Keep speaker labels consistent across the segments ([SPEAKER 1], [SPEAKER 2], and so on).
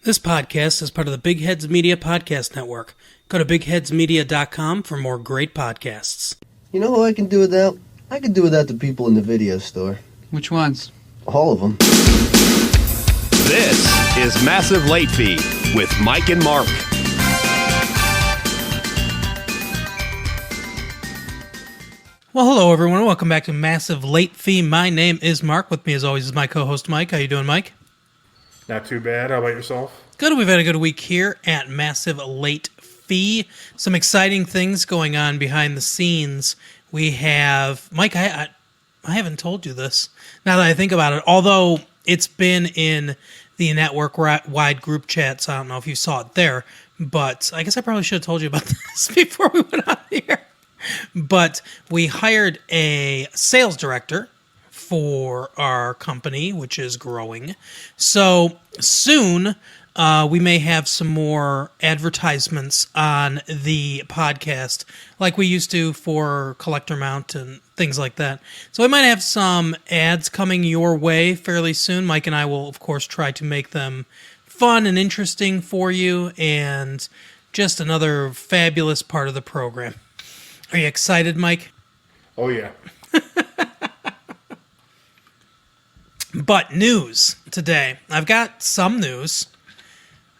[SPEAKER 1] This podcast is part of the Big Heads Media Podcast Network. Go to bigheadsmedia.com for more great podcasts.
[SPEAKER 2] You know who I can do without? I can do without the people in the video store.
[SPEAKER 3] Which ones?
[SPEAKER 2] All of them.
[SPEAKER 4] This is Massive Late Fee with Mike and Mark.
[SPEAKER 1] Well, hello everyone. Welcome back to Massive Late Fee. My name is Mark. With me as always is my co-host Mike. How you doing, Mike?
[SPEAKER 5] Not too bad. How about yourself?
[SPEAKER 1] Good. We've had a good week here at Massive Late Fee. Some exciting things going on behind the scenes. We have... Mike, I haven't told you this now that I think about it, although it's been in the network-wide group chat, so I don't know if you saw it there, but I guess I probably should have told you about this before we went on here. But we hired a sales director for our company, which is growing. So soon, we may have some more advertisements on the podcast like we used to for Collector Mount and things like that. So we might have some ads coming your way fairly soon. Mike and I will, of course, try to make them fun and interesting for you and just another fabulous part of the program. Are you excited, Mike?
[SPEAKER 5] Oh, yeah.
[SPEAKER 1] But news today. I've got some news.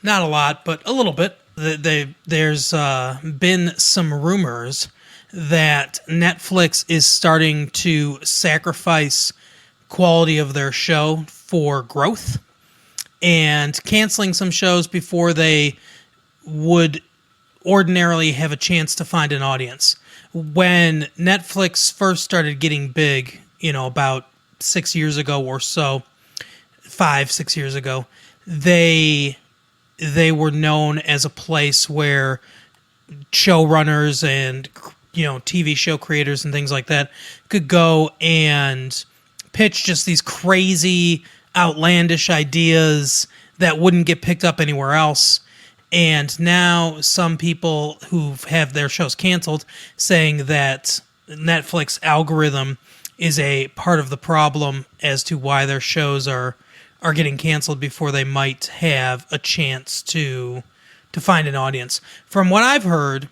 [SPEAKER 1] Not a lot, but a little bit. There's been some rumors that Netflix is starting to sacrifice quality of their show for growth and canceling some shows before they would ordinarily have a chance to find an audience. When Netflix first started getting big, about 6 years ago or so, 5-6 years ago, they were known as a place where showrunners and TV show creators and things like that could go and pitch just these crazy, outlandish ideas that wouldn't get picked up anywhere else. And now some people who have their shows canceled saying that Netflix algorithm is a part of the problem as to why their shows are getting canceled before they might have a chance to find an audience. From what I've heard,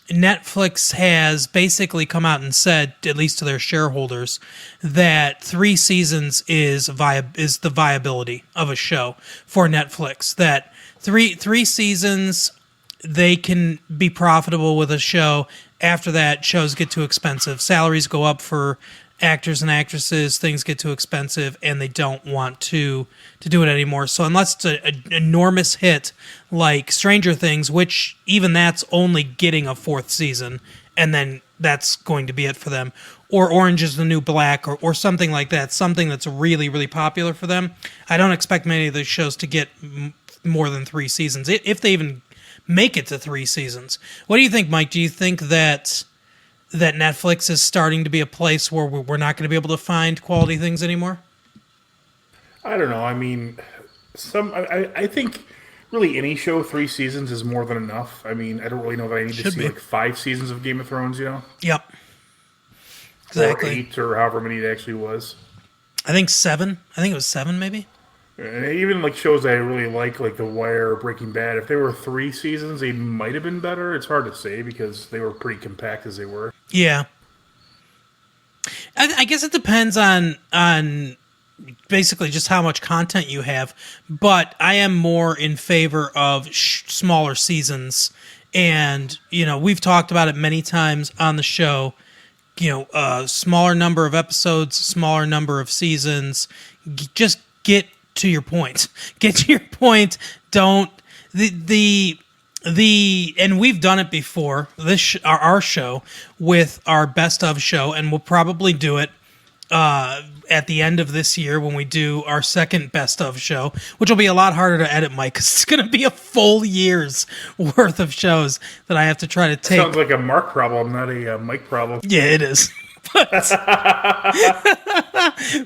[SPEAKER 1] Netflix has basically come out and said, at least to their shareholders, that 3 seasons is the viability of a show for Netflix. That three seasons, they can be profitable with a show. After that, shows get too expensive. Salaries go up for actors and actresses. Things get too expensive, and they don't want to do it anymore. So unless it's an enormous hit like Stranger Things, which even that's only getting a 4th season, and then that's going to be it for them, or Orange is the New Black, or something like that, something that's really, really popular for them, I don't expect many of those shows to get more than 3 seasons, if they even make it to 3 seasons. What do you think, Mike? Do you think that Netflix is starting to be a place where we're not going to be able to find quality things anymore?
[SPEAKER 5] I don't know. I mean, I think really any show 3 seasons is more than enough. I mean, I don't really know that I need to see like 5 seasons of Game of Thrones,
[SPEAKER 1] Yep. Exactly.
[SPEAKER 5] Or 8 or however many it actually was.
[SPEAKER 1] I think 7. I think it was 7 maybe.
[SPEAKER 5] And even like shows that I really like The Wire or Breaking Bad, if they were 3 seasons, they might have been better. It's hard to say because they were pretty compact as they were.
[SPEAKER 1] Yeah. I guess it depends on basically just how much content you have, but I am more in favor of smaller seasons. And, we've talked about it many times on the show, a smaller number of episodes, smaller number of seasons, just get to your point. Get to your point. Don't and we've done it before. Our show with our best of show, and we'll probably do it at the end of this year when we do our second best of show, which will be a lot harder to edit, Mike, because it's going to be a full year's worth of shows that I have to try to take.
[SPEAKER 5] Sounds like a Mark problem, not a Mike problem.
[SPEAKER 1] Yeah, it is.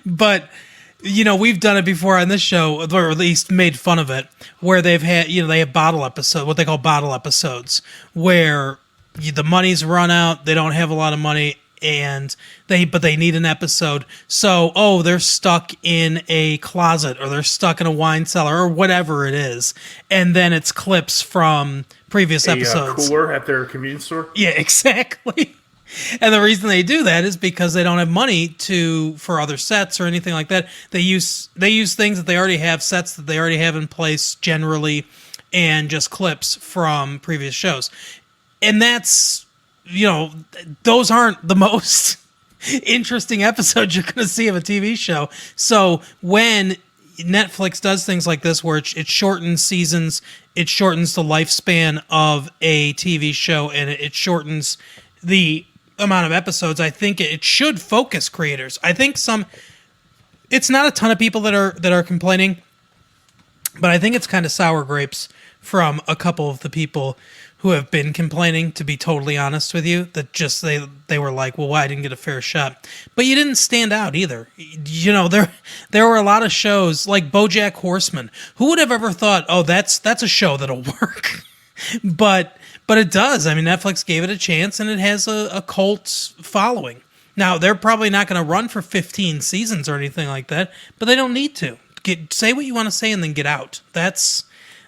[SPEAKER 1] But we've done it before on this show, or at least made fun of it, where they've had, they have what they call bottle episodes, where the money's run out, they don't have a lot of money, and they need an episode. So, they're stuck in a closet or they're stuck in a wine cellar or whatever it is. And then it's clips from previous episodes.
[SPEAKER 5] Cooler at their convenience store.
[SPEAKER 1] Yeah, exactly. And the reason they do that is because they don't have money for other sets or anything like that. They use things that they already have, sets that they already have in place generally, and just clips from previous shows. And that's, those aren't the most interesting episodes you're going to see of a TV show. So when Netflix does things like this, where it shortens seasons, it shortens the lifespan of a TV show, and it shortens the amount of episodes, I think it should focus creators. I think it's not a ton of people that are complaining, but I think it's kind of sour grapes from a couple of the people who have been complaining, to be totally honest with you, that just they were like, well, why I didn't get a fair shot. But you didn't stand out either. There were a lot of shows like BoJack Horseman. Who would have ever thought, oh, that's a show that'll work? But it does. I mean, Netflix gave it a chance, and it has a cult following. Now, they're probably not going to run for 15 seasons or anything like that, but they don't need to. Say what you want to say and then get out. That's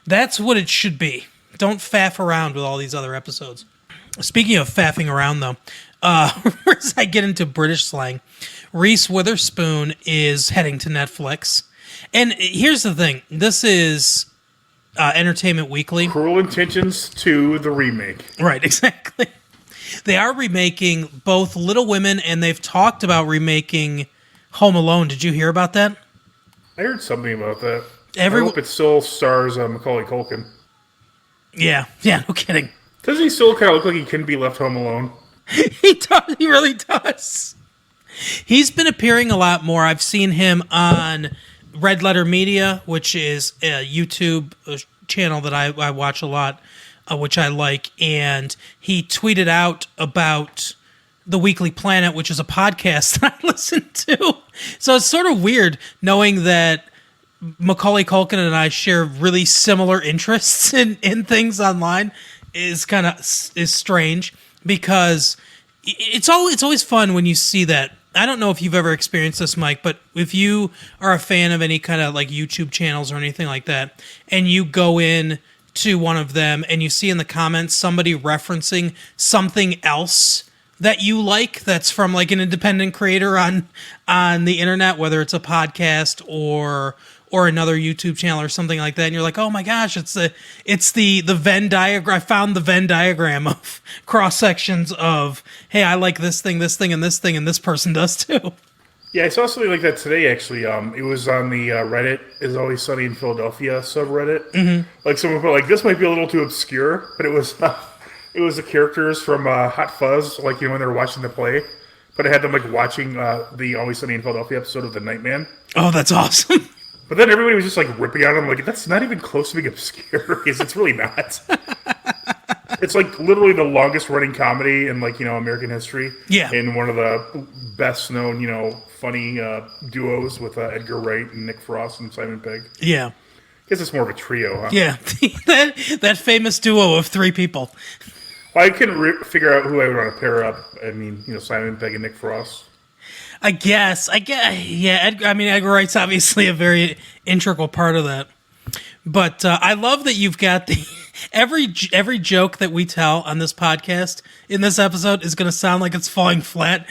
[SPEAKER 1] what it should be. Don't faff around with all these other episodes. Speaking of faffing around, though, as I get into British slang, Reese Witherspoon is heading to Netflix. And here's the thing. This is Entertainment Weekly.
[SPEAKER 5] Cruel Intentions 2, the remake.
[SPEAKER 1] Right, exactly. They are remaking both Little Women, and they've talked about remaking Home Alone. Did you hear about that?
[SPEAKER 5] I heard something about that. I hope it still stars Macaulay Culkin.
[SPEAKER 1] Yeah, no kidding.
[SPEAKER 5] Doesn't he still kind of look like he couldn't be left home alone?
[SPEAKER 1] He does. He really does. He's been appearing a lot more. I've seen him on Red Letter Media, which is a YouTube channel that I watch a lot, which I like. And he tweeted out about The Weekly Planet, which is a podcast that I listen to. So it's sort of weird knowing that Macaulay Culkin and I share really similar interests in things online. Is strange, because it's always fun when you see that. I don't know if you've ever experienced this, Mike, but if you are a fan of any kind of like YouTube channels or anything like that, and you go in to one of them and you see in the comments somebody referencing something else that you like, that's from like an independent creator on the internet, whether it's a podcast or another YouTube channel or something like that, and you're like, oh my gosh, it's the Venn diagram. I found the Venn diagram of cross sections of, hey, I like this thing, and this thing, and this person does too.
[SPEAKER 5] Yeah, I saw something like that today, actually. It was on the Reddit is Always Sunny in Philadelphia subreddit. Mm-hmm. Like, someone put, like, this might be a little too obscure, but it was the characters from Hot Fuzz, like, when they were watching the play. But it had them, like, watching the Always Sunny in Philadelphia episode of The Nightman.
[SPEAKER 1] Oh, that's awesome.
[SPEAKER 5] But then everybody was just, like, ripping on him, like, that's not even close to being obscure, because it's really not. It's, like, literally the longest-running comedy in, like, American history.
[SPEAKER 1] Yeah.
[SPEAKER 5] And one of the best-known, funny duos with Edgar Wright and Nick Frost and Simon Pegg.
[SPEAKER 1] Yeah.
[SPEAKER 5] I guess it's more of a trio, huh?
[SPEAKER 1] Yeah. that famous duo of three people.
[SPEAKER 5] Well, I couldn't figure out who I would want to pair up. I mean, Simon Pegg and Nick Frost.
[SPEAKER 1] I guess, yeah. Edgar Wright's obviously a very integral part of that. But I love that you've got every joke that we tell on this podcast in this episode is going to sound like it's falling flat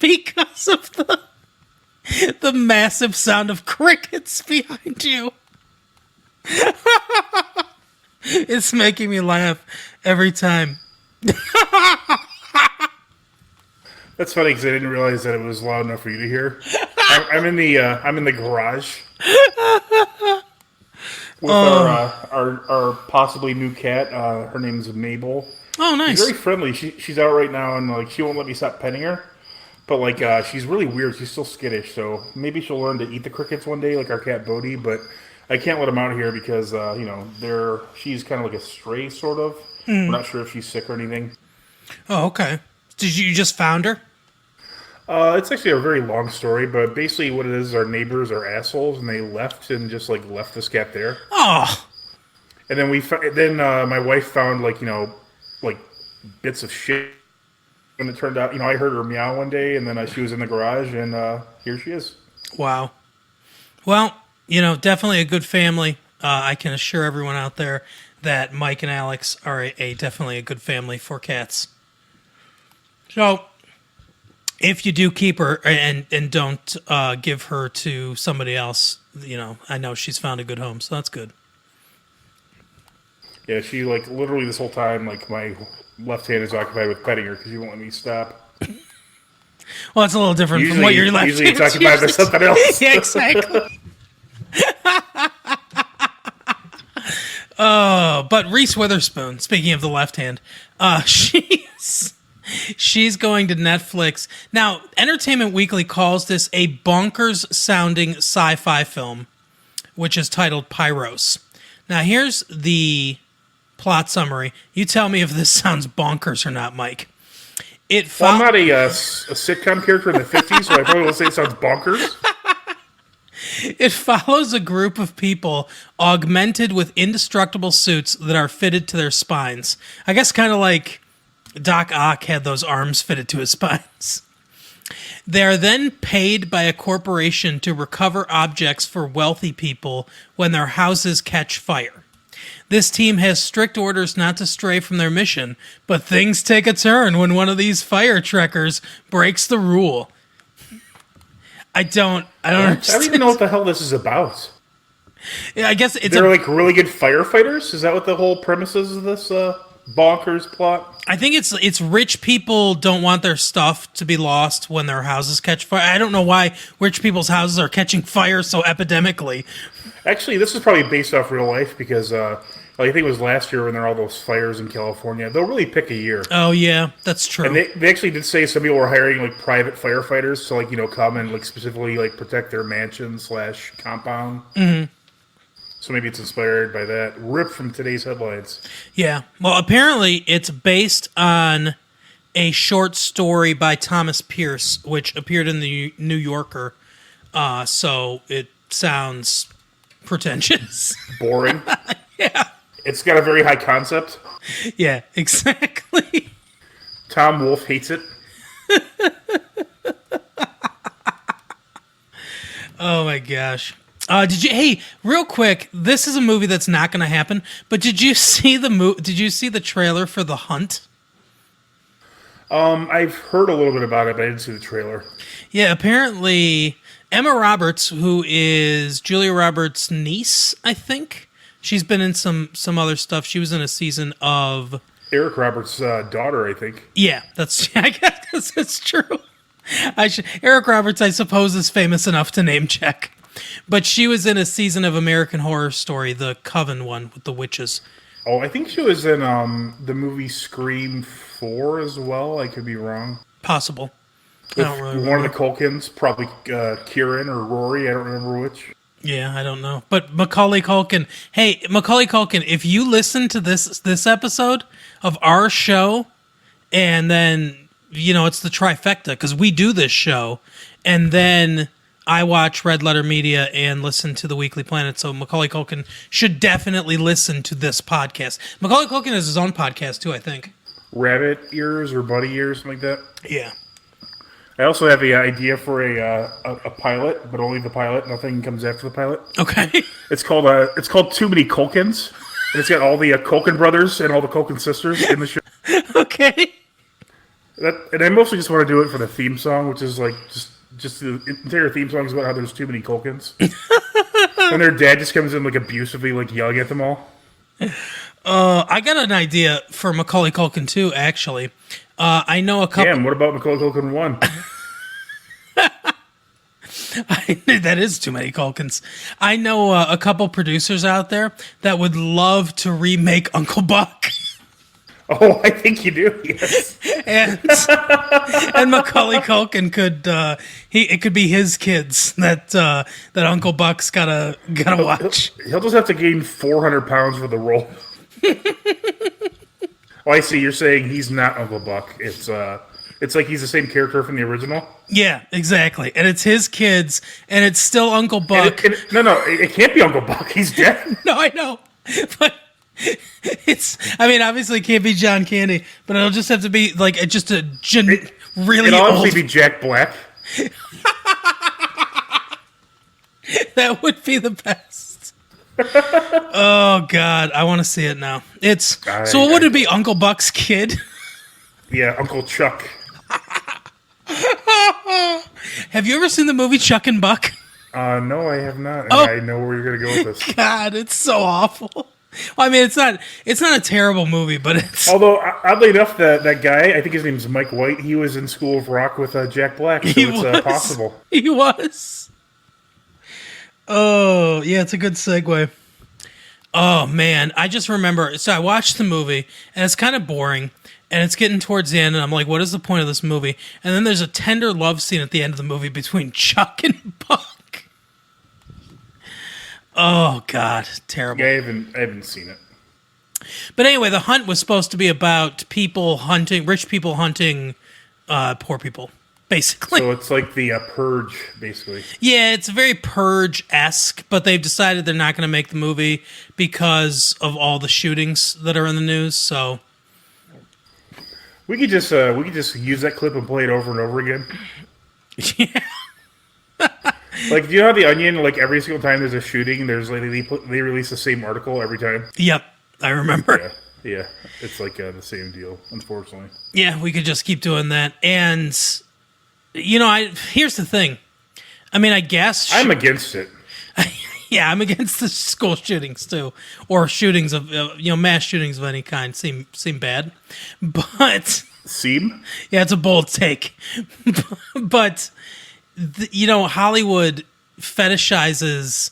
[SPEAKER 1] because of the massive sound of crickets behind you. It's making me laugh every time.
[SPEAKER 5] That's funny because I didn't realize that it was loud enough for you to hear. I'm in the garage with our possibly new cat. Her name's Mabel.
[SPEAKER 1] Oh, nice.
[SPEAKER 5] She's very friendly. She's out right now, and like she won't let me stop petting her. But like she's really weird. She's still skittish, so maybe she'll learn to eat the crickets one day, like our cat Bodhi. But I can't let him out here because she's kind of like a stray, sort of. We're not sure if she's sick or anything.
[SPEAKER 1] Oh, okay. Did you just found her?
[SPEAKER 5] It's actually a very long story, but basically what it is, our neighbors are assholes, and they left left this cat there.
[SPEAKER 1] Oh.
[SPEAKER 5] And then my wife found like bits of shit when it turned out, I heard her meow one day, and then she was in the garage, and here she is.
[SPEAKER 1] Wow. Well, definitely a good family. I can assure everyone out there that Mike and Alex are definitely a good family for cats. So, if you do keep her and don't give her to somebody else, I know she's found a good home, so that's good.
[SPEAKER 5] Yeah, she literally this whole time, my left hand is occupied with petting her because she won't let me stop.
[SPEAKER 1] Well, it's a little different from what your left
[SPEAKER 5] usually it's
[SPEAKER 1] hand's
[SPEAKER 5] occupied with something else.
[SPEAKER 1] Yeah, exactly. Oh, but Reese Witherspoon, speaking of the left hand, she's going to Netflix. Now, Entertainment Weekly calls this a bonkers-sounding sci-fi film, which is titled Pyros. Now, here's the plot summary. You tell me if this sounds bonkers or not, Mike.
[SPEAKER 5] I'm not a sitcom character in the 50s, so I probably will say it sounds bonkers.
[SPEAKER 1] It follows a group of people augmented with indestructible suits that are fitted to their spines. I guess kind of like Doc Ock had those arms fitted to his spines. They are then paid by a corporation to recover objects for wealthy people when their houses catch fire. This team has strict orders not to stray from their mission, but things take a turn when one of these fire trekkers breaks the rule. I don't understand.
[SPEAKER 5] I don't even know what the hell this is about.
[SPEAKER 1] Yeah, I guess
[SPEAKER 5] they're really good firefighters. Is that what the whole premise is of this bonkers plot?
[SPEAKER 1] I think it's rich people don't want their stuff to be lost when their houses catch fire. I don't know why rich people's houses are catching fire so epidemically.
[SPEAKER 5] Actually, this is probably based off real life because I think it was last year when there were all those fires in California. They'll really pick a year.
[SPEAKER 1] Oh yeah, that's true.
[SPEAKER 5] And they actually did say some people were hiring private firefighters to come and specifically protect their mansion/compound. Mm-hmm. So maybe it's inspired by that. Ripped from today's headlines.
[SPEAKER 1] Yeah. Well, apparently it's based on a short story by Thomas Pierce, which appeared in the New Yorker. So it sounds pretentious.
[SPEAKER 5] Boring.
[SPEAKER 1] Yeah.
[SPEAKER 5] It's got a very high concept.
[SPEAKER 1] Yeah, exactly.
[SPEAKER 5] Tom Wolfe hates it.
[SPEAKER 1] Oh my gosh. Hey, real quick, this is a movie that's not going to happen, but did you see the trailer for The Hunt?
[SPEAKER 5] I've heard a little bit about it, but I didn't see the trailer.
[SPEAKER 1] Yeah, apparently Emma Roberts, who is Julia Roberts' niece, I think. She's been in some other stuff. She was in a season of
[SPEAKER 5] Eric Roberts' daughter, I think.
[SPEAKER 1] Yeah, I guess that's true. Eric Roberts, I suppose, is famous enough to name check. But she was in a season of American Horror Story, the Coven one with the witches.
[SPEAKER 5] Oh, I think she was in the movie Scream 4 as well. I could be wrong.
[SPEAKER 1] Possible.
[SPEAKER 5] With
[SPEAKER 1] I don't really
[SPEAKER 5] one
[SPEAKER 1] remember.
[SPEAKER 5] of the Culkins, probably Kieran or Rory. I don't remember which.
[SPEAKER 1] Yeah, I don't know. But Macaulay Culkin. Hey, Macaulay Culkin, if you listen to this episode of our show, and then, it's the trifecta, because we do this show, and then I watch Red Letter Media and listen to the Weekly Planet, so Macaulay Culkin should definitely listen to this podcast. Macaulay Culkin has his own podcast, too, I think.
[SPEAKER 5] Rabbit Ears or Buddy Ears, something like that.
[SPEAKER 1] Yeah.
[SPEAKER 5] I also have the idea for a pilot, but only the pilot. Nothing comes after the pilot.
[SPEAKER 1] Okay.
[SPEAKER 5] It's called Too Many Culkins, and it's got all the Culkin brothers and all the Culkin sisters in the show.
[SPEAKER 1] Okay.
[SPEAKER 5] And I mostly just want to do it for the theme song, which is just the entire theme song is about how there's too many Culkins. And their dad just comes in abusively, yelling at them all.
[SPEAKER 1] I got an idea for Macaulay Culkin too. Actually, I know a couple.
[SPEAKER 5] Damn, what about Macaulay Culkin 1?
[SPEAKER 1] That is too many Culkins. I know a couple producers out there that would love to remake Uncle Buck.
[SPEAKER 5] Oh, I think you do. Yes.
[SPEAKER 1] and Macaulay Culkin could it could be his kids that Uncle Buck's gotta watch.
[SPEAKER 5] He'll just have to gain 400 pounds for the role. Oh, I see. You're saying he's not Uncle Buck. It's like he's the same character from the original.
[SPEAKER 1] Yeah, exactly. And it's his kids, and it's still Uncle Buck.
[SPEAKER 5] No, it can't be Uncle Buck. He's dead.
[SPEAKER 1] No, I know, but I mean, obviously it can't be John Candy, but it'll just have to be like just a really
[SPEAKER 5] It'll
[SPEAKER 1] old.
[SPEAKER 5] obviously be Jack Black.
[SPEAKER 1] That would be the best. Oh God, I want to see it now. So what would it be? Uncle Buck's kid?
[SPEAKER 5] Yeah, Uncle Chuck.
[SPEAKER 1] Have you ever seen the movie Chuck and Buck?
[SPEAKER 5] No, I have not. And
[SPEAKER 1] Oh.
[SPEAKER 5] I know where you're gonna go with this.
[SPEAKER 1] God, it's so awful. Well, I mean, it's not a terrible movie, but it's
[SPEAKER 5] Although oddly enough, that guy, I think his name's Mike White. He was in School of Rock with Jack Black, so it's possible.
[SPEAKER 1] He was. Oh, yeah, it's a good segue. Oh, man. I just remember. So I watched the movie, and it's kind of boring, and it's getting towards the end, and I'm like, what is the point of this movie? And then there's a tender love scene at the end of the movie between Chuck and Buck. Oh, God. Terrible.
[SPEAKER 5] Yeah, I haven't seen it.
[SPEAKER 1] But anyway, the hunt was supposed to be about rich people hunting poor people, basically.
[SPEAKER 5] So it's like the Purge, basically.
[SPEAKER 1] Yeah, it's very Purge-esque, but they've decided they're not going to make the movie because of all the shootings that are in the news. So
[SPEAKER 5] We could just use that clip and play it over and over again.
[SPEAKER 1] yeah,
[SPEAKER 5] Like, do you know how The Onion, like every single time there's a shooting, there's like they release the same article every time?
[SPEAKER 1] yep, I remember.
[SPEAKER 5] Yeah, it's like the same deal, unfortunately.
[SPEAKER 1] Yeah, we could just keep doing that. And here's the thing. I mean, I guess
[SPEAKER 5] I'm against it.
[SPEAKER 1] yeah, I'm against the school shootings too, or shootings of mass shootings of any kind seem bad, but.
[SPEAKER 5] Seam?
[SPEAKER 1] Yeah, it's a bold take. But, Hollywood fetishizes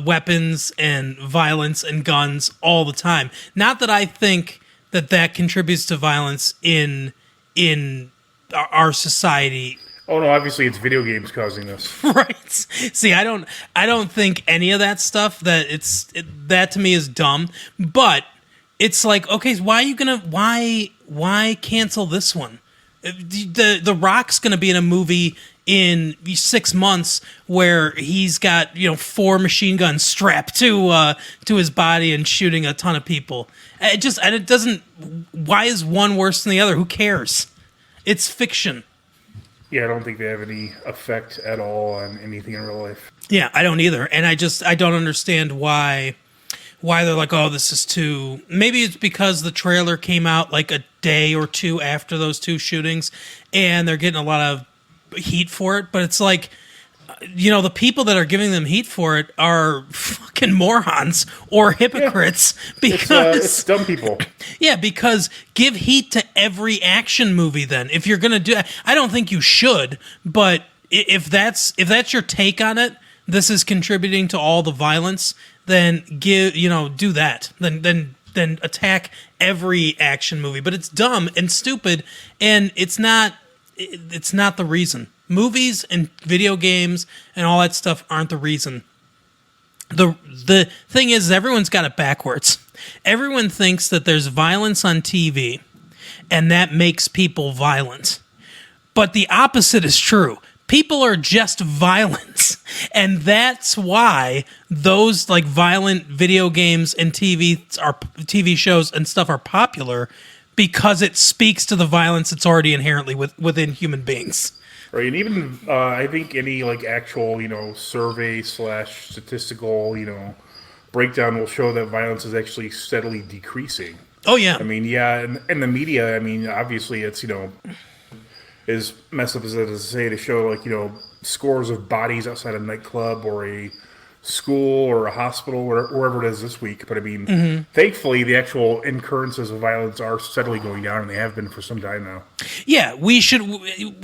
[SPEAKER 1] weapons and violence and guns all the time. Not that I think that contributes to violence in our society.
[SPEAKER 5] Oh no, obviously it's video games causing this.
[SPEAKER 1] Right. See, I don't think any of that stuff that to me is dumb, but it's like, okay, why cancel this one? The Rock's going to be in a movie in 6 months where he's got 4 machine guns strapped to his body and shooting a ton of people. It doesn't. Why is one worse than the other? Who cares? It's fiction.
[SPEAKER 5] Yeah, I don't think they have any effect at all on anything in real life.
[SPEAKER 1] Yeah, I don't either, and I don't understand why they're like, oh, this is too. Maybe it's because the trailer came out like a day or two after those 2 shootings, and they're getting a lot of heat for it. But it's like, the people that are giving them heat for it are fucking morons or hypocrites because
[SPEAKER 5] It's dumb people.
[SPEAKER 1] yeah, because give heat to every action movie then. If you're going to do I don't think you should, but if that's your take on it, this is contributing to all the violence, then do that. Then attack every action movie. But it's dumb and stupid, and it's not the reason. Movies and video games and all that stuff aren't the reason. The thing is, everyone's got it backwards. Everyone thinks that there's violence on TV, and that makes people violent. But the opposite is true. People are just violent, and that's why those like violent video games and TV shows and stuff are popular, because it speaks to the violence that's already inherently within human beings.
[SPEAKER 5] Right, and even I think any like actual survey / statistical breakdown will show that violence is actually steadily decreasing.
[SPEAKER 1] Oh yeah,
[SPEAKER 5] I mean, yeah, and the media. I mean, obviously it's as messed up as it is to say, to show like scores of bodies outside a nightclub or a school or a hospital or wherever it is this week. But I mean, thankfully, the actual incurrences of violence are steadily going down, and they have been for some time now.
[SPEAKER 1] yeah. We should.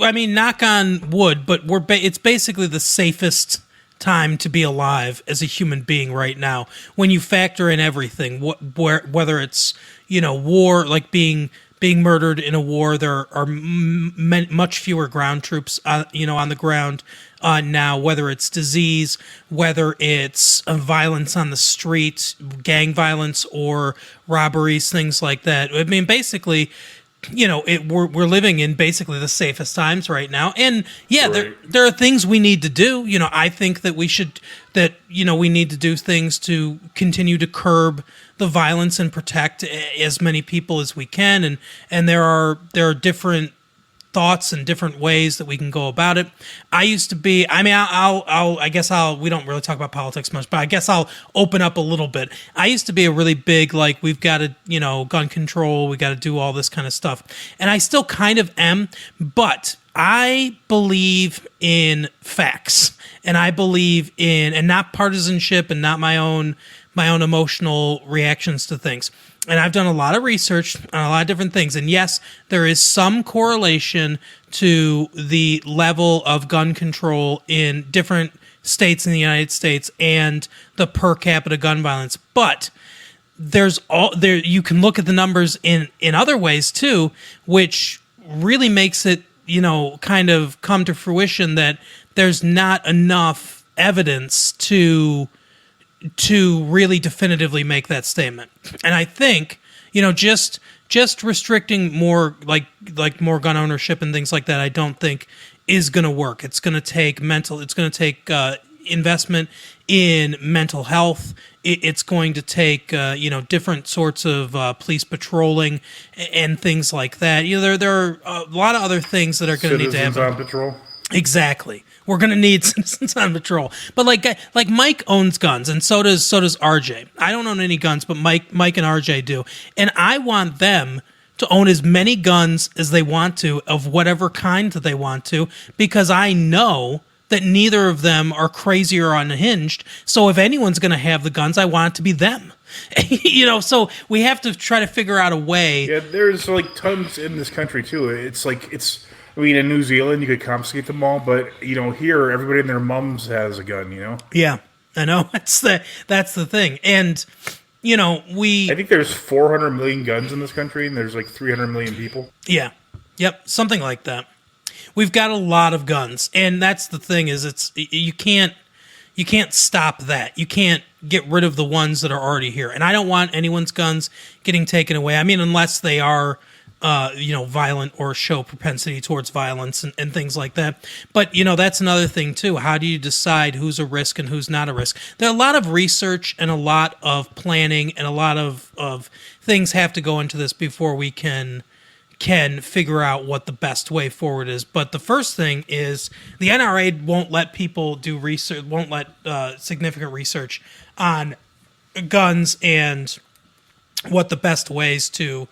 [SPEAKER 1] I mean, knock on wood, but it's basically the safest time to be alive as a human being right now when you factor in everything. Whether it's war, like being murdered in a war, there are much fewer ground troops on the ground now, whether it's disease, whether it's violence on the street, gang violence or robberies, things like that. I mean, basically we're living in basically the safest times right now, and yeah,
[SPEAKER 5] Right.
[SPEAKER 1] there are things we need to do. I think that we need to do things to continue to curb the violence and protect as many people as we can, and there are different thoughts and different ways that we can go about it. I used to be, I mean, we don't really talk about politics much, but I guess I'll open up a little bit. I used to be a really big, like, we've got to, gun control, we got to do all this kind of stuff. And I still kind of am, but I believe in facts, and I believe in, and not partisanship and not my own emotional reactions to things. And I've done a lot of research on a lot of different things. And yes, there is some correlation to the level of gun control in different states in the United States and the per capita gun violence. But you can look at the numbers in other ways too, which really makes it, kind of come to fruition that there's not enough evidence to really definitively make that statement. And I think, just restricting more like more gun ownership and things like that, I don't think is going to work. It's going to take investment in mental health. It's going to take different sorts of police patrolling and things like that. There are a lot of other things that are going to need to happen.
[SPEAKER 5] Citizens on patrol.
[SPEAKER 1] Exactly. We're gonna need citizens on patrol. But like Mike owns guns, and so does RJ. I don't own any guns, but Mike and RJ do, and I want them to own as many guns as they want to, of whatever kind that they want to, because I know that neither of them are crazy or unhinged. So if anyone's gonna have the guns, I want it to be them. So we have to try to figure out a way.
[SPEAKER 5] Yeah, there's like tons in this country too. I mean, in New Zealand, you could confiscate them all, but, here, everybody and their mums has a gun,
[SPEAKER 1] Yeah, I know. That's the thing. And,
[SPEAKER 5] I think there's 400 million guns in this country, and there's like 300 million people.
[SPEAKER 1] Yeah. Yep, something like that. We've got a lot of guns, and that's the thing is you can't stop that. You can't get rid of the ones that are already here. And I don't want anyone's guns getting taken away. I mean, unless they are violent or show propensity towards violence and things like that. But, that's another thing too. How do you decide who's a risk and who's not a risk? There are a lot of research and a lot of planning and a lot of things have to go into this before we can figure out what the best way forward is. But the first thing is the NRA won't let people do research, won't let significant research on guns and what the best ways to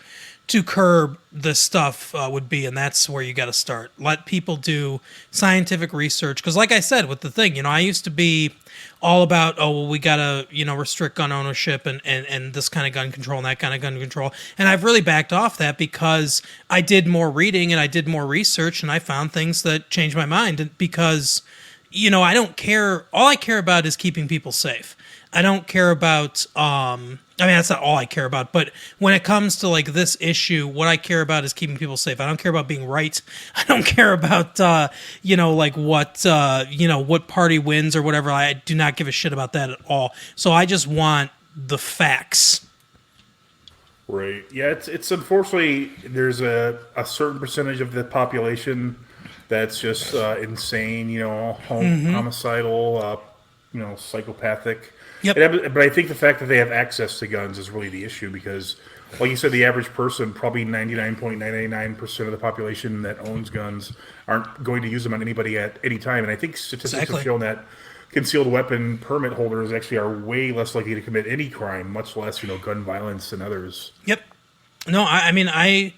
[SPEAKER 1] curb this stuff would be, and that's where you got to start. Let people do scientific research, because like I said with the thing, I used to be all about, we got to, restrict gun ownership and this kind of gun control and that kind of gun control, and I've really backed off that because I did more reading and I did more research, and I found things that changed my mind, because, I don't care, all I care about is keeping people safe. I don't care about, that's not all I care about, but when it comes to like this issue, what I care about is keeping people safe. I don't care about being right. I don't care about, what party wins or whatever. I do not give a shit about that at all. So I just want the facts.
[SPEAKER 5] Right. Yeah, it's unfortunately, there's a certain percentage of the population that's just insane, homicidal, psychopathic.
[SPEAKER 1] Yep.
[SPEAKER 5] But I think the fact that they have access to guns is really the issue, because, like you said, the average person, probably 99.999% of the population that owns guns aren't going to use them on anybody at any time. And I think statistics have shown that concealed weapon permit holders actually are way less likely to commit any crime, much less, gun violence than others.
[SPEAKER 1] Yep. No, I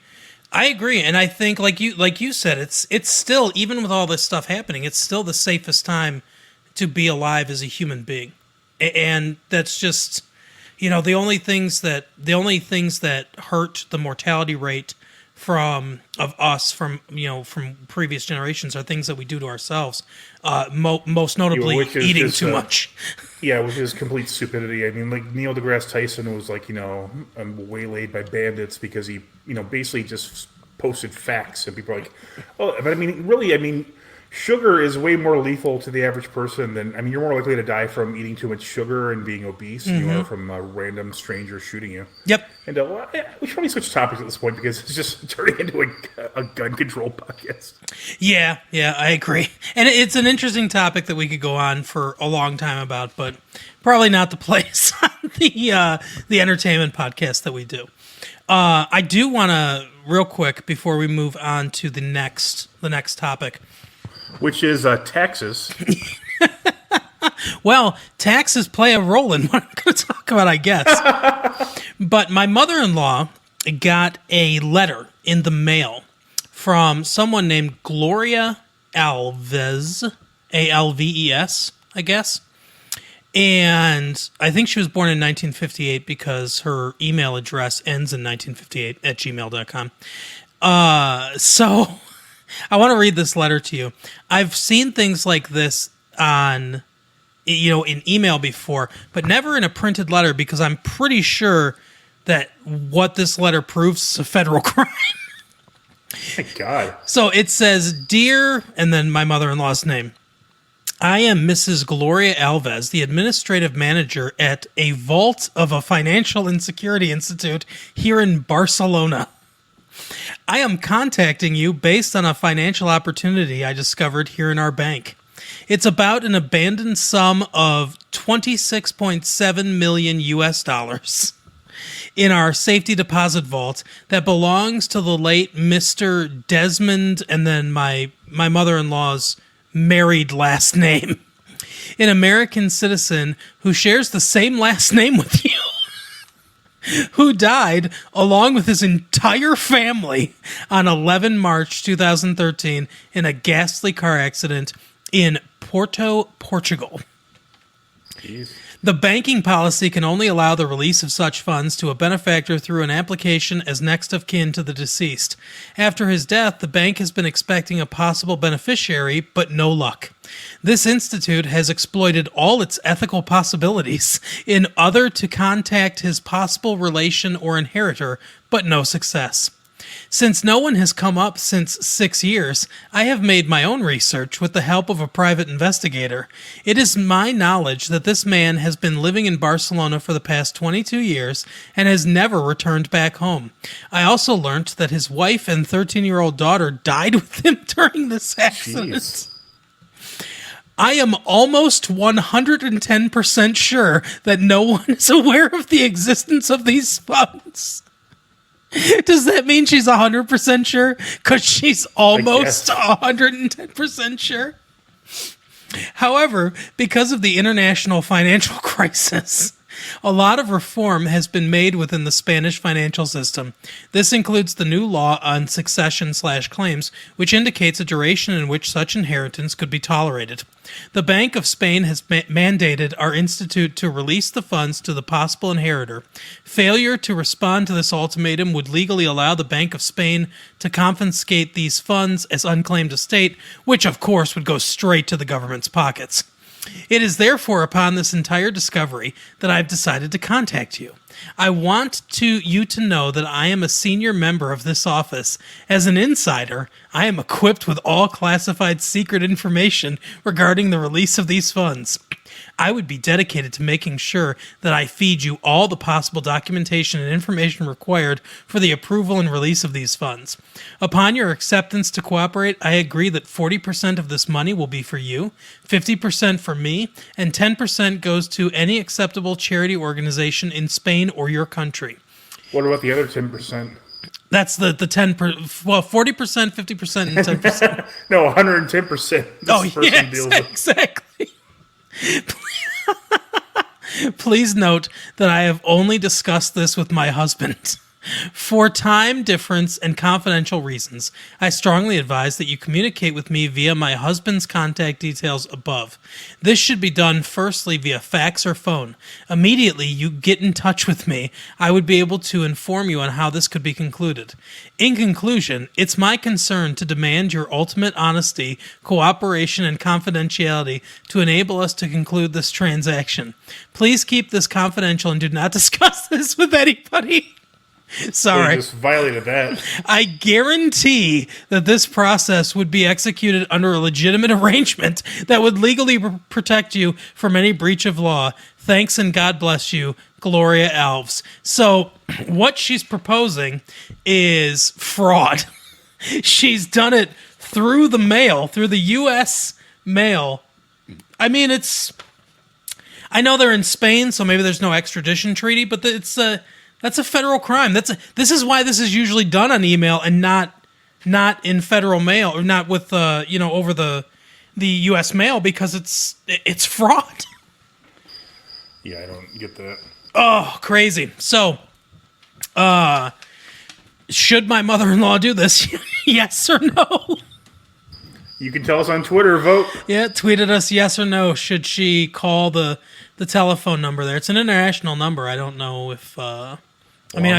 [SPEAKER 1] agree, and I think like you said, it's still, even with all this stuff happening, it's still the safest time to be alive as a human being. And that's just, the only things that hurt the mortality rate from previous generations are things that we do to ourselves. Most notably, eating too much.
[SPEAKER 5] Yeah, which is complete stupidity. I mean, like Neil deGrasse Tyson was like, waylaid by bandits because he, basically just posted facts, and people are like, oh, but I mean, really, sugar is way more lethal to the average person than, I mean, you're more likely to die from eating too much sugar and being obese than you are from a random stranger shooting you.
[SPEAKER 1] Yep.
[SPEAKER 5] And well, yeah, we should probably switch topics at this point because it's just turning into a gun control podcast.
[SPEAKER 1] Yeah, I agree. And it's an interesting topic that we could go on for a long time about, but probably not the place on the entertainment podcast that we do. I do want to, real quick, before we move on to the next topic.
[SPEAKER 5] Which is taxes.
[SPEAKER 1] Well, taxes play a role in what I'm going to talk about, I guess. But my mother-in-law got a letter in the mail from someone named Gloria Alves, Alves, I guess. And I think she was born in 1958 because her email address ends in 1958 at gmail.com. So I want to read this letter to you. I've seen things like this on, in email before, but never in a printed letter because I'm pretty sure that what this letter proves is a federal crime.
[SPEAKER 5] My God.
[SPEAKER 1] So it says, "Dear," and then my mother-in-law's name. "I am Mrs. Gloria Alves, the administrative manager at a vault of a financial insecurity institute here in Barcelona. I am contacting you based on a financial opportunity I discovered here in our bank. It's about an abandoned sum of 26.7 million US dollars in our safety deposit vault that belongs to the late Mr. Desmond," and then my mother-in-law's married last name, "an American citizen who shares the same last name with you, who died along with his entire family on 11 March 2013 in a ghastly car accident in Porto, Portugal.
[SPEAKER 5] Jeez.
[SPEAKER 1] The banking policy can only allow the release of such funds to a benefactor through an application as next of kin to the deceased. After his death, the bank has been expecting a possible beneficiary, but no luck. This institute has exploited all its ethical possibilities in order to contact his possible relation or inheritor, but no success. Since no one has come up since 6 years, I have made my own research with the help of a private investigator. It is my knowledge that this man has been living in Barcelona for the past 22 years and has never returned back home. I also learnt that his wife and 13-year-old daughter died with him during this accident.
[SPEAKER 5] Jeez.
[SPEAKER 1] I am almost 110% sure that no one is aware of the existence of these funds." Does that mean she's 100% sure? Because she's almost 110% sure. However, because of the international financial crisis, a lot of reform has been made within the Spanish financial system. This includes the new law on succession/claims, which indicates a duration in which such inheritance could be tolerated. The Bank of Spain has mandated our institute to release the funds to the possible inheritor. Failure to respond to this ultimatum would legally allow the Bank of Spain to confiscate these funds as unclaimed estate, which of course would go straight to the government's pockets. It is therefore upon this entire discovery that I've decided to contact you. I want you to know that I am a senior member of this office. As an insider, I am equipped with all classified secret information regarding the release of these funds. I would be dedicated to making sure that I feed you all the possible documentation and information required for the approval and release of these funds. Upon your acceptance to cooperate, I agree that 40% of this money will be for you, 50% for me, and 10% goes to any acceptable charity organization in Spain or your country.
[SPEAKER 5] What about the other 10%?
[SPEAKER 1] That's the 40%, 50%, and 10%.
[SPEAKER 5] No, 110%.
[SPEAKER 1] Exactly. Please note that I have only discussed this with my husband. For time difference and confidential reasons, I strongly advise that you communicate with me via my husband's contact details above. This should be done firstly via fax or phone. Immediately you get in touch with me, I would be able to inform you on how this could be concluded. In conclusion, it's my concern to demand your ultimate honesty, cooperation, and confidentiality to enable us to conclude this transaction. Please keep this confidential and do not discuss this with anybody.
[SPEAKER 5] They
[SPEAKER 1] Sorry.
[SPEAKER 5] just violated that.
[SPEAKER 1] I guarantee that this process would be executed under a legitimate arrangement that would legally protect you from any breach of law. Thanks and God bless you, Gloria Alves. So, what she's proposing is fraud. She's done it through the mail, through the U.S. mail. I mean, I know they're in Spain, so maybe there's no extradition treaty, but that's a federal crime. This is why this is usually done on email and not in federal mail, or not with over the U.S. mail, because it's fraud.
[SPEAKER 5] Yeah, I don't get that.
[SPEAKER 1] Oh, crazy. So, should my mother-in-law do this? Yes or no?
[SPEAKER 5] You can tell us on Twitter. Vote.
[SPEAKER 1] Yeah, tweet at us yes or no. Should she call the telephone number there? It's an international number. I don't know if. I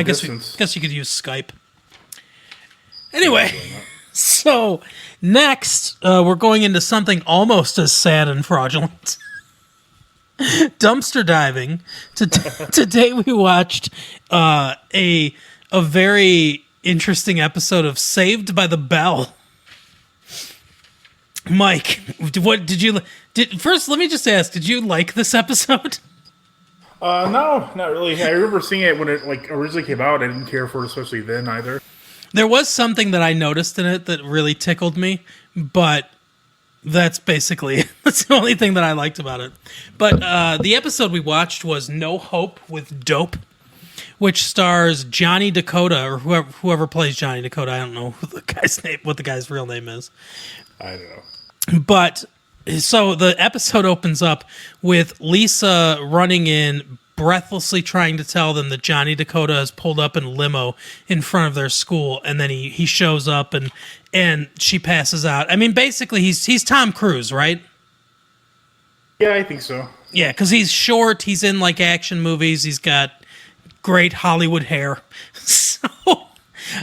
[SPEAKER 1] guess you could use Skype. Anyway, so next we're going into something almost as sad and fraudulent. Dumpster diving. Today we watched a very interesting episode of Saved by the Bell. Mike, what did you first? Let me just ask: did you like this episode?
[SPEAKER 5] No, not really. I remember seeing it when it originally came out. I didn't care for it, especially then either.
[SPEAKER 1] There was something that I noticed in it that really tickled me, but that's basically it. That's the only thing that I liked about it. But the episode we watched was No Hope with Dope, which stars Johnny Dakota, or whoever plays Johnny Dakota. I don't know what the guy's real name is.
[SPEAKER 5] I don't know.
[SPEAKER 1] But so the episode opens up with Lisa running in, breathlessly trying to tell them that Johnny Dakota has pulled up in a limo in front of their school, and then he shows up and she passes out. I mean, basically he's Tom Cruise, right?
[SPEAKER 5] Yeah, I think so.
[SPEAKER 1] Yeah, because he's short, he's in action movies, he's got great Hollywood hair. So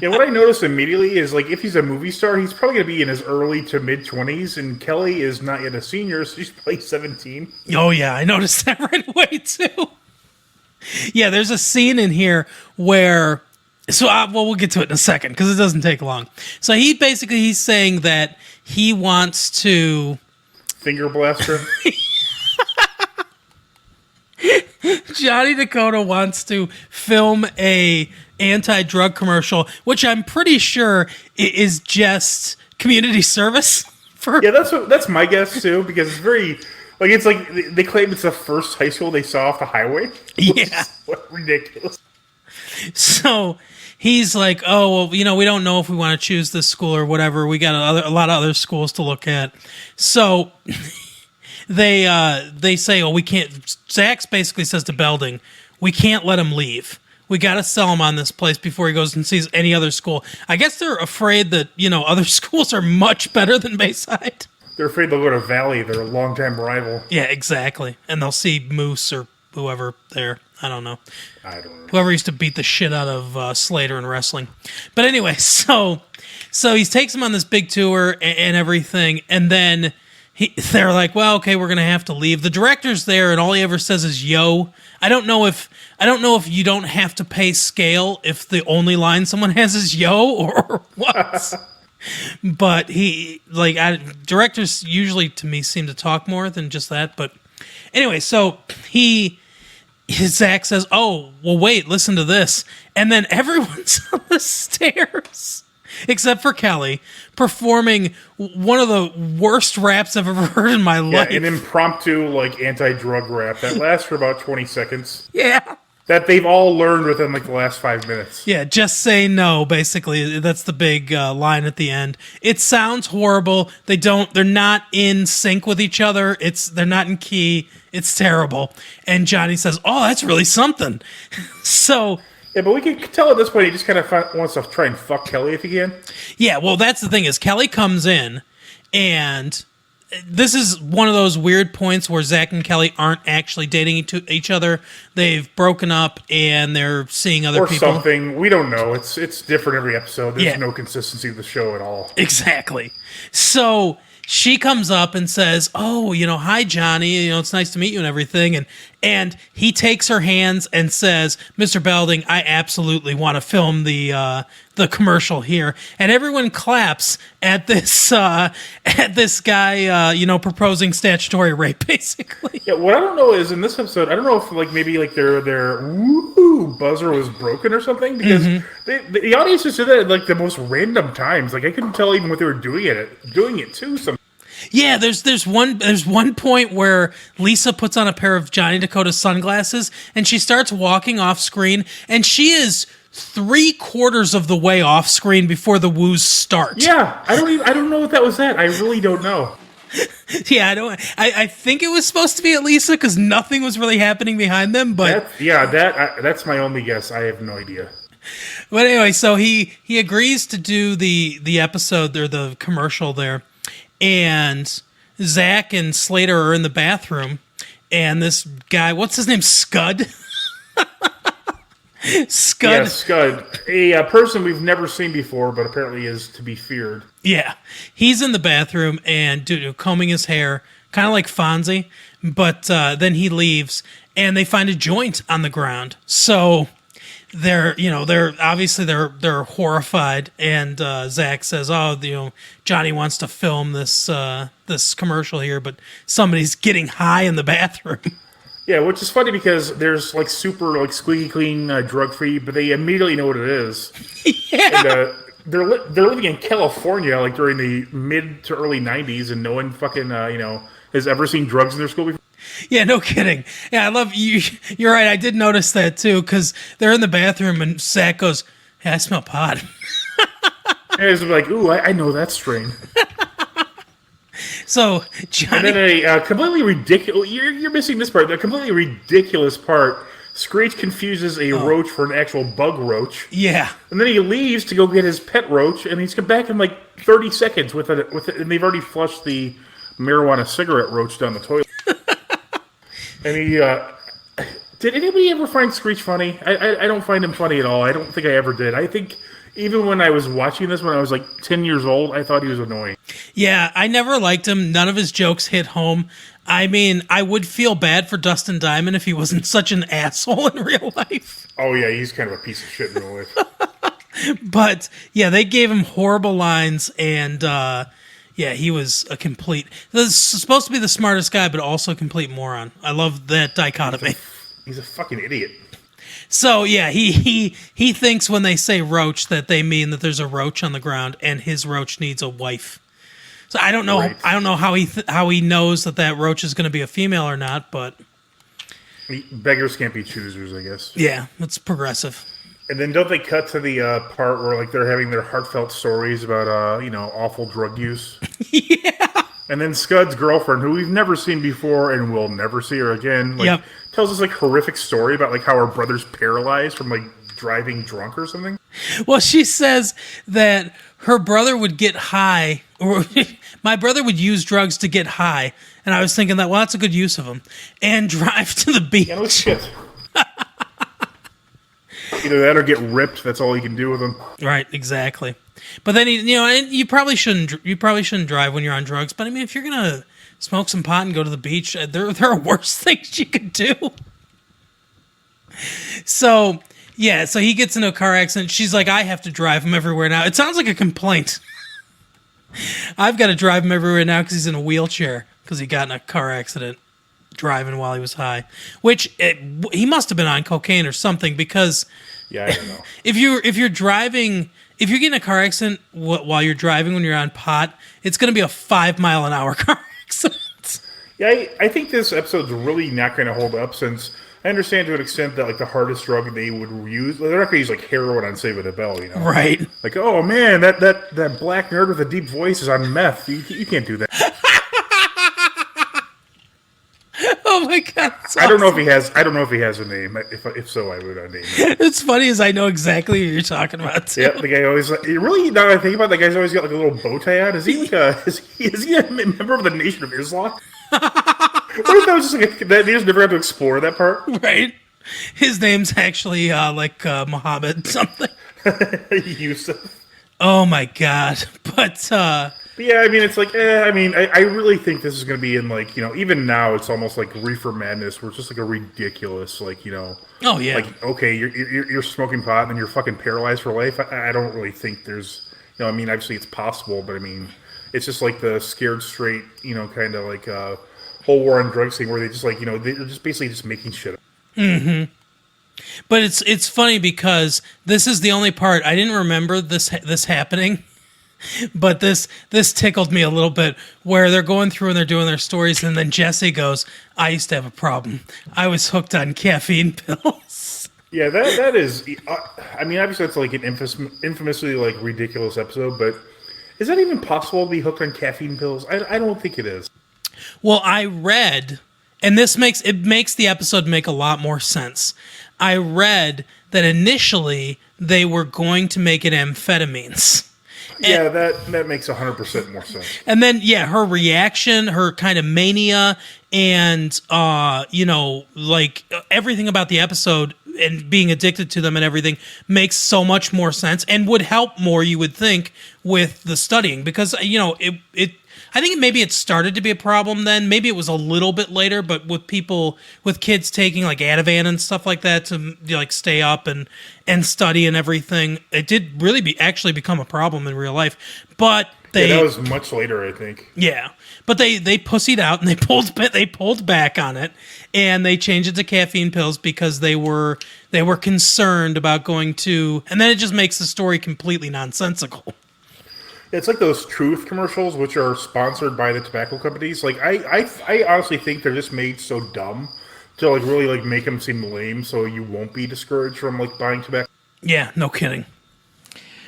[SPEAKER 5] yeah, what I noticed immediately is if he's a movie star, he's probably going to be in his early to mid 20s, and Kelly is not yet a senior, so she's probably 17.
[SPEAKER 1] Oh yeah, I noticed that right away too. Yeah, there's a scene in here where, we'll get to it in a second because it doesn't take long. So he's saying that he wants to
[SPEAKER 5] Finger blaster.
[SPEAKER 1] Johnny Dakota wants to film a anti-drug commercial, which I'm pretty sure is just community service for.
[SPEAKER 5] Yeah, that's my guess too, because it's very they claim it's the first high school they saw off the highway.
[SPEAKER 1] Yeah,
[SPEAKER 5] ridiculous.
[SPEAKER 1] So he's like, oh well, we don't know if we want to choose this school or whatever. We got a lot of other schools to look at. So they say, oh, we can't. Zach basically says to Belding, we can't let him leave. We got to sell him on this place before he goes and sees any other school. I guess they're afraid that, other schools are much better than Bayside.
[SPEAKER 5] They're afraid they'll go to Valley, their longtime rival.
[SPEAKER 1] Yeah, exactly. And they'll see Moose or whoever there. I don't know.
[SPEAKER 5] I don't know.
[SPEAKER 1] Whoever used to beat the shit out of Slater in wrestling. But anyway, so he takes him on this big tour and everything, and then they're like, well, okay, we're going to have to leave. The director's there, and all he ever says is, yo. I don't know if you don't have to pay scale if the only line someone has is yo or what. But directors usually to me seem to talk more than just that. But anyway, so Zach says, oh, well, wait, listen to this. And then everyone's on the stairs, except for Kelly, performing one of the worst raps I've ever heard in my life.
[SPEAKER 5] An impromptu, anti-drug rap that lasts for about 20 seconds.
[SPEAKER 1] Yeah.
[SPEAKER 5] That they've all learned within, the last 5 minutes.
[SPEAKER 1] Yeah, just say no, basically. That's the big line at the end. It sounds horrible. They're not in sync with each other. They're not in key. It's terrible. And Johnny says, oh, that's really something. So...
[SPEAKER 5] Yeah, but we can tell at this point he just kind of wants to try and fuck Kelly if he can.
[SPEAKER 1] Yeah, well, that's the thing is Kelly comes in, and this is one of those weird points where Zach and Kelly aren't actually dating each other. They've broken up, and they're seeing other people.
[SPEAKER 5] Or something. We don't know. It's different every episode. There's
[SPEAKER 1] Yeah.
[SPEAKER 5] no consistency of the show at all.
[SPEAKER 1] Exactly. So she comes up and says, oh, hi, Johnny. It's nice to meet you and everything. And he takes her hands and says, "Mr. Belding, I absolutely want to film the commercial here." And everyone claps at this guy, proposing statutory rape, basically.
[SPEAKER 5] Yeah, what I don't know is in this episode, I don't know if like maybe like their woohoo buzzer was broken or something, because the audience just did that at like the most random times. Like I couldn't tell even what they were doing it too.
[SPEAKER 1] Yeah, there's one point where Lisa puts on a pair of Johnny Dakota's sunglasses and she starts walking off screen, and she is 3/4 of the way off screen before the woos start.
[SPEAKER 5] Yeah, I don't know what that was at. I really don't know.
[SPEAKER 1] Yeah, I think it was supposed to be at Lisa because nothing was really happening behind them. But
[SPEAKER 5] that's my only guess. I have no idea.
[SPEAKER 1] But anyway, so he agrees to do the episode or the commercial there, and Zach and Slater are in the bathroom, and this guy, what's his name, Scud? Scud.
[SPEAKER 5] Yeah, Scud, a person we've never seen before, but apparently is to be feared.
[SPEAKER 1] Yeah, he's in the bathroom and combing his hair, kind of like Fonzie. But then he leaves, and they find a joint on the ground. So they're obviously they're horrified. And Zach says, "Oh, Johnny wants to film this commercial here, but somebody's getting high in the bathroom."
[SPEAKER 5] Yeah, which is funny because there's like super like squeaky clean drug free, but they immediately know what it is.
[SPEAKER 1] Yeah.
[SPEAKER 5] And, they're living in California like during the mid to early '90s, and no one fucking has ever seen drugs in their school before.
[SPEAKER 1] Yeah, no kidding. Yeah, I love you. You're right. I did notice that too, because they're in the bathroom and Zach goes, "Hey, I smell pot."
[SPEAKER 5] And it's like, ooh, I know that strain.
[SPEAKER 1] So Johnny,
[SPEAKER 5] And then a completely ridiculous. You're missing this part. The completely ridiculous part. Screech confuses a roach for an actual bug roach.
[SPEAKER 1] yeah,
[SPEAKER 5] And then he leaves to go get his pet roach, and he's come back in like 30 seconds with it, and they've already flushed the marijuana cigarette roach down the toilet. And he, did anybody ever find Screech funny? I don't find him funny at all. I don't think I ever did. I think even when I was watching this when I was like 10 years old, I thought he was annoying.
[SPEAKER 1] yeah. I never liked him. None of his jokes hit home. I mean, I would feel bad for Dustin Diamond if he wasn't such an asshole in real life.
[SPEAKER 5] Oh yeah, he's kind of a piece of shit in real life.
[SPEAKER 1] But yeah, they gave him horrible lines, and yeah, he was a complete. This is supposed to be the smartest guy, but also a complete moron. I love that dichotomy.
[SPEAKER 5] He's a fucking idiot.
[SPEAKER 1] So yeah, he thinks when they say roach that they mean that there's a roach on the ground and his roach needs a wife. So I don't know.
[SPEAKER 5] Right.
[SPEAKER 1] I don't know how he knows that roach is going to be a female or not. But
[SPEAKER 5] Beggars can't be choosers, I guess.
[SPEAKER 1] yeah, it's progressive.
[SPEAKER 5] And then don't they cut to the part where like they're having their heartfelt stories about awful drug use?
[SPEAKER 1] Yeah.
[SPEAKER 5] And then Scud's girlfriend, who we've never seen before and will never see her again, tells us like horrific story about like how her brother's paralyzed from like driving drunk or something.
[SPEAKER 1] Well, she says that her brother would get high, or my brother would use drugs to get high, and I was thinking that, well, that's a good use of them, and drive to the beach.
[SPEAKER 5] Yeah, no shit. Either that or get ripped. That's all you can do with them.
[SPEAKER 1] Right, exactly. But then you probably shouldn't. You probably shouldn't drive when you're on drugs. But I mean, if you're gonna smoke some pot and go to the beach, there are worse things you could do. So yeah, so he gets into a car accident. She's like, I have to drive him everywhere now. It sounds like a complaint. I've got to drive him everywhere now because he's in a wheelchair because he got in a car accident driving while he was high. He must have been on cocaine or something, because
[SPEAKER 5] Yeah, I don't know.
[SPEAKER 1] if you're driving, if you're getting a car accident while you're driving when you're on pot, it's going to be a 5-mile-an-hour car accident.
[SPEAKER 5] Yeah, I think this episode's really not going to hold up, since I understand to an extent that like the hardest drug they would use, they're not going to use like heroin on Saved by the Bell,
[SPEAKER 1] Right.
[SPEAKER 5] Like, oh man, that black nerd with a deep voice is on meth. You can't do that.
[SPEAKER 1] Oh my god!
[SPEAKER 5] I don't know if he has. I don't know if he has a name. If so, I would name it.
[SPEAKER 1] It's funny as I know exactly who you're talking about too.
[SPEAKER 5] Yeah, the guy always. Really, now that I think about it, the guy's always got like a little bow tie on. Is he like a? Is he a member of the Nation of Islam? What if that was just like they just never got to explore that part?
[SPEAKER 1] Right. His name's actually Muhammad something.
[SPEAKER 5] Yusuf.
[SPEAKER 1] Oh my god! But
[SPEAKER 5] But yeah, I mean, it's like, I really think this is going to be in, like, even now it's almost like Reefer Madness, where it's just like a ridiculous, like,
[SPEAKER 1] Oh yeah.
[SPEAKER 5] like, okay, you're smoking pot and then you're fucking paralyzed for life. I don't really think there's, I mean, obviously it's possible, but I mean, it's just like the scared straight, kind of like whole war on drugs thing where they just like, they're just basically just making shit up.
[SPEAKER 1] But it's funny because this is the only part I didn't remember this happening. But this tickled me a little bit, where they're going through and they're doing their stories, and then Jesse goes, "I used to have a problem. I was hooked on caffeine pills."
[SPEAKER 5] Yeah, that is. I mean, obviously that's like an infamously like ridiculous episode, but is that even possible to be hooked on caffeine pills? I don't think it is.
[SPEAKER 1] Well, I read, and this makes the episode make a lot more sense. I read that initially they were going to make it amphetamines.
[SPEAKER 5] Yeah, that makes 100% more sense.
[SPEAKER 1] And then, yeah, her reaction, her kind of mania, and, like everything about the episode and being addicted to them and everything makes so much more sense and would help more, you would think, with the studying. Because, I think maybe it started to be a problem then. Maybe it was a little bit later, but with kids taking like Ativan and stuff like that to like stay up and study and everything, it did really actually become a problem in real life. But
[SPEAKER 5] that was much later, I think.
[SPEAKER 1] Yeah, but they pussied out and they pulled back on it, and they changed it to caffeine pills because they were concerned about going to, and then it just makes the story completely nonsensical.
[SPEAKER 5] It's like those Truth commercials, which are sponsored by the tobacco companies. Like, I honestly think they're just made so dumb to like really like make them seem lame, so you won't be discouraged from like buying tobacco.
[SPEAKER 1] Yeah, no kidding.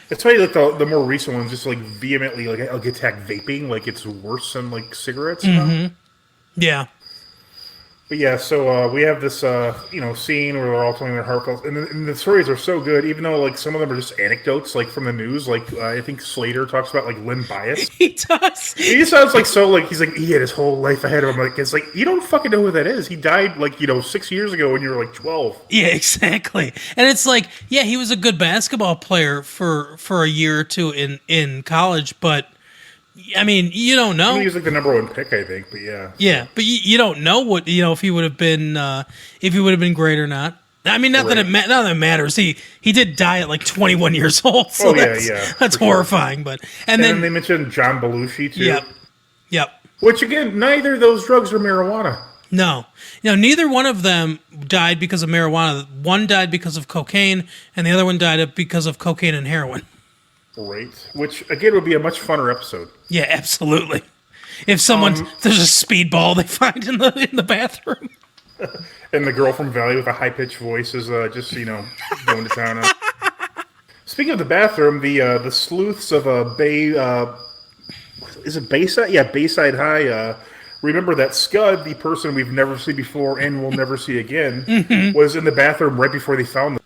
[SPEAKER 5] It's funny, like the more recent ones, just like vehemently like attack vaping, like it's worse than like cigarettes.
[SPEAKER 1] Yeah.
[SPEAKER 5] But yeah, so we have this, scene where they're all telling their heartfelt, and the stories are so good, even though like some of them are just anecdotes, like from the news. Like I think Slater talks about like Lynn Bias.
[SPEAKER 1] He does.
[SPEAKER 5] He sounds like so like he's like he had his whole life ahead of him. Like it's like you don't fucking know who that is. He died like 6 years ago when you were like 12.
[SPEAKER 1] Yeah, exactly. And it's like, yeah, he was a good basketball player for a year or two in college, but. I mean, you don't know.
[SPEAKER 5] He was like the number one pick, I think. But yeah,
[SPEAKER 1] yeah, but you don't know what if he would have been great or not. I mean, not that it matters. He did die at like 21 years old. So that's horrifying. Sure. But and then
[SPEAKER 5] they mentioned John Belushi too.
[SPEAKER 1] Yep.
[SPEAKER 5] Which again, neither of those drugs are marijuana.
[SPEAKER 1] No, neither one of them died because of marijuana. One died because of cocaine, and the other one died because of cocaine and heroin.
[SPEAKER 5] Right, which again would be a much funner episode.
[SPEAKER 1] Yeah, absolutely. If there's a speedball they find in the bathroom,
[SPEAKER 5] and the girl from Valley with a high pitched voice is just going to town on. Speaking of the bathroom, the sleuths of Bay is it Bayside? Yeah, Bayside High. Remember that Scud, the person we've never seen before and will never see again, was in the bathroom right before they found them.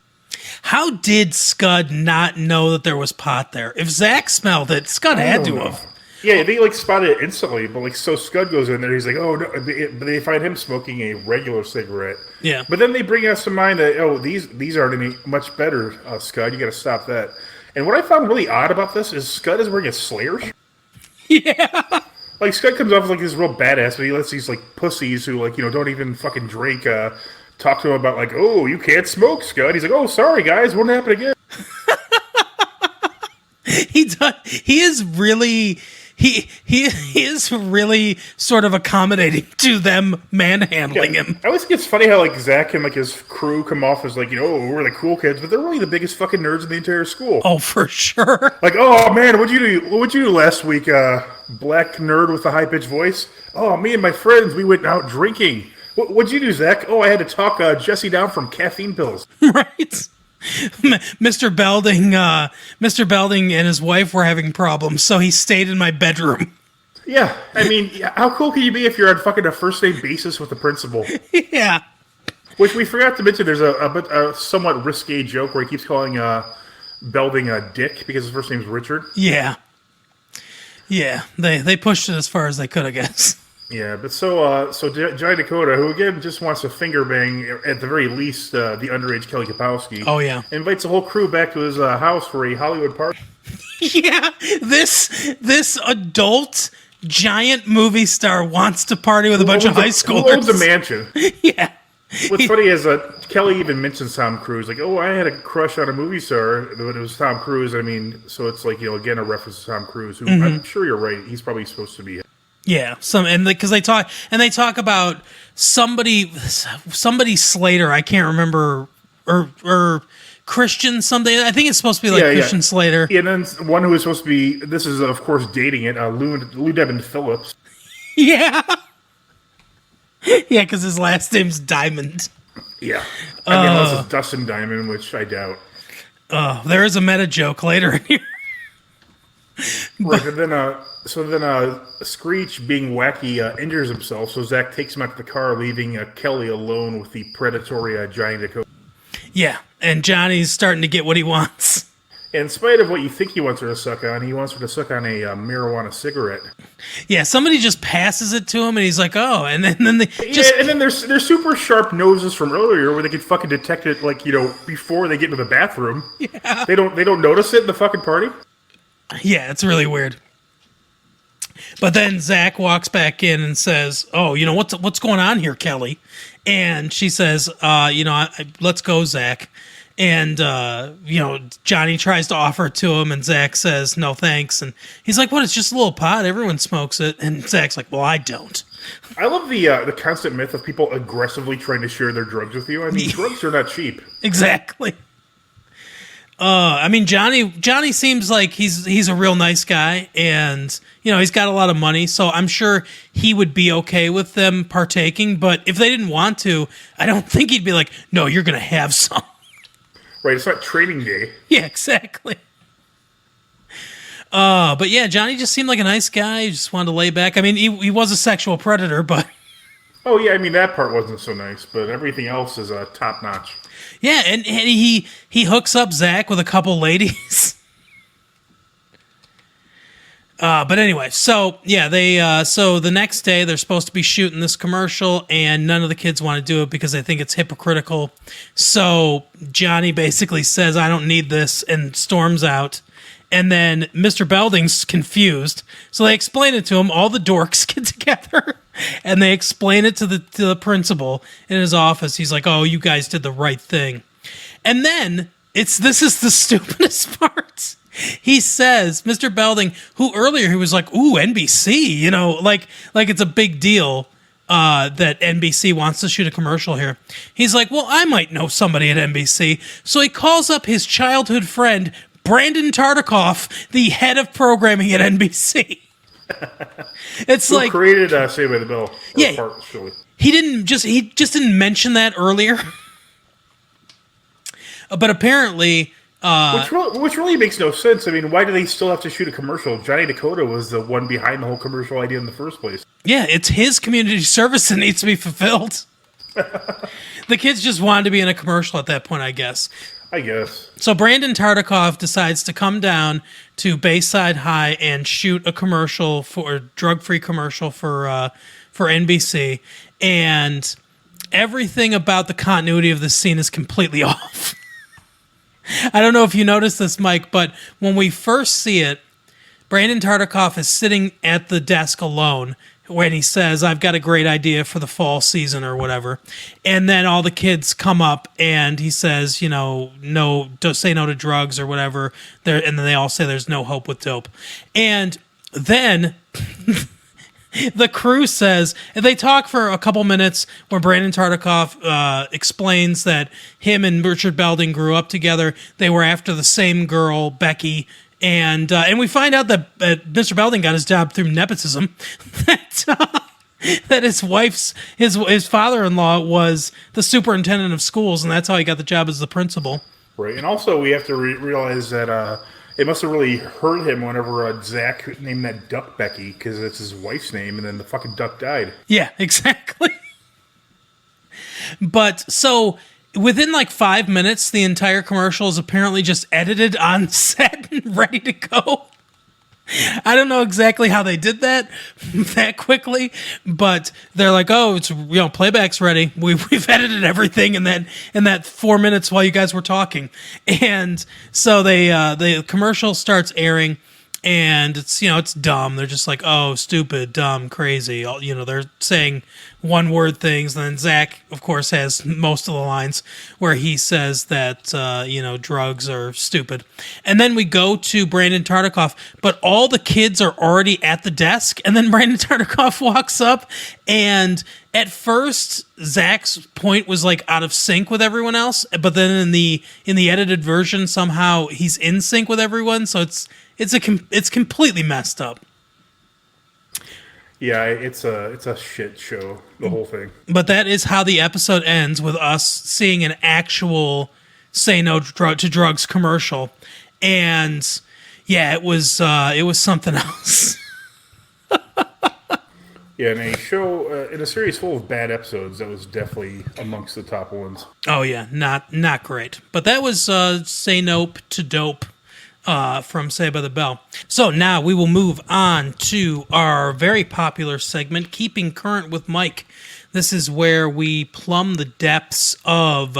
[SPEAKER 1] How did Scud not know that there was pot there? If Zach smelled it, Scud had to have.
[SPEAKER 5] Yeah, they like spotted it instantly, but like so Scud goes in there, he's like, oh no, but they find him smoking a regular cigarette.
[SPEAKER 1] Yeah.
[SPEAKER 5] But then they bring us to mind that these aren't any much better, Scud. You got to stop that. And what I found really odd about this is Scud is wearing a Slayer shirt.
[SPEAKER 1] Yeah.
[SPEAKER 5] Like Scud comes off like this real badass, but he lets these like pussies who like don't even fucking drink. Talk to him about like, oh, you can't smoke, Scud. He's like, oh, sorry guys, won't happen again.
[SPEAKER 1] He is really sort of accommodating to them manhandling him.
[SPEAKER 5] I always think it's funny how like Zach and like his crew come off as like we're the cool kids, but they're really the biggest fucking nerds in the entire school.
[SPEAKER 1] Oh, for sure.
[SPEAKER 5] Like, oh man, what'd you do last week? Black nerd with a high pitched voice. Oh, me and my friends, we went out drinking. What'd you do, Zach? Oh, I had to talk Jesse down from caffeine pills.
[SPEAKER 1] Right. Mr. Belding and his wife were having problems, so he stayed in my bedroom.
[SPEAKER 5] Yeah, I mean, how cool can you be if you're on fucking a first name basis with the principal?
[SPEAKER 1] Yeah.
[SPEAKER 5] Which we forgot to mention, there's a somewhat risque joke where he keeps calling Belding a dick because his first name's Richard.
[SPEAKER 1] Yeah. Yeah, they pushed it as far as they could, I guess.
[SPEAKER 5] Yeah, but so Johnny Dakota, who again just wants to finger bang at the very least the underage Kelly Kapowski.
[SPEAKER 1] Oh, yeah.
[SPEAKER 5] Invites the whole crew back to his house for a Hollywood party.
[SPEAKER 1] Yeah, this adult giant movie star wants to party with a bunch of high schoolers.
[SPEAKER 5] Who owns a mansion?
[SPEAKER 1] Yeah.
[SPEAKER 5] What's funny is Kelly even mentions Tom Cruise. Like, oh, I had a crush on a movie star, but it was Tom Cruise. I mean, so it's like, again, a reference to Tom Cruise, who I'm sure you're right. He's probably supposed to be.
[SPEAKER 1] Yeah, because they talk about somebody Slater. I can't remember or Christian something. I think it's supposed to be like Christian Slater.
[SPEAKER 5] Yeah, and then one who is supposed to be. This is of course dating it. Lou Devin Phillips.
[SPEAKER 1] Yeah, yeah, because his last name's Diamond.
[SPEAKER 5] Yeah, I mean unless it's Dustin Diamond, which I doubt.
[SPEAKER 1] There is a meta joke later in here.
[SPEAKER 5] Right, but then Screech, being wacky, injures himself. So Zach takes him out to the car, leaving Kelly alone with the predatory Johnny Dakota.
[SPEAKER 1] Yeah, and Johnny's starting to get what he wants.
[SPEAKER 5] In spite of what you think he wants her to suck on, he wants her to suck on a marijuana cigarette.
[SPEAKER 1] Yeah, somebody just passes it to him, and he's like, "Oh," and then they just
[SPEAKER 5] and then there's super sharp noses from earlier where they could fucking detect it, like before they get into the bathroom. Yeah, they don't notice it in the fucking party.
[SPEAKER 1] Yeah, it's really weird. But then Zach walks back in and says, "Oh, what's going on here, Kelly?" And she says, let's go, Zach." And Johnny tries to offer it to him, and Zach says, "No, thanks." And he's like, "What? It's just a little pot. Everyone smokes it." And Zach's like, "Well, I don't."
[SPEAKER 5] I love the constant myth of people aggressively trying to share their drugs with you. I mean, drugs are not cheap.
[SPEAKER 1] Exactly. I mean, Johnny seems like he's a real nice guy, and he's got a lot of money, so I'm sure he would be okay with them partaking. But if they didn't want to, I don't think he'd be like, "No, you're gonna have some."
[SPEAKER 5] Right, it's not training day.
[SPEAKER 1] Yeah, exactly. But yeah, Johnny just seemed like a nice guy. He just wanted to lay back. I mean, he was a sexual predator, but
[SPEAKER 5] oh yeah, I mean that part wasn't so nice, but everything else is top notch.
[SPEAKER 1] Yeah, and he hooks up Zach with a couple ladies. But anyway, so yeah, so the next day they're supposed to be shooting this commercial, and none of the kids want to do it because they think it's hypocritical. So Johnny basically says, "I don't need this," and storms out. And then Mr. Belding's confused, so they explain it to him. All the dorks get together, and they explain it to the principal in his office. He's like, "Oh, you guys did the right thing." And then this is the stupidest part. He says, Mr. Belding, who earlier he was like, "Ooh, NBC," like it's a big deal that NBC wants to shoot a commercial here. He's like, "Well, I might know somebody at NBC." So he calls up his childhood friend, Brandon Tartikoff, the head of programming at NBC. It's
[SPEAKER 5] Who created Saved by the Bell?
[SPEAKER 1] Yeah,
[SPEAKER 5] partially.
[SPEAKER 1] he just didn't mention that earlier. But apparently,
[SPEAKER 5] which really makes no sense. I mean, why do they still have to shoot a commercial? Johnny Dakota was the one behind the whole commercial idea in the first place.
[SPEAKER 1] Yeah, it's his community service that needs to be fulfilled. The kids just wanted to be in a commercial at that point, I guess. So Brandon Tartikoff decides to come down to Bayside High and shoot a commercial a drug-free commercial for NBC, and everything about the continuity of this scene is completely off. I don't know if you noticed this, Mike, but when we first see it, Brandon Tartikoff is sitting at the desk alone when he says, "I've got a great idea for the fall season," or whatever. And then all the kids come up and he says, "No, don't say no to drugs," or whatever. And then they all say there's no hope with dope. And then the crew says, and they talk for a couple minutes where Brandon Tartikoff explains that him and Richard Belding grew up together. They were after the same girl, Becky. And we find out that Mr. Belding got his job through nepotism. That his father-in-law was the superintendent of schools, and that's how he got the job as the principal.
[SPEAKER 5] Right, and also we have to realize that it must have really hurt him whenever Zach named that duck Becky, because it's his wife's name, and then the fucking duck died.
[SPEAKER 1] Yeah, exactly. But so within like 5 minutes, the entire commercial is apparently just edited on set and ready to go. I don't know exactly how they did that that quickly, but they're like, "Oh, it's playback's ready. We've edited everything in that 4 minutes while you guys were talking," and so the commercial starts airing, and it's dumb. They're just like, "Oh, stupid, dumb, crazy." They're saying one-word things, and then Zach, of course, has most of the lines where he says that drugs are stupid, and then we go to Brandon Tartikoff, but all the kids are already at the desk, and then Brandon Tartikoff walks up, and at first Zach's point was like out of sync with everyone else, but then in the edited version somehow he's in sync with everyone, so it's completely messed up.
[SPEAKER 5] Yeah, it's a shit show, the whole thing.
[SPEAKER 1] But that is how the episode ends, with us seeing an actual Say No to Drugs commercial, and yeah, it was something else.
[SPEAKER 5] Yeah, in a series full of bad episodes, that was definitely amongst the top ones.
[SPEAKER 1] Oh yeah, not great. But that was Say Nope to Dope from Saved by the Bell. So now we will move on to our very popular segment, Keeping Current with Mike. This is where we plumb the depths of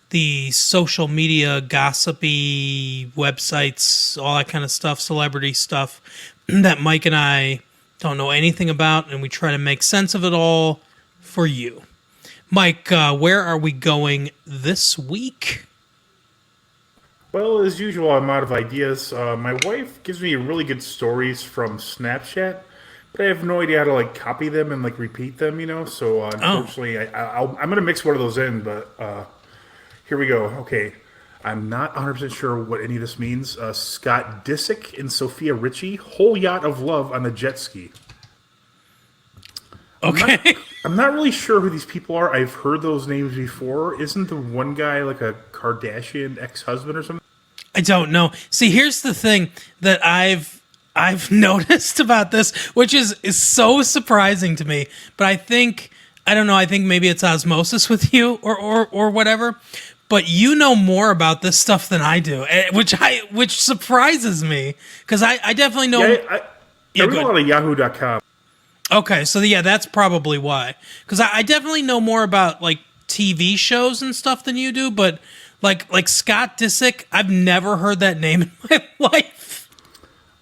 [SPEAKER 1] the social media, gossipy websites, all that kind of stuff, celebrity stuff that Mike and I don't know anything about, and we try to make sense of it all for you. Mike, where are we going this week?
[SPEAKER 5] Well, as usual, I'm out of ideas. My wife gives me really good stories from Snapchat, but I have no idea how to copy them and repeat them. So unfortunately, I'm going to mix one of those in. But here we go. Okay, I'm not 100% sure what any of this means. Scott Disick and Sophia Richie, whole yacht of love on a jet ski.
[SPEAKER 1] Okay.
[SPEAKER 5] I'm not really sure who these people are. I've heard those names before. Isn't the one guy like a Kardashian ex-husband or something?
[SPEAKER 1] I don't know. See, here's the thing that I've noticed about this, which is so surprising to me. But I think maybe it's osmosis with you or whatever. But you know more about this stuff than I do, which surprises me, because I definitely know.
[SPEAKER 5] I read a lot of Yahoo.com.
[SPEAKER 1] Okay, so yeah, that's probably why. Because I definitely know more about TV shows and stuff than you do, but like Scott Disick, I've never heard that name in my life.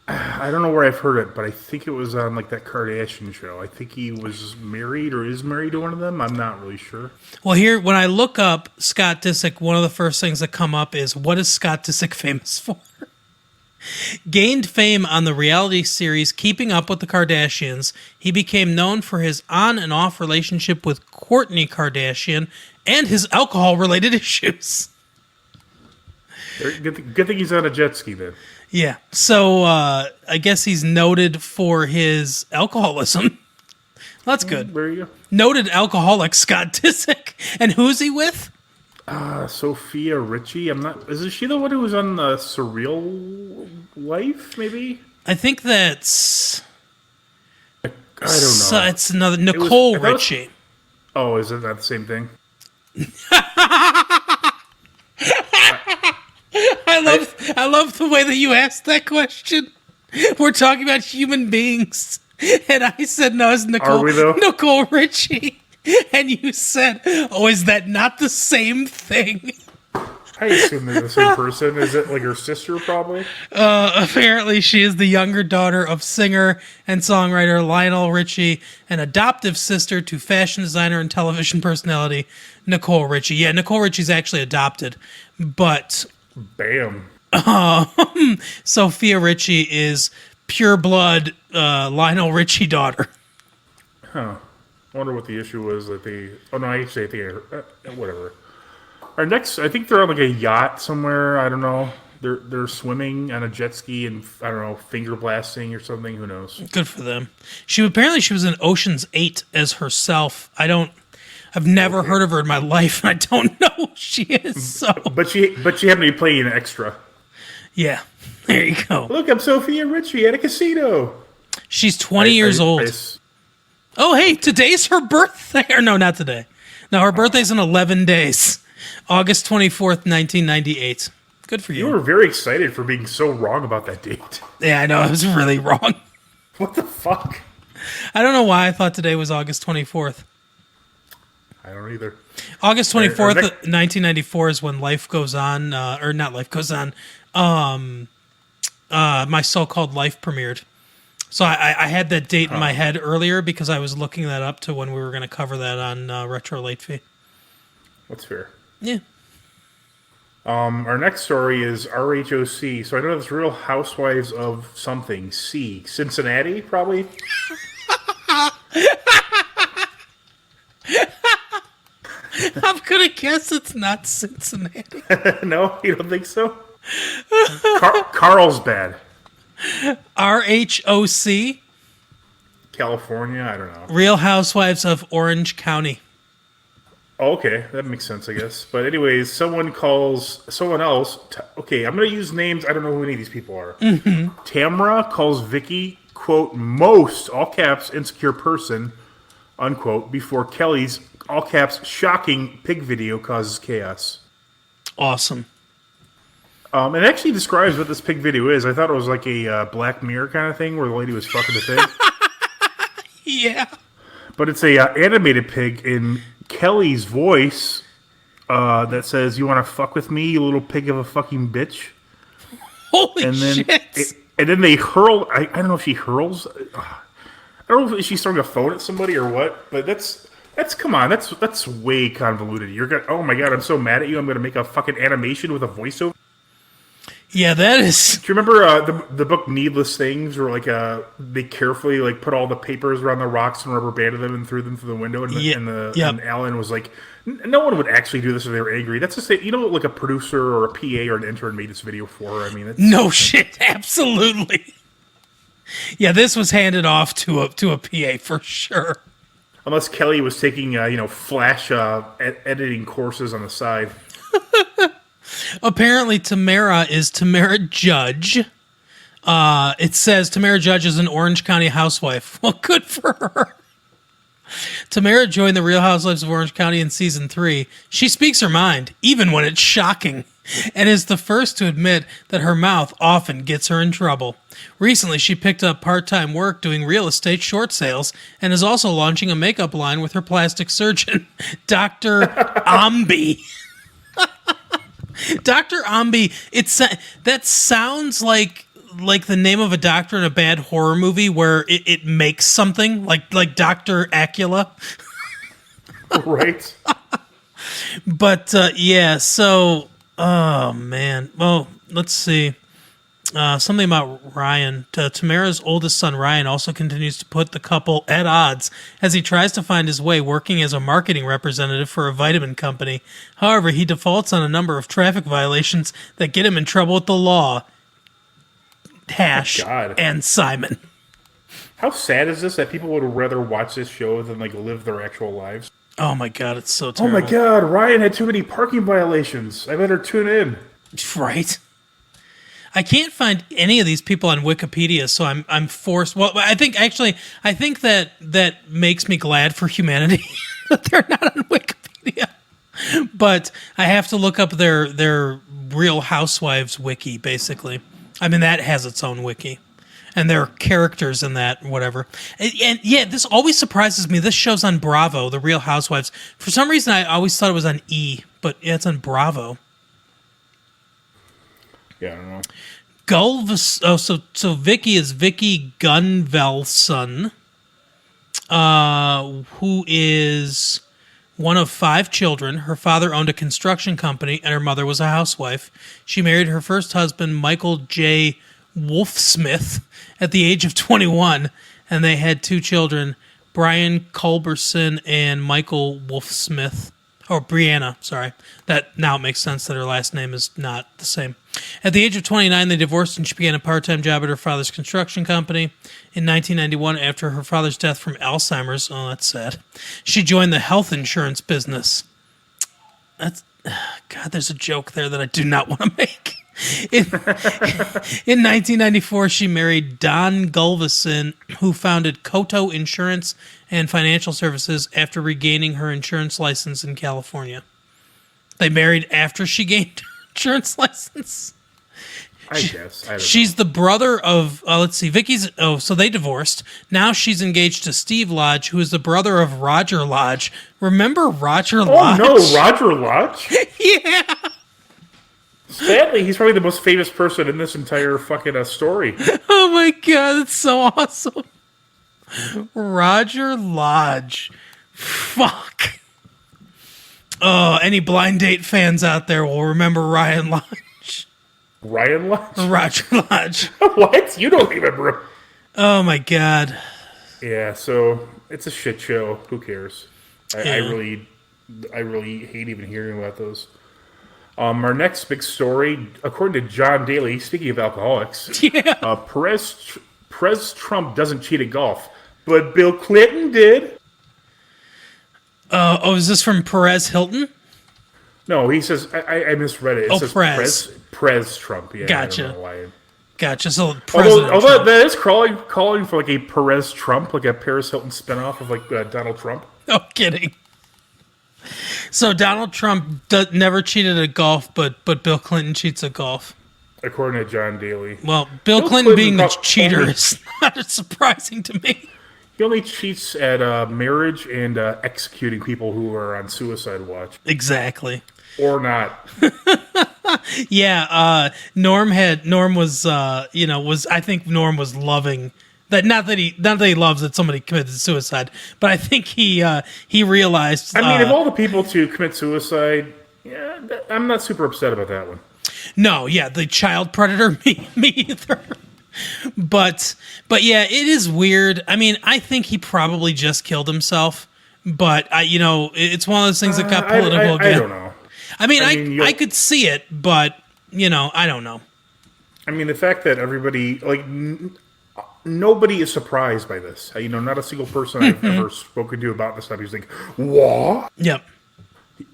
[SPEAKER 5] I don't know where I've heard it, but I think it was on that Kardashian show. I think he was married or is married to one of them. I'm not really sure.
[SPEAKER 1] Well, here, when I look up Scott Disick, one of the first things that come up is, what is Scott Disick famous for? Gained fame on the reality series Keeping Up with the Kardashians, he became known for his on and off relationship with Kourtney Kardashian and his alcohol-related issues.
[SPEAKER 5] Good thing he's on a jet ski then.
[SPEAKER 1] Yeah, so I guess he's noted for his alcoholism. That's good.
[SPEAKER 5] There you go.
[SPEAKER 1] Noted alcoholic Scott Disick. And who's he with?
[SPEAKER 5] Sophia Richie. Is she the one who was on the Surreal Life? Maybe.
[SPEAKER 1] I think that's.
[SPEAKER 5] I don't know.
[SPEAKER 1] It's another Nicole Richie.
[SPEAKER 5] Oh, is it not the same thing?
[SPEAKER 1] I love the way that you asked that question. We're talking about human beings, and I said no, it's Nicole.
[SPEAKER 5] Are we though?
[SPEAKER 1] Nicole Richie, and you said, "Oh, is that not the same thing?"
[SPEAKER 5] I assume they're the same person. Is it her sister, probably?
[SPEAKER 1] Apparently, she is the younger daughter of singer and songwriter Lionel Richie, an adoptive sister to fashion designer and television personality Nicole Richie. Yeah, Nicole Richie's actually adopted, but
[SPEAKER 5] Bam.
[SPEAKER 1] Sophia Richie is pure blood Lionel Richie daughter.
[SPEAKER 5] Huh. I wonder what the issue was that they. Oh no, actually, I think whatever. Our next, I think they're on a yacht somewhere. I don't know. They're swimming on a jet ski and I don't know, finger blasting or something. Who knows?
[SPEAKER 1] Good for them. She was in Ocean's 8 as herself. I've never heard of her in my life, and I don't know who she is. So,
[SPEAKER 5] but she happened to be playing an extra.
[SPEAKER 1] Yeah, there you go.
[SPEAKER 5] Look, I'm Sophia Richie at a casino.
[SPEAKER 1] She's 20 years old. Oh, hey, today's her birthday. Or no, not today. No, her birthday's in 11 days. August 24th, 1998. Good for
[SPEAKER 5] You
[SPEAKER 1] you.
[SPEAKER 5] were very excited for being so wrong about that date.
[SPEAKER 1] Yeah, I know. I was really wrong.
[SPEAKER 5] What the fuck?
[SPEAKER 1] I don't know why I thought today was August 24th.
[SPEAKER 5] I don't either.
[SPEAKER 1] August
[SPEAKER 5] Our
[SPEAKER 1] 24th,
[SPEAKER 5] next-
[SPEAKER 1] 1994 is when Life Goes On, or not Life Goes On, My So-Called Life premiered. So I had that date in my head earlier because I was looking that up to when we were going to cover that on Retro Late Fee.
[SPEAKER 5] That's fair.
[SPEAKER 1] Yeah.
[SPEAKER 5] Our next story is RHOC. So I know it's Real Housewives of something. C. Cincinnati, probably?
[SPEAKER 1] I'm going to guess it's not Cincinnati.
[SPEAKER 5] No, you don't think so? Carlsbad,
[SPEAKER 1] RHOC,
[SPEAKER 5] California. I don't know.
[SPEAKER 1] Real Housewives of Orange County.
[SPEAKER 5] Oh, okay, that makes sense, I guess. But anyways, someone calls someone else. Okay, I'm going to use names. I don't know who any of these people are. Tamra calls Vicky, quote, most, all caps, insecure person, unquote, before Kelly's, all caps, shocking pig video causes chaos.
[SPEAKER 1] Awesome.
[SPEAKER 5] It actually describes what this pig video is. I thought it was like a Black Mirror kind of thing where the lady was fucking the pig.
[SPEAKER 1] Yeah.
[SPEAKER 5] But it's a animated pig in Kelly's voice that says, "You want to fuck with me, you little pig of a fucking bitch?"
[SPEAKER 1] Holy
[SPEAKER 5] And then
[SPEAKER 1] shit.
[SPEAKER 5] and then they hurl. I don't know if she hurls. I don't know if she's throwing a phone at somebody or what. But that's come on. That's way convoluted. You're gonna. Oh my god, I'm so mad at you. I'm gonna make a fucking animation with a voiceover.
[SPEAKER 1] Yeah, that is...
[SPEAKER 5] Do you remember the book Needless Things, where like they carefully like put all the papers around the rocks and rubber banded them and threw them through the window, and,
[SPEAKER 1] Yeah,
[SPEAKER 5] and Alan was like, no one would actually do this if they were angry. That's just like a producer or a PA or an intern made this video for her. I mean, it's,
[SPEAKER 1] No shit, absolutely. Yeah, this was handed off to a PA for sure.
[SPEAKER 5] unless Kelly was taking Flash editing courses on the side.
[SPEAKER 1] Apparently, Tamara is Tamara Judge. It says Tamara Judge is an Orange County housewife. Well, good for her. Tamara joined the Real Housewives of Orange County in season 3. She speaks her mind, even when it's shocking, and is the first to admit that her mouth often gets her in trouble. Recently, she picked up part-time work doing real estate short sales and is also launching a makeup line with her plastic surgeon, Dr. Ambi. Dr. Ambi, that sounds like the name of a doctor in a bad horror movie where it makes something like Dr. Acula.
[SPEAKER 5] Right?
[SPEAKER 1] But yeah, so oh man. Well, let's see. Something about Ryan. Tamara's oldest son, Ryan, also continues to put the couple at odds as he tries to find his way working as a marketing representative for a vitamin company. However, he defaults on a number of traffic violations that get him in trouble with the law. Hash
[SPEAKER 5] God.
[SPEAKER 1] and Simon.
[SPEAKER 5] How sad is this that people would rather watch this show than like live their actual lives?
[SPEAKER 1] Oh my god, it's so
[SPEAKER 5] Oh
[SPEAKER 1] terrible.
[SPEAKER 5] my god, Ryan had too many parking violations. I better tune in.
[SPEAKER 1] Right? I can't find any of these people on Wikipedia, so I'm forced. Well, I think that makes me glad for humanity that they're not on Wikipedia. But I have to look up their Real Housewives wiki, basically. I mean, that has its own wiki. And there are characters in that, whatever. And yeah, this always surprises me. This show's on Bravo, The Real Housewives. For some reason, I always thought it was on E, but yeah, it's on Bravo.
[SPEAKER 5] Yeah, I don't know.
[SPEAKER 1] So Vicky is Vicky Gunvalson, who is one of 5 children. Her father owned a construction company, and her mother was a housewife. She married her first husband, Michael J. Wolfsmith, at the age of 21, and they had 2 children, Brian Culberson and Michael Wolfsmith. Or Brianna, sorry. That now it makes sense that her last name is not the same. At the age of 29, they divorced and she began a part-time job at her father's construction company. In 1991, after her father's death from Alzheimer's, oh, that's sad, she joined the health insurance business. God, there's a joke there that I do not want to make. In 1994, she married Don Gulvison, who founded Koto Insurance and Financial Services after regaining her insurance license in California. They married after she gained insurance license.
[SPEAKER 5] I guess. I don't
[SPEAKER 1] She's the brother of, let's see, Vicky's, so they divorced. Now she's engaged to Steve Lodge, who is the brother of Roger Lodge. Remember Roger
[SPEAKER 5] know.
[SPEAKER 1] Lodge?
[SPEAKER 5] Oh, no, Roger Lodge?
[SPEAKER 1] Yeah.
[SPEAKER 5] Sadly, he's probably the most famous person in this entire fucking story.
[SPEAKER 1] Oh my God, that's so awesome. Roger Lodge. Fuck. Oh, any Blind Date fans out there will remember Ryan Lodge.
[SPEAKER 5] Ryan Lodge?
[SPEAKER 1] Roger Lodge.
[SPEAKER 5] What? You don't remember him?
[SPEAKER 1] Oh my God.
[SPEAKER 5] Yeah, so it's a shit show. Who cares? I
[SPEAKER 1] Yeah.
[SPEAKER 5] really hate even hearing about those. Our next big story, according to John Daly, speaking of alcoholics,
[SPEAKER 1] Yeah.
[SPEAKER 5] Perez Trump doesn't cheat at golf, but Bill Clinton did.
[SPEAKER 1] Oh, is this from Perez Hilton?
[SPEAKER 5] No, he says I misread it. It
[SPEAKER 1] Oh,
[SPEAKER 5] says
[SPEAKER 1] Perez.
[SPEAKER 5] Perez Trump. Yeah,
[SPEAKER 1] Gotcha.
[SPEAKER 5] I don't know why.
[SPEAKER 1] Gotcha. So President
[SPEAKER 5] Although
[SPEAKER 1] Trump.
[SPEAKER 5] that is calling for like a Perez Trump, like a Paris Hilton spinoff of like Donald Trump.
[SPEAKER 1] No kidding. So Donald Trump never cheated at golf, but Bill Clinton cheats at golf.
[SPEAKER 5] According to John Daly.
[SPEAKER 1] Well, Bill
[SPEAKER 5] Bill
[SPEAKER 1] Clinton
[SPEAKER 5] Clinton
[SPEAKER 1] being the
[SPEAKER 5] prob-
[SPEAKER 1] cheater
[SPEAKER 5] only-
[SPEAKER 1] is not surprising to me.
[SPEAKER 5] He only cheats at marriage and executing people who are on suicide watch.
[SPEAKER 1] Exactly.
[SPEAKER 5] Or not.
[SPEAKER 1] Yeah, Norm was I think Norm was loving that, not that he loves that somebody committed suicide, but I think he realized
[SPEAKER 5] I mean, of all the people to commit suicide, yeah, I'm not super upset about that one.
[SPEAKER 1] no, yeah, the child predator, me either. But yeah, it is weird. I mean, I think he probably just killed himself, but it's one of those things that got political
[SPEAKER 5] I
[SPEAKER 1] again.
[SPEAKER 5] don't know.
[SPEAKER 1] I mean,
[SPEAKER 5] I
[SPEAKER 1] I could see it, but I don't know.
[SPEAKER 5] I mean, the fact that everybody, like, nobody is surprised by this. Not a single person I've ever spoken to about this stuff. He's like, what?
[SPEAKER 1] Yep.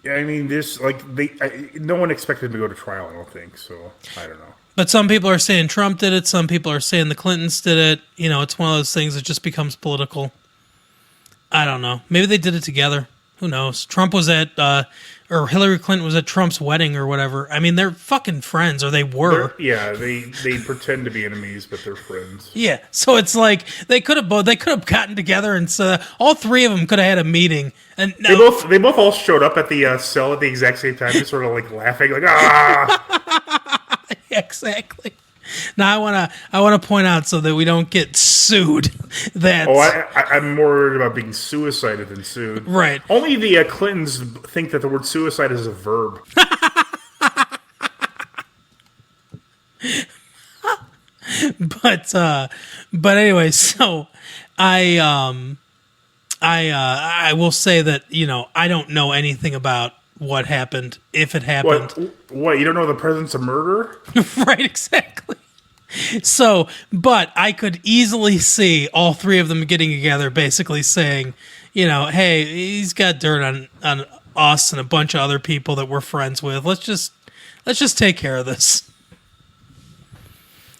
[SPEAKER 5] I mean, no one expected him to go to trial, I don't think, so I don't know.
[SPEAKER 1] But some people are saying Trump did it. Some people are saying the Clintons did it. It's one of those things that just becomes political. I don't know. Maybe they did it together. Who knows? Trump was at, or Hillary Clinton was at Trump's wedding or whatever. I mean, they're fucking friends, or they were.
[SPEAKER 5] They pretend to be enemies, but they're friends.
[SPEAKER 1] Yeah. So it's like they could have gotten together and all three of them could have had a meeting. And
[SPEAKER 5] They both all showed up at the cell at the exact same time, just sort of like laughing, like
[SPEAKER 1] exactly. Now I wanna point out so that we don't get sued. That
[SPEAKER 5] I'm more worried about being suicided than sued.
[SPEAKER 1] Right.
[SPEAKER 5] Only the Clintons think that the word suicide is a verb.
[SPEAKER 1] but anyway, so I will say that I don't know anything about what happened, if it happened.
[SPEAKER 5] What? You don't know the presence of murder?
[SPEAKER 1] Right, exactly. So, but I could easily see all three of them getting together, basically saying, hey, he's got dirt on us and a bunch of other people that we're friends with. Let's just take care of this.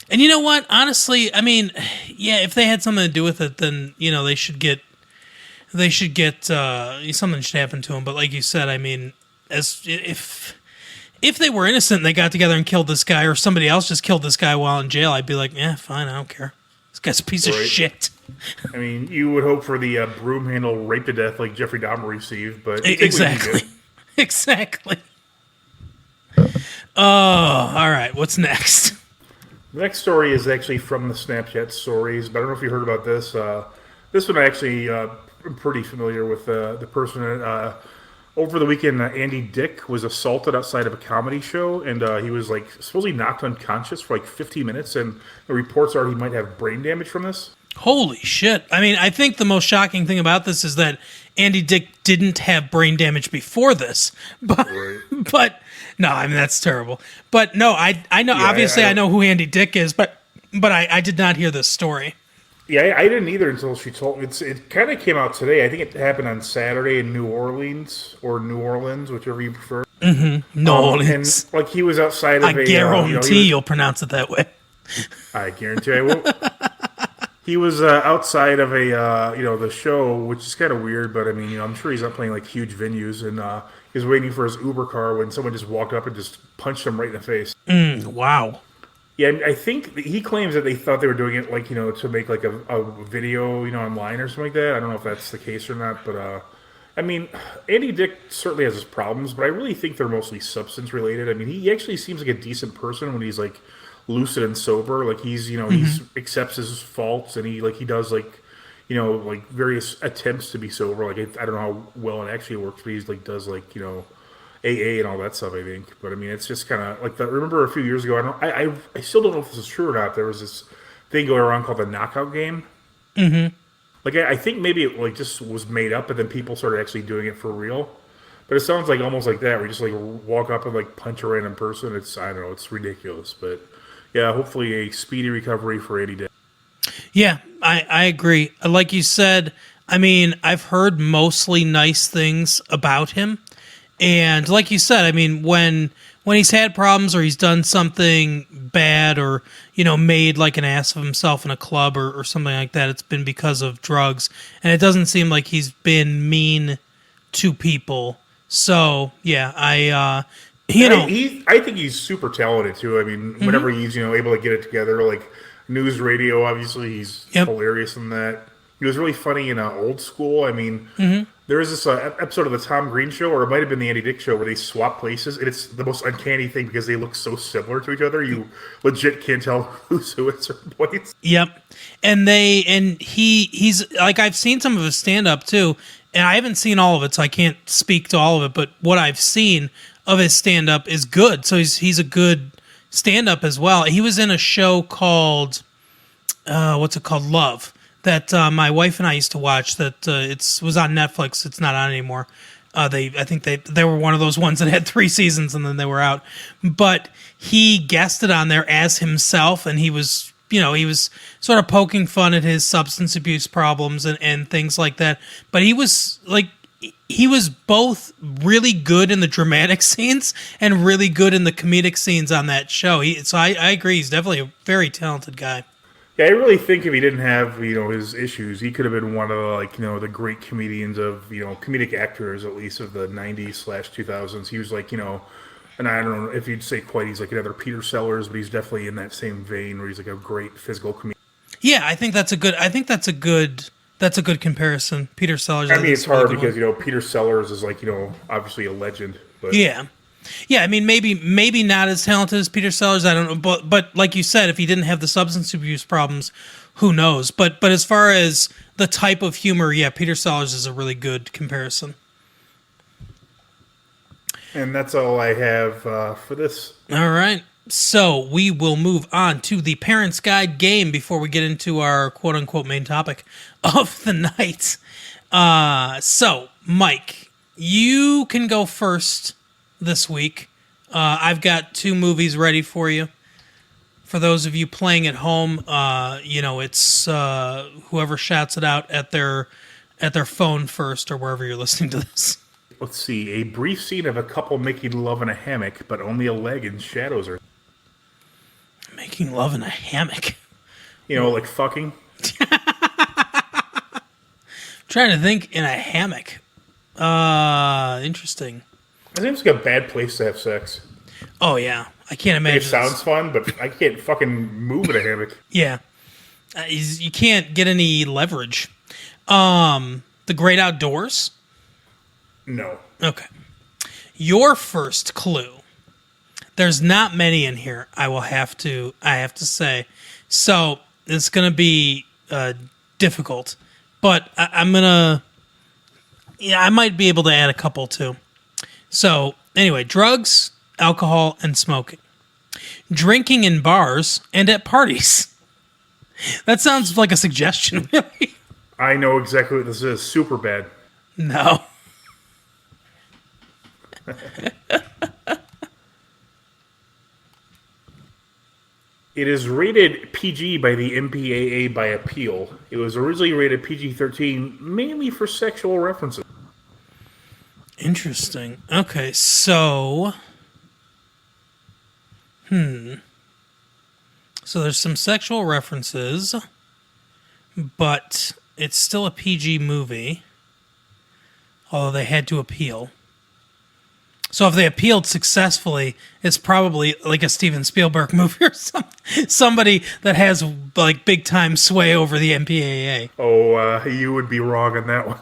[SPEAKER 1] And you know what? Honestly, I mean, yeah, if they had something to do with it, then they should get something should happen to them. But like you said, I mean, if they were innocent and they got together and killed this guy, or somebody else just killed this guy while in jail, I'd be like, yeah, fine, I don't care. This guy's a piece of
[SPEAKER 5] Right.
[SPEAKER 1] shit.
[SPEAKER 5] I mean, you would hope for the broom handle rape to death like Jeffrey Dahmer received, but you take what you can
[SPEAKER 1] Exactly.
[SPEAKER 5] get.
[SPEAKER 1] Exactly. Oh, all right. What's next?
[SPEAKER 5] The next story is actually from the Snapchat stories, but I don't know if you heard about this. This one I actually am pretty familiar with the person. Over the weekend, Andy Dick was assaulted outside of a comedy show, and he was like supposedly knocked unconscious for like 15 minutes, and the reports are he might have brain damage from this.
[SPEAKER 1] Holy shit. I mean, I think the most shocking thing about this is that Andy Dick didn't have brain damage before this. But,
[SPEAKER 5] Right.
[SPEAKER 1] but no, I mean, that's terrible. But no, I know,
[SPEAKER 5] Yeah,
[SPEAKER 1] obviously
[SPEAKER 5] I
[SPEAKER 1] I know who Andy Dick is, but I did not hear this story.
[SPEAKER 5] Yeah, I didn't either until she told me. It kind of came out today. I think it happened on Saturday in New Orleans, whichever you prefer.
[SPEAKER 1] No,
[SPEAKER 5] And like he was outside of
[SPEAKER 1] I guarantee you'll pronounce it that way.
[SPEAKER 5] I guarantee I will. He was outside of a the show, which is kind of weird, but I mean, I'm sure he's not playing like huge venues, and he was waiting for his Uber car when someone just walked up and just punched him right in the face.
[SPEAKER 1] Wow.
[SPEAKER 5] Yeah, I think he claims that they thought they were doing it like to make like a video online or something like that. I don't know if that's the case or not, but I mean, Andy Dick certainly has his problems, but I really think they're mostly substance related. I mean, he actually seems like a decent person when he's like lucid and sober. Like he's he's accepts his faults and he does like like various attempts to be sober. Like I don't know how well it actually works, but he's like does like AA and all that stuff, I think. But I mean, it's just kind of like remember a few years ago. I still don't know if this is true or not. There was this thing going around called the knockout game. Mm-hmm. Like I think maybe it like just was made up, but then people started actually doing it for real. But it sounds like almost like that, where you just like walk up and like punch a random person. I don't know, it's ridiculous. But yeah, hopefully a speedy recovery for Andy Dick.
[SPEAKER 1] Yeah, I agree. Like you said, I mean, I've heard mostly nice things about him. And like you said, I mean, when he's had problems or he's done something bad or, made like an ass of himself in a club or something like that, it's been because of drugs. And it doesn't seem like he's been mean to people. So, yeah, I
[SPEAKER 5] think he's super talented too. I mean, whenever he's, able to get it together, like news radio, obviously he's hilarious in that. He was really funny in Old School. I mean, there was this episode of the Tom Green Show, or it might have been the Andy Dick Show, where they swap places, and it's the most uncanny thing because they look so similar to each other. You legit can't tell who's who at certain points.
[SPEAKER 1] Yep, and he's like, I've seen some of his stand up too, and I haven't seen all of it, so I can't speak to all of it. But what I've seen of his stand up is good. So he's a good stand up as well. He was in a show called what's it called, Love, that my wife and I used to watch. That was on Netflix. It's not on anymore. I think they were one of those ones that had 3 seasons and then they were out. But he guested on there as himself, and he was sort of poking fun at his substance abuse problems and things like that. But he was both really good in the dramatic scenes and really good in the comedic scenes on that show. So I agree. He's definitely a very talented guy.
[SPEAKER 5] Yeah, I really think if he didn't have, his issues, he could have been one of the, the great comedians of, comedic actors, at least of the 90s/2000s. He was like, and I don't know if you'd say quite he's like another Peter Sellers, but he's definitely in that same vein where he's like a great physical comedian.
[SPEAKER 1] Yeah, I think that's a good comparison. Peter Sellers.
[SPEAKER 5] I mean, it's hard because, Peter Sellers is like, obviously a legend. But
[SPEAKER 1] Yeah, I mean, maybe not as talented as Peter Sellers. I don't know, but like you said, if he didn't have the substance abuse problems, who knows? But as far as the type of humor, yeah, Peter Sellers is a really good comparison.
[SPEAKER 5] And that's all I have for this.
[SPEAKER 1] All right, so we will move on to the Parents Guide game before we get into our quote-unquote main topic of the night. So, Mike, you can go first this week. I've got 2 movies ready for you. For those of you playing at home, it's whoever shouts it out at their phone first or wherever you're listening to this.
[SPEAKER 5] Let's see. A brief scene of a couple making love in a hammock, but only a leg and shadows are...
[SPEAKER 1] Making love in a hammock?
[SPEAKER 5] Like fucking?
[SPEAKER 1] Trying to think in a hammock. Interesting.
[SPEAKER 5] It seems like a bad place to have sex.
[SPEAKER 1] Oh, yeah. I can't imagine.
[SPEAKER 5] It sounds fun, but I can't fucking move in a hammock.
[SPEAKER 1] Yeah. You can't get any leverage. The Great Outdoors?
[SPEAKER 5] No.
[SPEAKER 1] Okay. Your first clue. There's not many in here, I have to say. So, it's going to be difficult. But I'm going to... Yeah, I might be able to add a couple, too. So, anyway, drugs, alcohol, and smoking. Drinking in bars and at parties. That sounds like a suggestion, really.
[SPEAKER 5] I know exactly what this is. Super bad.
[SPEAKER 1] No.
[SPEAKER 5] It is rated PG by the MPAA by appeal. It was originally rated PG-13 mainly for sexual references.
[SPEAKER 1] Interesting. Okay, so... So there's some sexual references, but it's still a PG movie, although they had to appeal. So if they appealed successfully, it's probably like a Steven Spielberg movie or somebody that has like big time sway over the MPAA.
[SPEAKER 5] Oh, you would be wrong on that one.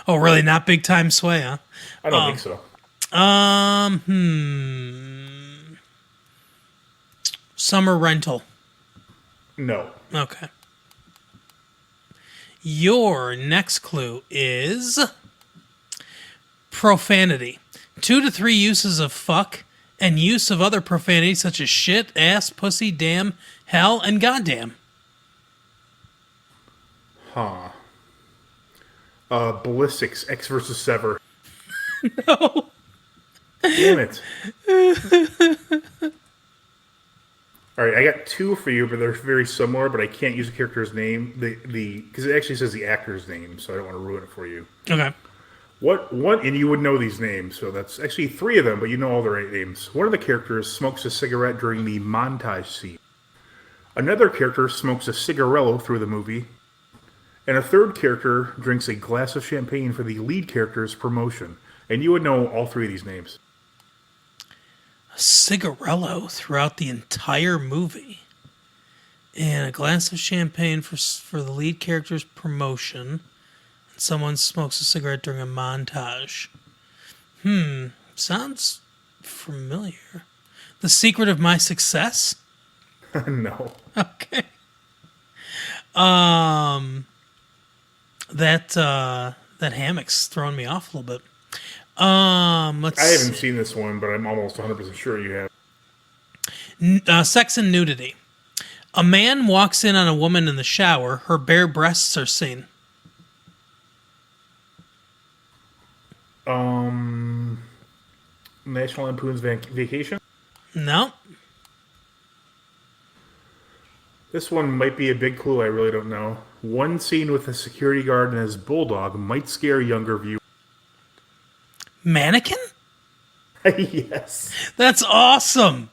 [SPEAKER 1] Oh, really? Not big time sway, huh?
[SPEAKER 5] I don't think so.
[SPEAKER 1] Summer Rental.
[SPEAKER 5] No.
[SPEAKER 1] Okay. Your next clue is profanity. 2 to 3 uses of fuck and use of other profanity such as shit, ass, pussy, damn, hell, and goddamn.
[SPEAKER 5] Huh. Ballistics, X versus Sever.
[SPEAKER 1] No.
[SPEAKER 5] Damn it. Alright, I got 2 for you, but they're very similar, but I can't use the character's name. Because it actually says the actor's name, so I don't want to ruin it for you.
[SPEAKER 1] Okay.
[SPEAKER 5] What, and you would know these names, so that's actually 3 of them, but you know all the right names. One of the characters smokes a cigarette during the montage scene. Another character smokes a cigarello through the movie. And a third character drinks a glass of champagne for the lead character's promotion. And you would know all 3 of these names.
[SPEAKER 1] A cigarello throughout the entire movie. And a glass of champagne for the lead character's promotion. And someone smokes a cigarette during a montage. Sounds familiar. The Secret of My Success?
[SPEAKER 5] No.
[SPEAKER 1] Okay. That hammock's throwing me off a little bit. Let's
[SPEAKER 5] I haven't seen this one, but I'm almost 100% sure you have.
[SPEAKER 1] Sex and nudity. A man walks in on a woman in the shower. Her bare breasts are seen.
[SPEAKER 5] National Lampoon's Vacation?
[SPEAKER 1] No.
[SPEAKER 5] This one might be a big clue, I really don't know. One scene with a security guard and his bulldog might scare younger viewers.
[SPEAKER 1] Mannequin?
[SPEAKER 5] Yes.
[SPEAKER 1] That's awesome.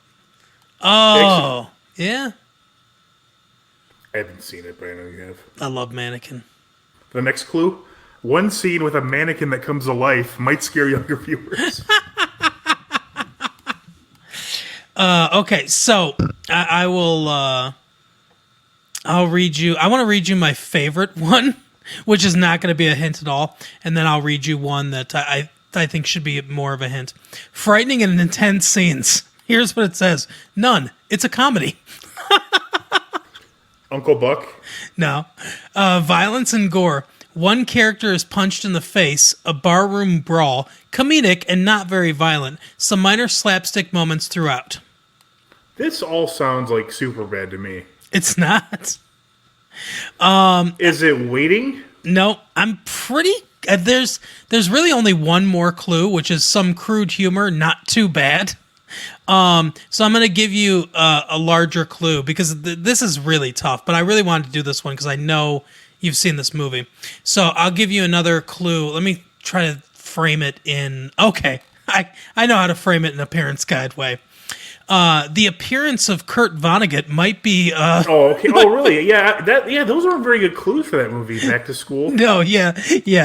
[SPEAKER 1] Oh, yeah.
[SPEAKER 5] I haven't seen it, but I know you have.
[SPEAKER 1] I love Mannequin.
[SPEAKER 5] The next clue? One scene with a mannequin that comes to life might scare younger viewers.
[SPEAKER 1] Okay, so I will. I'll read you. I want to read you my favorite one, which is not going to be a hint at all, and then I'll read you one that I think should be more of a hint. Frightening and intense scenes. Here's what it says: none. It's a comedy.
[SPEAKER 5] Uncle Buck?
[SPEAKER 1] No. Violence and gore. One character is punched in the face, a barroom brawl, comedic and not very violent, some minor slapstick moments throughout.
[SPEAKER 5] This all sounds like Superbad to me.
[SPEAKER 1] It's not.
[SPEAKER 5] Is it Waiting?
[SPEAKER 1] No, I'm pretty... There's really only one more clue, which is some crude humor, not too bad. So I'm going to give you a larger clue, because this is really tough, but I really wanted to do this one because I know you've seen this movie. So I'll give you another clue. Let me try to frame it in... Okay, I know how to frame it in appearance guide way. The appearance of Kurt Vonnegut might be...
[SPEAKER 5] Oh, okay. Oh, really? Yeah, those aren't very good clues for that movie, Back to School.
[SPEAKER 1] No, yeah,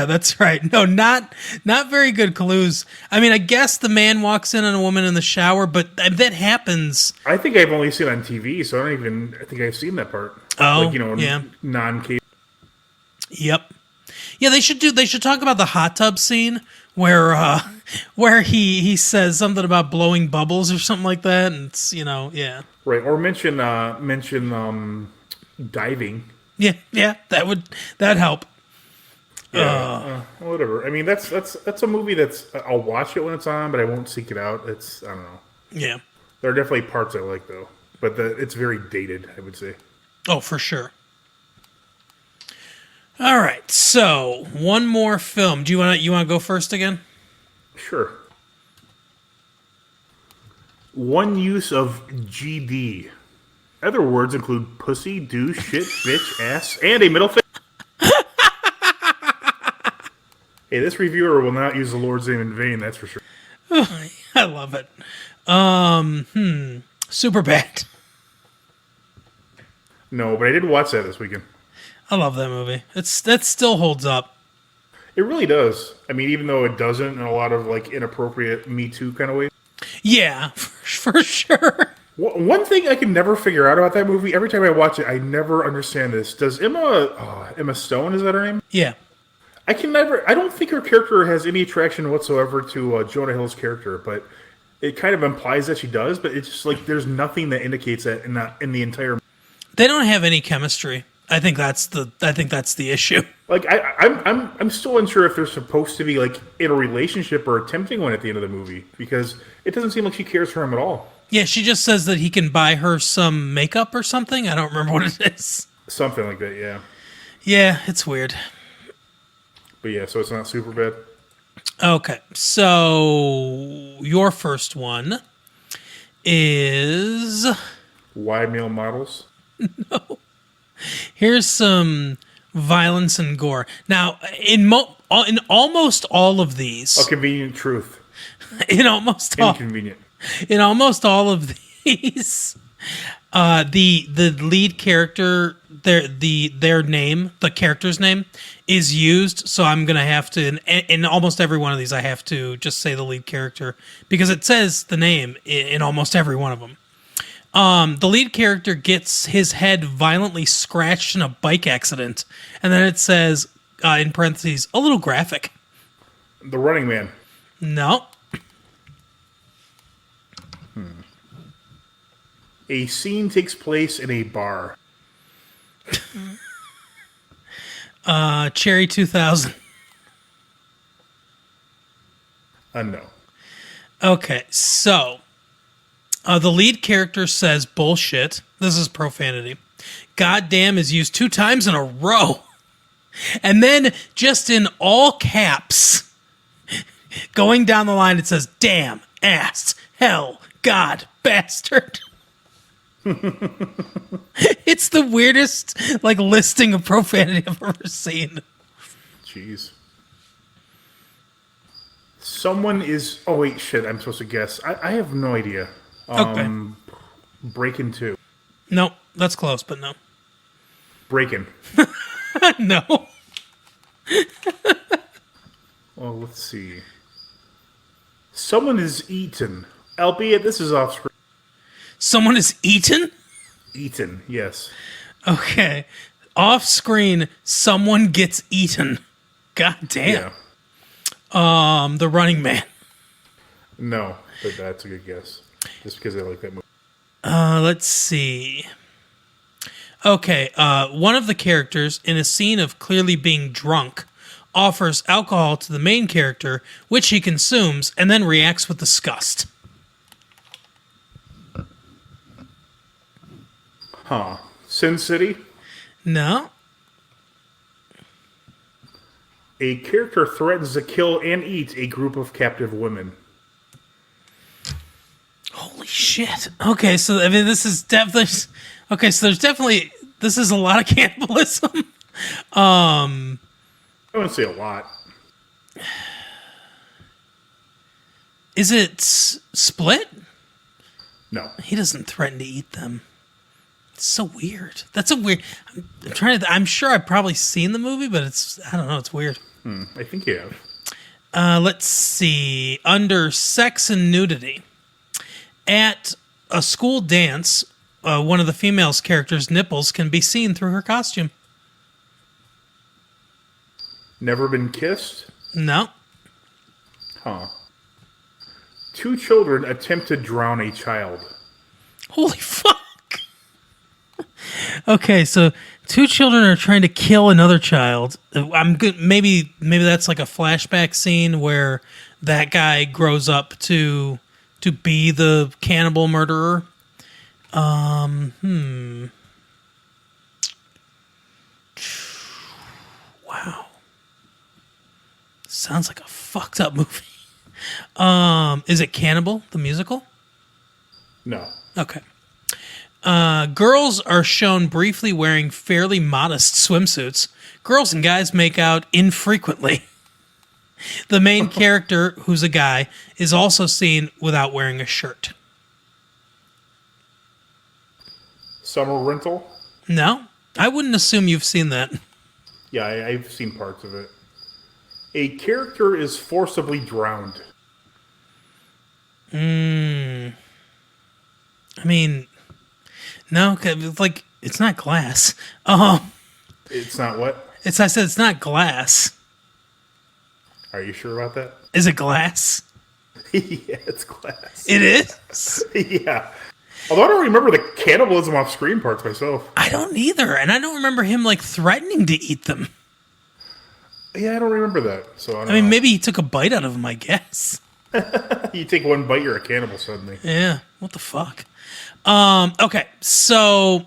[SPEAKER 1] that's right. No, not very good clues. I mean, I guess the man walks in on a woman in the shower, but that happens.
[SPEAKER 5] I think I've only seen it on TV, so I think I've seen that part.
[SPEAKER 1] Oh,
[SPEAKER 5] yeah. Non-cable.
[SPEAKER 1] Yep. Yeah, they should talk about the hot tub scene where he says something about blowing bubbles or something like that, and it's, yeah.
[SPEAKER 5] Right, or mention diving.
[SPEAKER 1] Yeah, that'd help.
[SPEAKER 5] Yeah, whatever. I mean, that's a movie that's I'll watch it when it's on, but I won't seek it out. I don't know.
[SPEAKER 1] Yeah.
[SPEAKER 5] There are definitely parts I like though, but it's very dated, I would say.
[SPEAKER 1] Oh, for sure. All right, so one more film. Do you want to go first again?
[SPEAKER 5] Sure. One use of GD. Other words include pussy, douche, shit, bitch, ass, and a middle finger. Hey, this reviewer will not use the Lord's name in vain, that's for sure.
[SPEAKER 1] I love it. Superbad.
[SPEAKER 5] No, but I did watch that this weekend.
[SPEAKER 1] I love that movie. That still holds up.
[SPEAKER 5] It really does. I mean, even though it doesn't in a lot of like inappropriate Me Too kind of ways.
[SPEAKER 1] Yeah, for sure.
[SPEAKER 5] One thing I can never figure out about that movie, every time I watch it, I never understand this. Does Emma Stone, is that her name?
[SPEAKER 1] Yeah.
[SPEAKER 5] I don't think her character has any attraction whatsoever to Jonah Hill's character, but it kind of implies that she does, but it's just like there's nothing that indicates that in the entire.
[SPEAKER 1] They don't have any chemistry. I think that's the issue.
[SPEAKER 5] Like I'm still unsure if they're supposed to be like in a relationship or attempting one at the end of the movie because it doesn't seem like she cares for him at all.
[SPEAKER 1] Yeah, she just says that he can buy her some makeup or something. I don't remember what it is.
[SPEAKER 5] Something like that, yeah.
[SPEAKER 1] Yeah, it's weird.
[SPEAKER 5] But yeah, so it's not super bad.
[SPEAKER 1] Okay, so your first one is
[SPEAKER 5] Why male models?
[SPEAKER 1] here's some violence and gore. Now, in almost all of these,
[SPEAKER 5] A convenient truth.
[SPEAKER 1] in almost all,
[SPEAKER 5] Inconvenient.
[SPEAKER 1] in almost all of these, the lead character, their name, the character's name, is used. So I'm gonna have to in almost every one of these, I have to just say the lead character because it says the name in almost every one of them. The lead character gets his head violently scratched in a bike accident, and then it says in parentheses a little graphic.
[SPEAKER 5] The Running Man.
[SPEAKER 1] No.
[SPEAKER 5] A scene takes place in a bar.
[SPEAKER 1] Cherry 2000.
[SPEAKER 5] No.
[SPEAKER 1] Okay, so the lead character says bullshit. This is profanity. Goddamn is used 2 times in a row. And then just in all caps, going down the line, it says damn, ass, hell, God, bastard. It's the weirdest like listing of profanity I've ever seen.
[SPEAKER 5] Jeez. Someone is. Oh wait, shit! I'm supposed to guess. I have no idea.
[SPEAKER 1] Okay.
[SPEAKER 5] Breaking 2.
[SPEAKER 1] No, that's close, but no.
[SPEAKER 5] Breaking.
[SPEAKER 1] No.
[SPEAKER 5] Well, let's see. Someone is eaten. Albeit this is off screen.
[SPEAKER 1] Someone is eaten?
[SPEAKER 5] Eaten, yes.
[SPEAKER 1] Okay. Off screen, someone gets eaten. God damn.
[SPEAKER 5] Yeah.
[SPEAKER 1] The Running Man.
[SPEAKER 5] No, but that's a good guess. Just because I like that movie.
[SPEAKER 1] Let's see. Okay, one of the characters in a scene of clearly being drunk offers alcohol to the main character, which he consumes and then reacts with disgust.
[SPEAKER 5] Huh. Sin City?
[SPEAKER 1] No.
[SPEAKER 5] A character threatens to kill and eat a group of captive women.
[SPEAKER 1] Holy shit. Okay, so I mean, this is definitely okay. So there's definitely this is a lot of cannibalism.
[SPEAKER 5] I wouldn't say a lot.
[SPEAKER 1] Is it Split?
[SPEAKER 5] No.
[SPEAKER 1] He doesn't threaten to eat them. It's so weird. That's a weird. I'm trying to. I'm sure I've probably seen the movie, but it's. I don't know. It's weird.
[SPEAKER 5] I think you have.
[SPEAKER 1] Let's see. Under sex and nudity, at a school dance, one of the female's characters' nipples can be seen through her costume.
[SPEAKER 5] Never been kissed?
[SPEAKER 1] No.
[SPEAKER 5] Huh. 2 children attempt to drown a child.
[SPEAKER 1] Holy fuck. Okay, so 2 children are trying to kill another child. I'm good. Maybe that's like a flashback scene where that guy grows up to be the cannibal murderer. Wow. Sounds like a fucked up movie. Is it Cannibal the musical?
[SPEAKER 5] No.
[SPEAKER 1] Okay. Girls are shown briefly wearing fairly modest swimsuits. Girls and guys make out infrequently. The main character, who's a guy, is also seen without wearing a shirt.
[SPEAKER 5] Summer Rental?
[SPEAKER 1] No? I wouldn't assume you've seen that.
[SPEAKER 5] Yeah, I've seen parts of it. A character is forcibly drowned.
[SPEAKER 1] I mean, no, 'cause, like it's not glass.
[SPEAKER 5] It's not what?
[SPEAKER 1] I said it's not glass.
[SPEAKER 5] Are you sure about that?
[SPEAKER 1] Is it glass?
[SPEAKER 5] Yeah, it's glass.
[SPEAKER 1] It is.
[SPEAKER 5] Yeah. Although I don't remember the cannibalism off screen parts myself.
[SPEAKER 1] I don't either, and I don't remember him like threatening to eat them.
[SPEAKER 5] Yeah, I don't remember that. So I don't
[SPEAKER 1] I mean,
[SPEAKER 5] know.
[SPEAKER 1] maybe he took a bite out of them, I guess.
[SPEAKER 5] You take one bite, you're a cannibal suddenly.
[SPEAKER 1] Yeah, what the fuck? Okay, so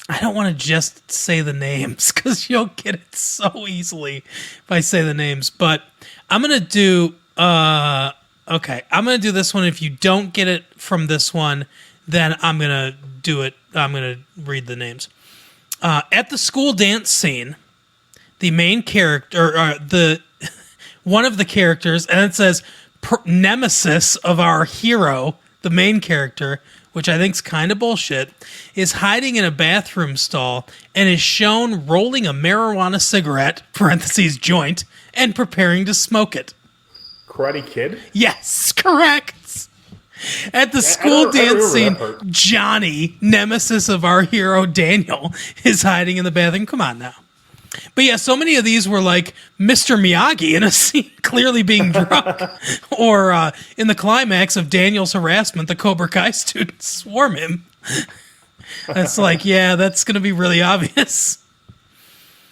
[SPEAKER 1] I don't want to just say the names because you'll get it so easily if I say the names. But I'm gonna do okay, I'm gonna do this one. If you don't get it from this one, then I'm gonna do it. I'm gonna read the names. At the school dance scene, the main character, the one of the characters, and it says nemesis of our hero, the main character, which I think's kind of bullshit, is hiding in a bathroom stall and is shown rolling a marijuana cigarette (parentheses joint) and preparing to smoke it.
[SPEAKER 5] Karate Kid?
[SPEAKER 1] Yes, correct. At the
[SPEAKER 5] I
[SPEAKER 1] school
[SPEAKER 5] don't
[SPEAKER 1] dance
[SPEAKER 5] remember
[SPEAKER 1] scene,
[SPEAKER 5] that part.
[SPEAKER 1] Johnny, nemesis of our hero Daniel, is hiding in the bathroom. Come on now. But yeah, so many of these were like Mr. Miyagi in a scene clearly being drunk. Or in the climax of Daniel's harassment, the Cobra Kai students swarm him. It's like, yeah, that's going to be really obvious.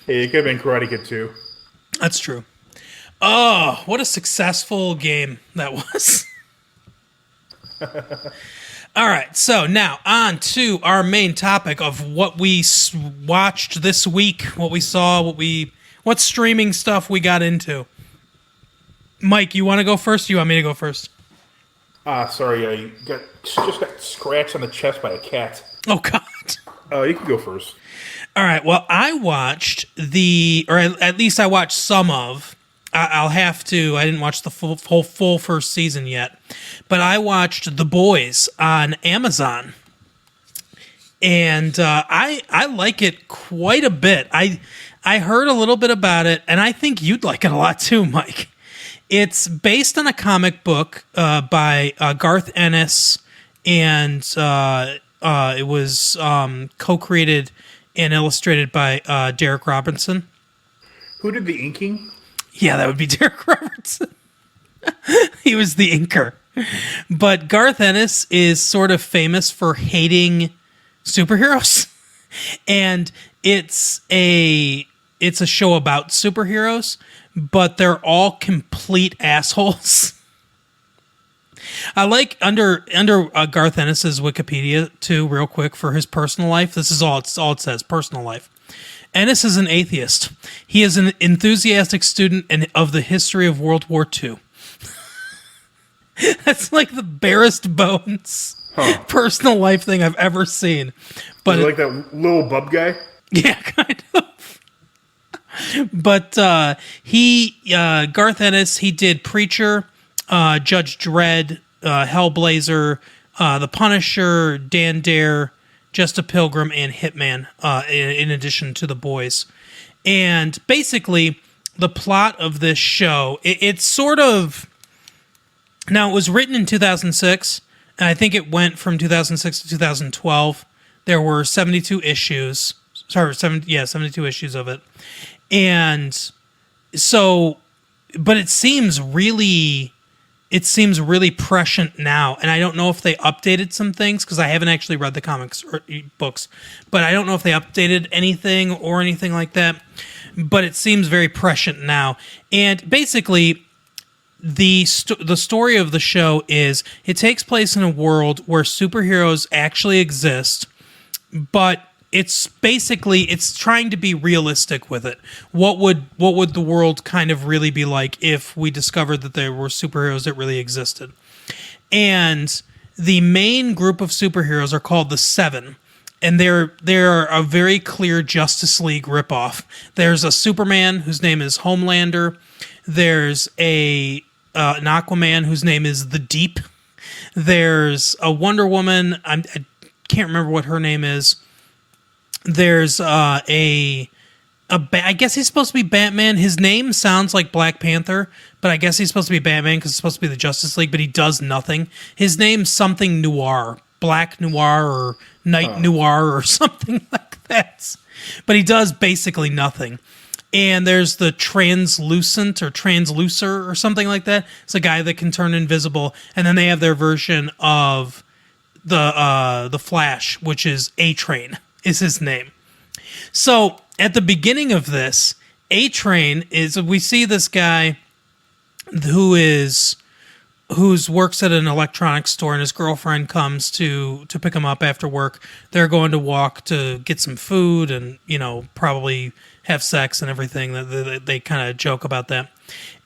[SPEAKER 5] Hey, it could have been Karate Kid 2.
[SPEAKER 1] That's true. Oh, what a successful game that was. All right, so now on to our main topic of what we watched this week, what we saw, what streaming stuff we got into. Mike, you want to go first? Or you want me to go first?
[SPEAKER 5] Sorry, I just got scratched on the chest by a cat.
[SPEAKER 1] Oh God!
[SPEAKER 5] You can go first.
[SPEAKER 1] All right. Well, I watched or at least I watched some of. I'll have to. I didn't watch the full first season yet, but I watched The Boys on Amazon, and I like it quite a bit. I heard a little bit about it, and I think you'd like it a lot too, Mike. It's based on a comic book by Garth Ennis, and it was co-created and illustrated by Derek Robinson.
[SPEAKER 5] Who did the inking?
[SPEAKER 1] Yeah, that would be Derek Robertson. He was the inker. But Garth Ennis is sort of famous for hating superheroes. And it's a show about superheroes, but they're all complete assholes. I like under Garth Ennis's Wikipedia too, real quick, for his personal life. This is all it says, personal life. Ennis is an atheist. He is an enthusiastic student of the history of World War II. That's like the barest bones personal life thing I've ever seen. But
[SPEAKER 5] Is it like that little bub guy?
[SPEAKER 1] yeah, kind of. But Garth Ennis, he did Preacher, Judge Dredd, Hellblazer, The Punisher, Dan Dare, Just a Pilgrim, and Hitman, in addition to The Boys. And basically, the plot of this show, it's sort of... Now, it was written in 2006, and I think it went from 2006 to 2012. There were 72 issues. 72 issues of it. And so... But it seems really prescient now, and I don't know if they updated some things because I haven't actually read the comics or books, but I don't know if they updated anything or anything like that. But it seems very prescient now, and basically, the story of the show is it takes place in a world where superheroes actually exist, but it's trying to be realistic with it. What would the world kind of really be like if we discovered that there were superheroes that really existed? And the main group of superheroes are called the Seven, and they're a very clear Justice League ripoff. There's a Superman whose name is Homelander. There's an Aquaman whose name is the Deep. There's a Wonder Woman. I can't remember what her name is. There's a I guess he's supposed to be Batman. His name sounds like Black Panther, but I guess he's supposed to be Batman because it's supposed to be the Justice League, but he does nothing. His name's something Noir, Black Noir or Night Noir or something like that. But he does basically nothing. And there's the Translucent or Translucer or something like that. It's a guy that can turn invisible. And then they have their version of the Flash, which is A-Train is his name. So at the beginning of this, A-Train is, we see this guy who's works at an electronics store, and his girlfriend comes to pick him up after work. They're going to walk to get some food and, probably have sex and everything. They kind of joke about that.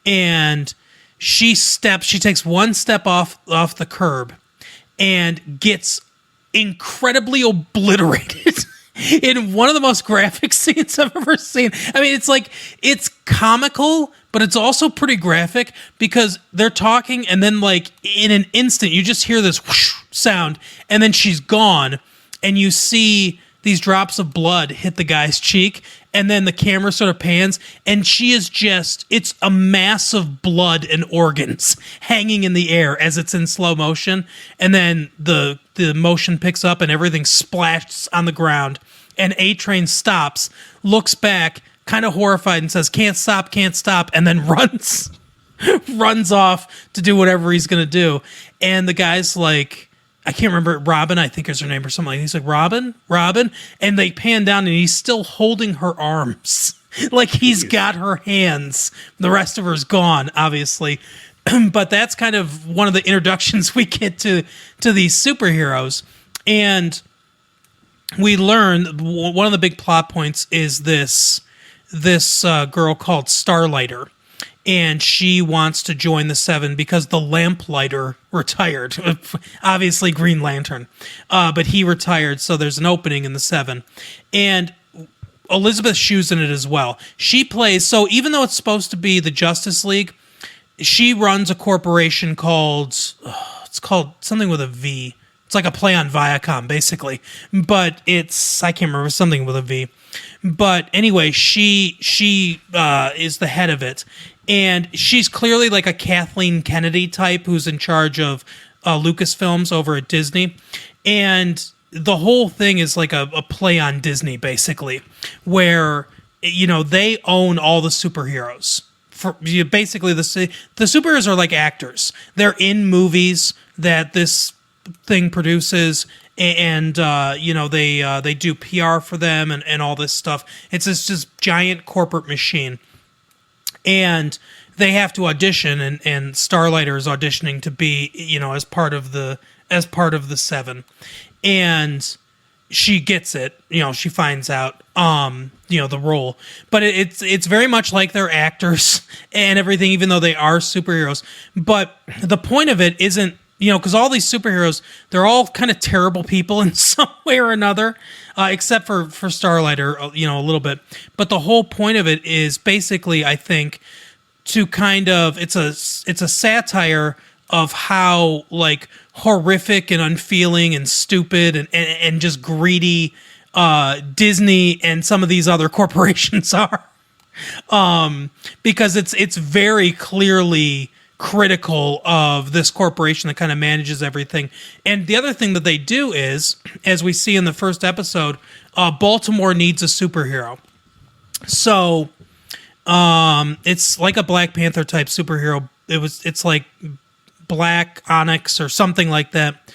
[SPEAKER 1] And she takes one step off the curb and gets incredibly obliterated in one of the most graphic scenes I've ever seen. I mean, it's comical, but it's also pretty graphic because they're talking and then in an instant you just hear this whoosh sound and then she's gone and you see these drops of blood hit the guy's cheek and then the camera sort of pans and it's a mass of blood and organs hanging in the air as it's in slow motion, and then the motion picks up and everything splashes on the ground, and A-Train stops, looks back, kind of horrified, and says, can't stop, and then runs off to do whatever he's going to do. And the guy's like, I can't remember, Robin, I think is her name or something. He's like, Robin? And they pan down and he's still holding her arms. Like he's got her hands. The rest of her's gone, obviously. But that's kind of one of the introductions we get to these superheroes. And we learn one of the big plot points is this girl called Starlighter. And she wants to join the Seven because the Lamplighter retired. Obviously Green Lantern. But he retired, so there's an opening in the Seven. And Elizabeth Shue's in it as well. She plays, so even though it's supposed to be the Justice League, she runs a corporation called, it's called something with a V. It's like a play on Viacom, basically. But I can't remember, something with a V. But anyway, she is the head of it. And she's clearly like a Kathleen Kennedy type who's in charge of Lucasfilms over at Disney. And the whole thing is like a play on Disney, basically, where, they own all the superheroes. Basically, the superheroes are like actors. They're in movies that this thing produces, and they do PR for them and all this stuff. It's this just giant corporate machine. And they have to audition, and Starlighter is auditioning to be, as part of the Seven, and she gets it. She finds out, the role. But it's very much like they're actors and everything, even though they are superheroes. But the point of it isn't, because all these superheroes, they're all kind of terrible people in some way or another, except for Starlighter, a little bit. But the whole point of it is basically, I think, to kind of, it's a satire of how horrific and unfeeling and stupid and just greedy Disney and some of these other corporations are, because it's very clearly critical of this corporation that kind of manages everything. And the other thing that they do is, as we see in the first episode, Baltimore needs a superhero. So it's like a Black Panther type superhero. It's like Black Onyx or something like that.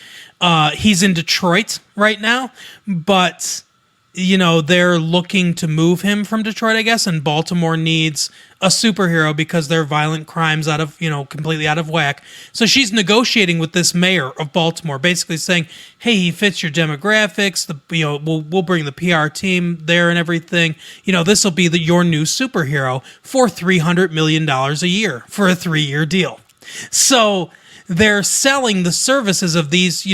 [SPEAKER 1] He's in Detroit right now, but they're looking to move him from Detroit, I guess, and Baltimore needs a superhero because their violent crimes completely out of whack. So she's negotiating with this mayor of Baltimore, basically saying, hey, he fits your demographics, we'll bring the PR team there and everything. This will be your new superhero for $300 million a year for a 3-year deal. So they're selling the services of these,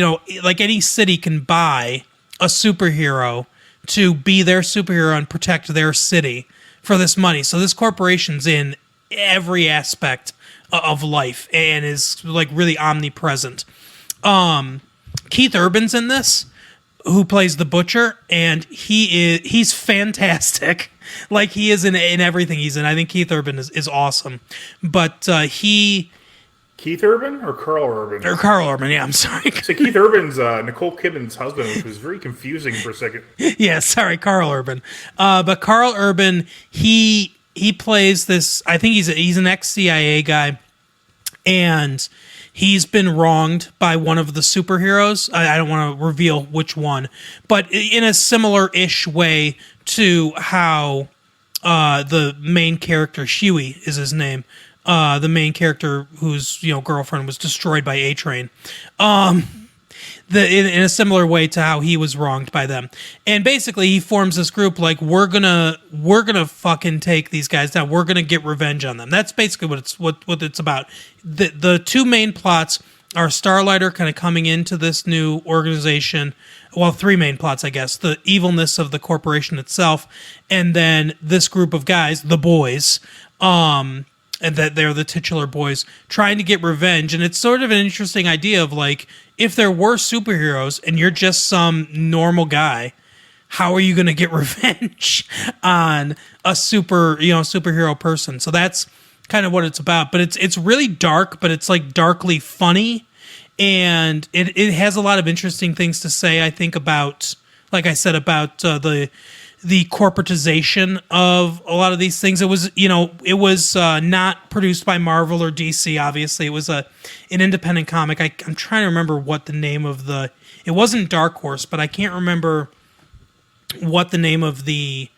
[SPEAKER 1] like any city can buy a superhero to be their superhero and protect their city for this money. So this corporation's in every aspect of life and is really omnipresent. Keith Urban's in this. who plays the Butcher, and he's fantastic. Like, he is in everything he's in. I think Keith Urban is awesome, but
[SPEAKER 5] Keith Urban or Carl Urban?
[SPEAKER 1] or Carl Urban. Yeah, I'm sorry.
[SPEAKER 5] So Keith Urban's Nicole Kidman's husband, which was very confusing for a second.
[SPEAKER 1] Yeah, sorry, Carl Urban. But Carl Urban, he plays this. I think he's an ex-CIA guy, and he's been wronged by one of the superheroes. I don't want to reveal which one, but in a similar-ish way to how the main character, Shuey is his name, the main character whose girlfriend was destroyed by A-Train. In a similar way to how he was wronged by them. And basically he forms this group like, we're gonna fucking take these guys down. We're gonna get revenge on them. That's basically what it's about. The two main plots are Starlighter kind of coming into this new organization. Well, three main plots, I guess. The evilness of the corporation itself, and then this group of guys, the boys, and that they're the titular boys, trying to get revenge. And it's sort of an interesting idea of like, if there were superheroes and you're just some normal guy, how are you going to get revenge on a superhero person? So that's kind of what it's about. But it's really dark, but it's like darkly funny. And it has a lot of interesting things to say, I think, about, like I said, about the corporatization of a lot of these things. It was not produced by Marvel or DC. Obviously, it was an independent comic. I'm trying to remember what the name of it wasn't Dark Horse, but I can't remember what the name of the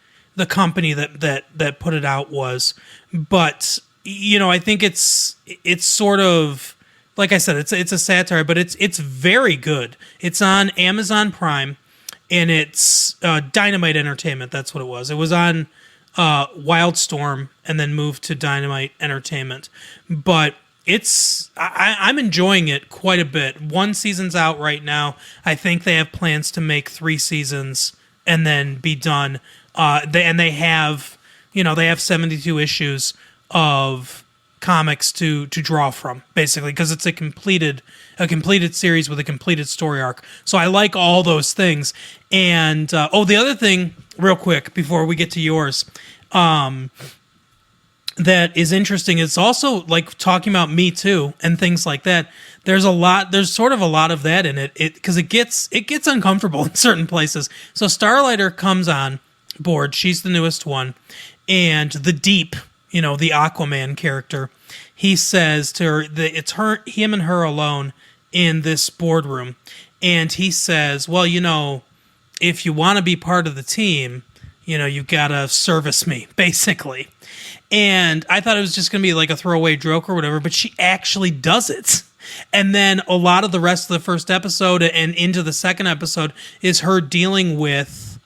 [SPEAKER 1] company that put it out was. But I think it's sort of, like I said, it's a satire, but it's very good. It's on Amazon Prime. And it's Dynamite Entertainment. That's what it was. It was on Wildstorm and then moved to Dynamite Entertainment. But I'm enjoying it quite a bit. One season's out right now. I think they have plans to make 3 seasons and then be done. They have 72 issues of comics to draw from, basically, because it's a completed series with a completed story arc. So I like all those things. And the other thing, real quick, before we get to yours, that is interesting, it's also like talking about Me Too and things like that. There's sort of a lot of that in it because it gets uncomfortable in certain places. So Starlighter comes on board. She's the newest one, and the Deep, the Aquaman character, he says to her that it's him and her alone in this boardroom. And he says, well, if you want to be part of the team, you've got to service me, basically. And I thought it was just going to be like a throwaway joke or whatever, but she actually does it. And then a lot of the rest of the first episode and into the second episode is her dealing with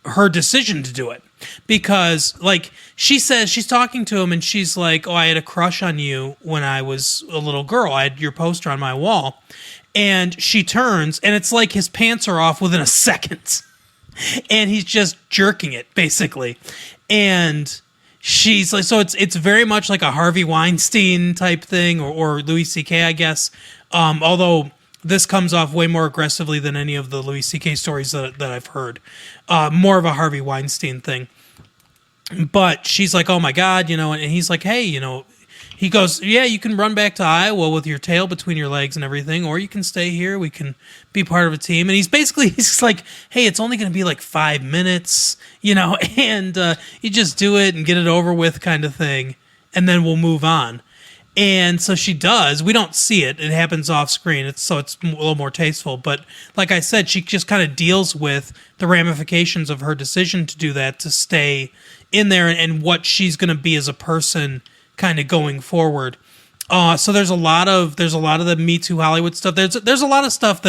[SPEAKER 1] her decision to do it. Because, like, she says, she's talking to him and she's like, oh, I had a crush on you when I was a little girl. I had your poster on my wall. And she turns and it's like his pants are off within a second. And he's just jerking it, basically. And she's like, so it's very much like a Harvey Weinstein type thing or Louis C.K., I guess. Although this comes off way more aggressively than any of the Louis C.K. stories that I've heard. More of a Harvey Weinstein thing. But she's like, oh my God, and he's like, hey, he goes, yeah, you can run back to Iowa with your tail between your legs and everything, or you can stay here. We can be part of a team. And he's like, hey, it's only going to be like 5 minutes, and you just do it and get it over with kind of thing. And then we'll move on. And so she does. We don't see it. It happens off screen. It's a little more tasteful. But like I said, she just kind of deals with the ramifications of her decision to do that, to stay in there and what she's going to be as a person kind of going forward. So there's a lot of the Me Too Hollywood stuff. There's a lot of stuff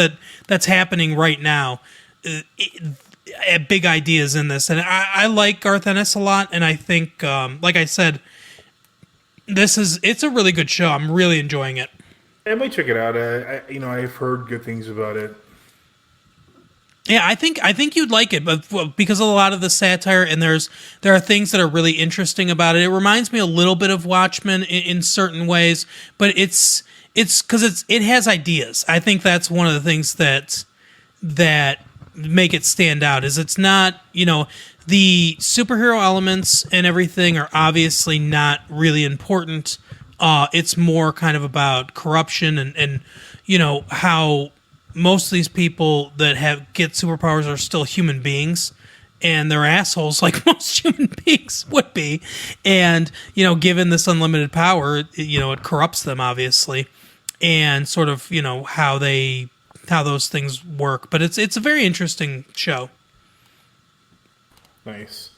[SPEAKER 1] that's happening right now. Big ideas in this. And I like Garth Ennis a lot. And I think, like I said, it's a really good show. I'm really enjoying it.
[SPEAKER 5] I might check it out. I've heard good things about it.
[SPEAKER 1] Yeah, I think you'd like it, but because of a lot of the satire, and there are things that are really interesting about it. It reminds me a little bit of Watchmen in certain ways, but it's because it has ideas. I think that's one of the things that make it stand out. Is it's not, the superhero elements and everything are obviously not really important. It's more kind of about corruption and how most of these people that get superpowers are still human beings, and they're assholes like most human beings would be. And, given this unlimited power, it corrupts them, obviously, and sort of, how those things work. But it's a very interesting show.
[SPEAKER 5] Nice.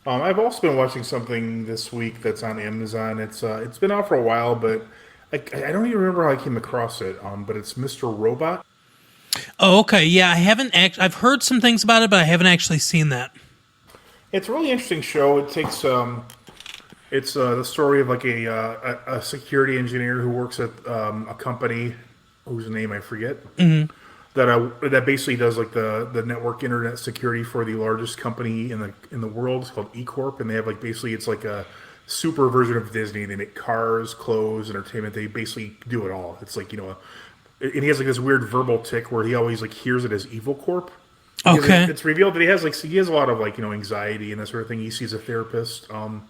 [SPEAKER 5] I've also been watching something this week that's on Amazon. It's been out for a while, but I don't even remember how I came across it. But it's Mr. Robot.
[SPEAKER 1] Oh, okay. Yeah, I haven't I've heard some things about it, but I haven't actually seen that.
[SPEAKER 5] It's a really interesting show. It takes it's the story of like a security engineer who works at a company whose name I forget. Mm-hmm. That basically does like the network internet security for the largest company in the world. It's called E Corp, and they have like basically it's like a super version of Disney. They make cars, clothes, entertainment. They basically do it all. It's like and he has like this weird verbal tick where he always like hears it as Evil Corp.
[SPEAKER 1] Okay,
[SPEAKER 5] it's revealed that he has a lot of like anxiety and that sort of thing. He sees a therapist. I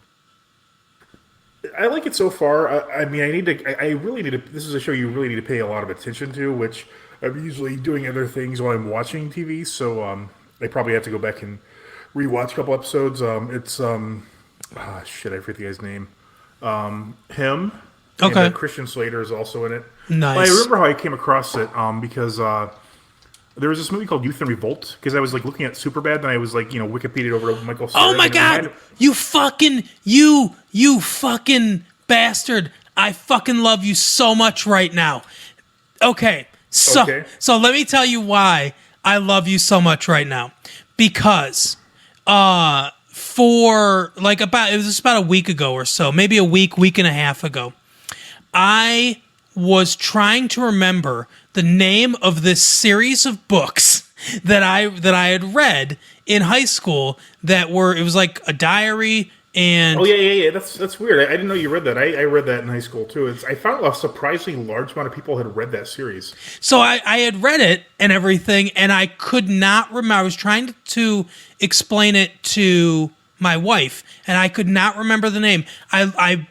[SPEAKER 5] like it so far. I mean, I really need to. This is a show you really need to pay a lot of attention to, which I'm usually doing other things while I'm watching TV. So I probably have to go back and rewatch a couple episodes. It's I forget the guy's name. Him.
[SPEAKER 1] Okay.
[SPEAKER 5] And Christian Slater is also in it.
[SPEAKER 1] Nice.
[SPEAKER 5] But I remember how I came across it because there was this movie called Youth in Revolt, because I was like looking at Superbad, and I was like Wikipedia'd over Michael Cera.
[SPEAKER 1] Oh my god! You fucking bastard! I fucking love you so much right now. Okay, so let me tell you why I love you so much right now. Because for like it was just about a week ago or so, maybe a week and a half ago, I was trying to remember the name of this series of books that I had read in high school it was like a diary. And
[SPEAKER 5] yeah. That's weird. I didn't know you read that. I read that in high school too. I found a surprisingly large amount of people had read that series.
[SPEAKER 1] So I had read it and everything, and I could not remember. I was trying to explain it to my wife, and I could not remember the name. I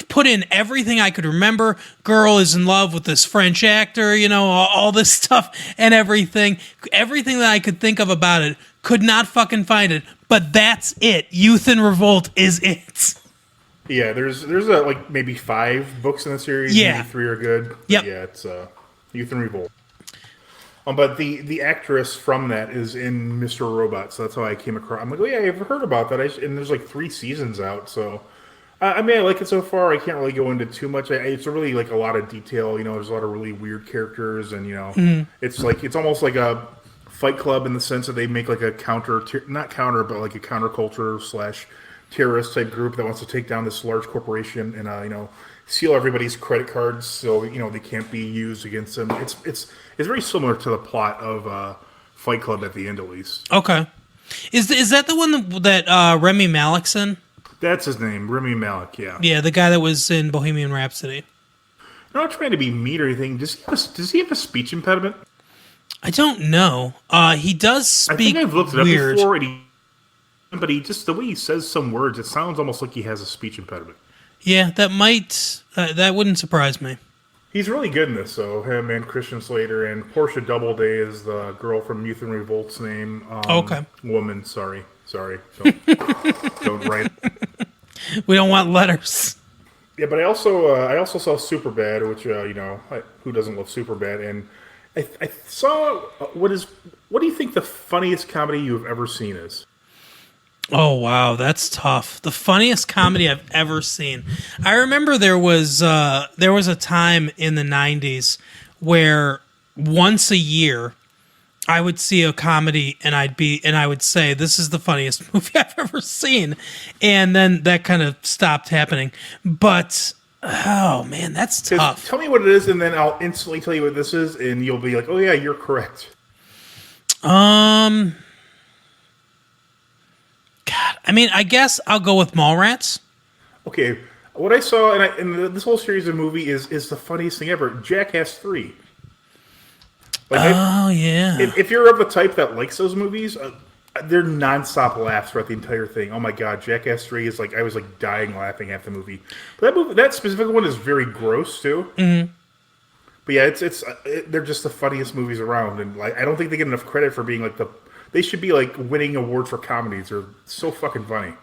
[SPEAKER 1] put in everything I could remember. Girl is in love with this French actor, all this stuff and everything. Everything that I could think of about it, could not fucking find it. But that's it. Youth in Revolt is it.
[SPEAKER 5] Yeah, there's like maybe 5 books in the series.
[SPEAKER 1] Yeah.
[SPEAKER 5] Maybe 3 are good.
[SPEAKER 1] Yep.
[SPEAKER 5] Yeah, it's Youth in Revolt. But the actress from that is in Mr. Robot, so that's how I came across. I'm like, oh yeah, I've heard about that. And there's like 3 seasons out, so I mean, I like it so far. I can't really go into too much. It's really like a lot of detail. There's a lot of really weird characters, and it's almost like a Fight Club in the sense that they make like a not counter, but like a counterculture / terrorist type group that wants to take down this large corporation and seal everybody's credit cards so they can't be used against them. It's very similar to the plot of Fight Club at the end, at least.
[SPEAKER 1] Okay, is that the one that Remy Malek's in?
[SPEAKER 5] That's his name, Remy Malek. Yeah.
[SPEAKER 1] Yeah, the guy that was in Bohemian Rhapsody.
[SPEAKER 5] I'm not trying to be mean or anything. Does he have a speech impediment?
[SPEAKER 1] I don't know. He does speak. I think
[SPEAKER 5] I've looked it
[SPEAKER 1] weird.
[SPEAKER 5] up before, but he just the way he says some words, it sounds almost like he has a speech impediment.
[SPEAKER 1] Yeah, that wouldn't surprise me.
[SPEAKER 5] He's really good in this, though. Him and Christian Slater and Portia Doubleday is the girl from Youth in Revolt's name.
[SPEAKER 1] Okay.
[SPEAKER 5] Woman. Sorry. Don't write.
[SPEAKER 1] We don't want letters.
[SPEAKER 5] Yeah, but I also saw Superbad, which who doesn't love Superbad? And I saw what do you think the funniest comedy you have ever seen is?
[SPEAKER 1] Oh wow, that's tough. The funniest comedy I've ever seen. I remember there was a time in the 90s where once a year I would see a comedy and I would say, this is the funniest movie I've ever seen. And then that kind of stopped happening. But, oh man, that's tough.
[SPEAKER 5] Tell me what it is, and then I'll instantly tell you what this is, and you'll be like, oh yeah, you're correct.
[SPEAKER 1] God, I mean, I guess I'll go with Mallrats.
[SPEAKER 5] Okay, what I saw, and this whole series of movie is the funniest thing ever. Jackass 3. Like,
[SPEAKER 1] Oh yeah.
[SPEAKER 5] if you're of the type that likes those movies, they're nonstop laughs throughout the entire thing. Oh my god, Jackass 3 is like I was like dying laughing at the movie. But that specific one is very gross too. Mm-hmm. But yeah, they're just the funniest movies around, and like I don't think they get enough credit for being like they should be like winning awards for comedies. They're so fucking funny.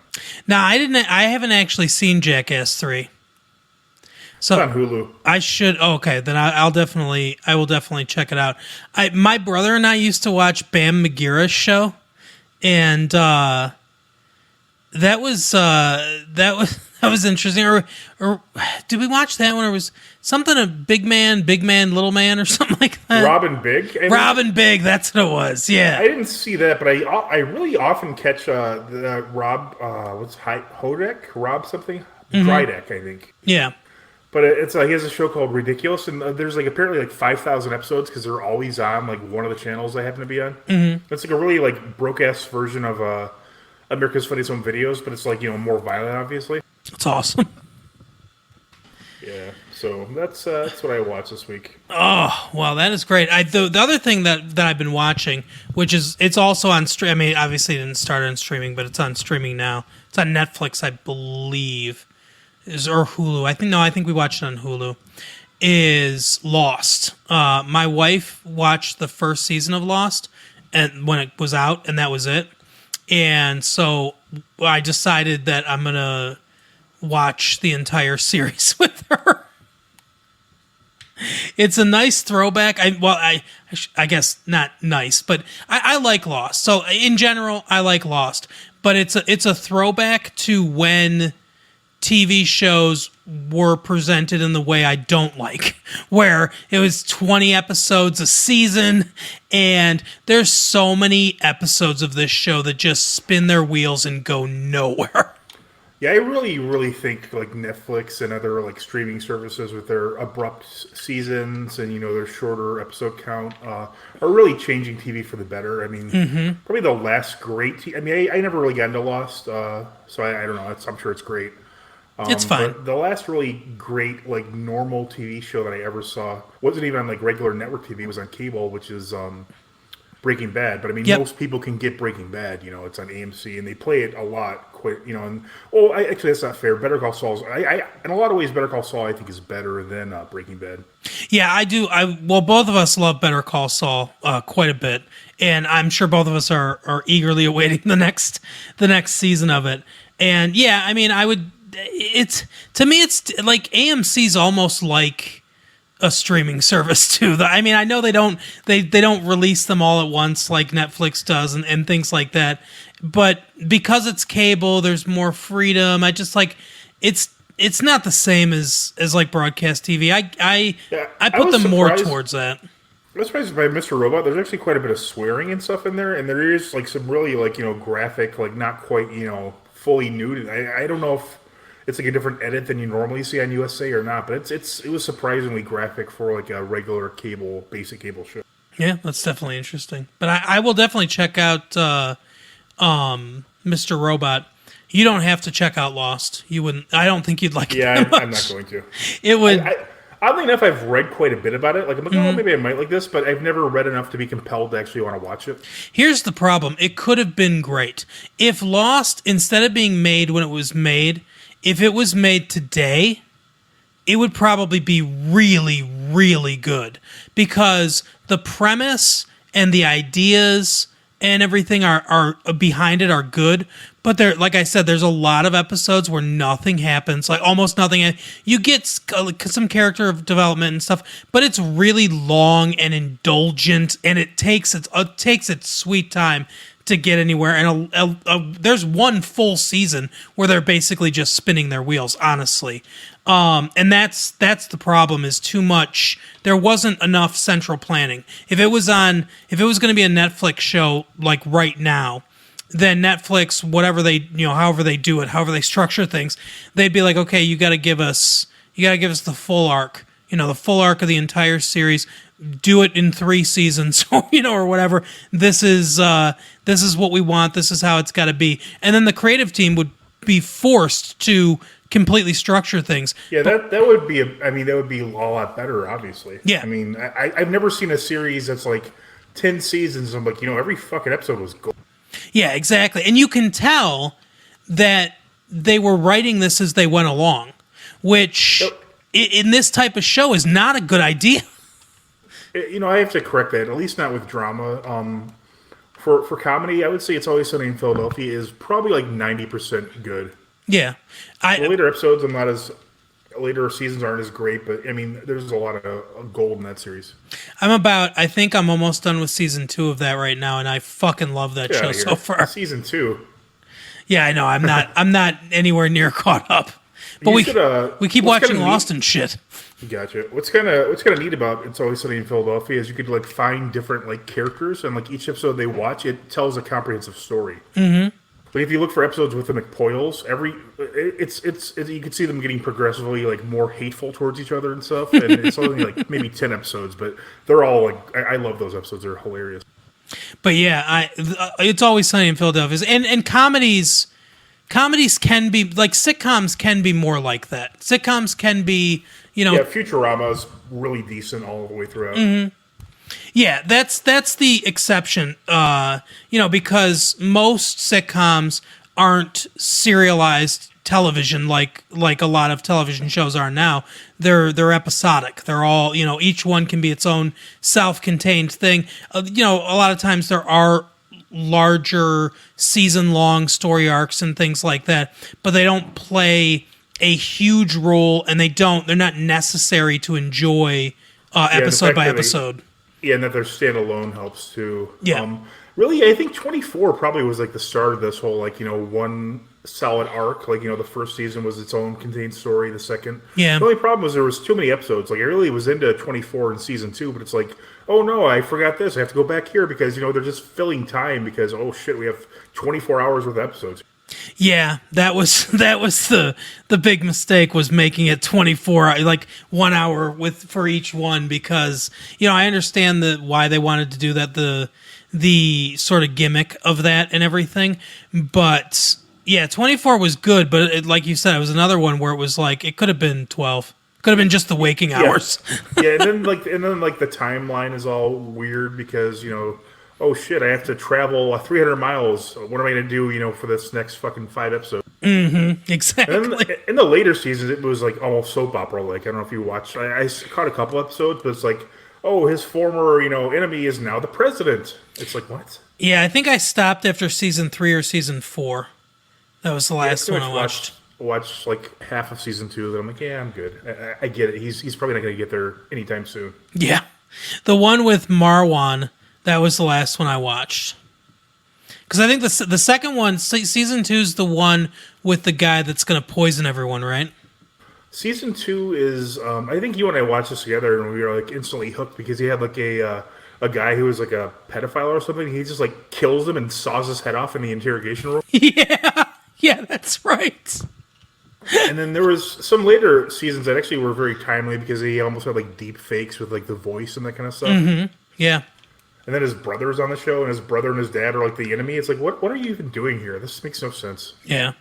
[SPEAKER 1] Now I haven't actually seen Jackass 3. So
[SPEAKER 5] It's on Hulu.
[SPEAKER 1] I should. Oh, okay, then I will definitely check it out. My brother and I used to watch Bam Margera's show, and that was that was interesting. Or did we watch that when it was something of Big Man, Little Man, or something like that?
[SPEAKER 5] Robin Big.
[SPEAKER 1] Robin Big. That's what it was. Yeah.
[SPEAKER 5] I didn't see that, but I really often catch the Rob what's Hodek? Rob something? Drydeck, I think.
[SPEAKER 1] Yeah.
[SPEAKER 5] But he has a show called Ridiculous, and there's like apparently like 5,000 episodes because they're always on like one of the channels I happen to be on. Mm-hmm. It's like a really like broke ass version of America's Funniest Home Videos, but it's like more violent, obviously.
[SPEAKER 1] It's awesome.
[SPEAKER 5] Yeah, so that's what I watched this week.
[SPEAKER 1] Oh, well, that is great. The other thing that I've been watching, which is it's also on stream. I mean, obviously it didn't start on streaming, but it's on streaming now. It's on Netflix, I believe. Or Hulu. I think we watched it on Hulu. Is Lost. My wife watched the first season of Lost and when it was out, and that was it. And so I decided that I'm gonna watch the entire series with her. It's a nice throwback. I guess not nice, but I like Lost. So in general, I like Lost. But it's a throwback to when TV shows were presented in the way I don't like, where it was 20 episodes a season, and there's so many episodes of this show that just spin their wheels and go nowhere.
[SPEAKER 5] Yeah, I really, really think like Netflix and other like streaming services with their abrupt seasons and their shorter episode count are really changing TV for the better. I mean, probably the last great. I never really got into Lost, so I don't know. I'm sure it's great.
[SPEAKER 1] It's fine.
[SPEAKER 5] But the last really great like normal TV show that I ever saw wasn't even on like regular network TV. It was on cable, which is Breaking Bad. But I mean, most people can get Breaking Bad. It's on AMC, and they play it a lot. And actually that's not fair. Better Call Saul's. I in a lot of ways, Better Call Saul I think is better than Breaking Bad. Yeah,
[SPEAKER 1] I do. Both of us love Better Call Saul quite a bit, and I'm sure both of us are eagerly awaiting the next season of it. And yeah, I mean, it's like AMC's almost like a streaming service too. I mean, I know they don't release them all at once like Netflix does and things like that, but because it's cable, there's more freedom. I just like it's not the same as like broadcast TV. I put them more towards that.
[SPEAKER 5] I was surprised by Mr. Robot. There's actually quite a bit of swearing and stuff in there, and there is like some really like graphic, like not quite fully nude. I don't know if it's like a different edit than you normally see on USA or not, but it was surprisingly graphic for like a regular basic cable show.
[SPEAKER 1] Yeah, that's definitely interesting. But I will definitely check out Mr. Robot. You don't have to check out Lost. You wouldn't. I don't think you'd like it.
[SPEAKER 5] Yeah, I'm not going to.
[SPEAKER 1] It would.
[SPEAKER 5] Oddly enough, I've read quite a bit about it. Like I'm like, oh, maybe I might like this, but I've never read enough to be compelled to actually want to watch it.
[SPEAKER 1] Here's the problem: it could have been great if Lost, instead of being made when it was made. If it was made today, it would probably be really, really good because the premise and the ideas and everything are behind it are good. But there, like I said, there's a lot of episodes where nothing happens, like almost nothing. You get some character development and stuff, but it's really long and indulgent, and it takes its sweet time to get anywhere. And there's one full season where they're basically just spinning their wheels, honestly. And that's the problem, is too much. There wasn't enough central planning. If it was going to be a Netflix show like right now, then Netflix, whatever they, however they do it, however they structure things, they'd be like, okay, you got to give us the full arc, the full arc of the entire series. Do it in 3 seasons, or whatever. This is what we want. This is how it's got to be. And then the creative team would be forced to completely structure things.
[SPEAKER 5] Yeah, that would be. That would be a lot better. Obviously.
[SPEAKER 1] Yeah.
[SPEAKER 5] I mean, I've never seen a series that's like 10 seasons. I'm like, every fucking episode was gold.
[SPEAKER 1] Yeah, exactly. And you can tell that they were writing this as they went along, which in this type of show is not a good idea.
[SPEAKER 5] I have to correct that. At least not with drama. For comedy, I would say It's Always Sunny in Philadelphia is probably like 90% good.
[SPEAKER 1] Yeah.
[SPEAKER 5] The later episodes, later seasons aren't as great, but there's a lot of gold in that series.
[SPEAKER 1] I think I'm almost done with season 2 of that right now, and I fucking love that show so far.
[SPEAKER 5] Season 2.
[SPEAKER 1] Yeah, I know. I'm not anywhere near caught up. But we keep watching Lost and shit.
[SPEAKER 5] Gotcha. What's kind of neat about It's Always Sunny in Philadelphia is you could like find different like characters, and like each episode they watch, it tells a comprehensive story. Mm-hmm. Like if you look for episodes with the McPoyles, you can see them getting progressively like more hateful towards each other and stuff. And it's only like maybe 10 episodes, but they're all like I love those episodes. They're hilarious.
[SPEAKER 1] But yeah, It's Always Sunny in Philadelphia, and comedies can be like sitcoms can be more like that. Sitcoms can be,
[SPEAKER 5] Yeah, Futurama is really decent all the way throughout.
[SPEAKER 1] Mm-hmm. Yeah, that's the exception. Because most sitcoms aren't serialized television like a lot of television shows are now. They're episodic. They're all, each one can be its own self-contained thing. A lot of times there are larger season-long story arcs and things like that, but they don't play a huge role, and they're not necessary to enjoy episode by episode.
[SPEAKER 5] And that they're standalone helps too.
[SPEAKER 1] Yeah.
[SPEAKER 5] Really, I think 24 probably was like the start of this whole one solid arc. Like, the first season was its own contained story. The second,
[SPEAKER 1] yeah.
[SPEAKER 5] The only problem was there was too many episodes. Like, I really was into 24 in season 2, but it's like, oh no, I forgot this. I have to go back here because they're just filling time because oh shit, we have 24 hours worth of episodes.
[SPEAKER 1] Yeah, that was the big mistake, was making it 24, like 1 hour for each one, because I understand why they wanted to do that, the sort of gimmick of that and everything, but yeah, 24 was good, but like you said, it was another one where it was like it could have been 12. Could have been just the waking hours.
[SPEAKER 5] Yeah, and then the timeline is all weird because oh shit, I have to travel 300 miles. What am I going to do, for this next fucking 5 episodes?
[SPEAKER 1] Mm-hmm, exactly.
[SPEAKER 5] And then in the later seasons, it was like almost soap opera. Like, I don't know if you watched. I caught a couple episodes, but it's like, oh, his former, enemy is now the president. It's like, what?
[SPEAKER 1] Yeah, I think I stopped after season 3 or season 4. That was the last one I watched.
[SPEAKER 5] Watched like half of season 2. Then I'm like, yeah, I'm good. I get it. He's probably not going to get there anytime soon.
[SPEAKER 1] Yeah, the one with Marwan. That was the last one I watched. Because I think the second one, season 2, is the one with the guy that's going to poison everyone, right?
[SPEAKER 5] Season 2 is, I think you and I watched this together, and we were like instantly hooked because he had like a guy who was like a pedophile or something. He just like kills him and saws his head off in the interrogation room.
[SPEAKER 1] Yeah, that's right.
[SPEAKER 5] And then there was some later seasons that actually were very timely because he almost had like deep fakes with like the voice and that kind of stuff.
[SPEAKER 1] Mm-hmm. Yeah.
[SPEAKER 5] And then his brother's on the show, and his brother and his dad are like the enemy. It's like, what are you even doing here? This makes no sense.
[SPEAKER 1] Yeah.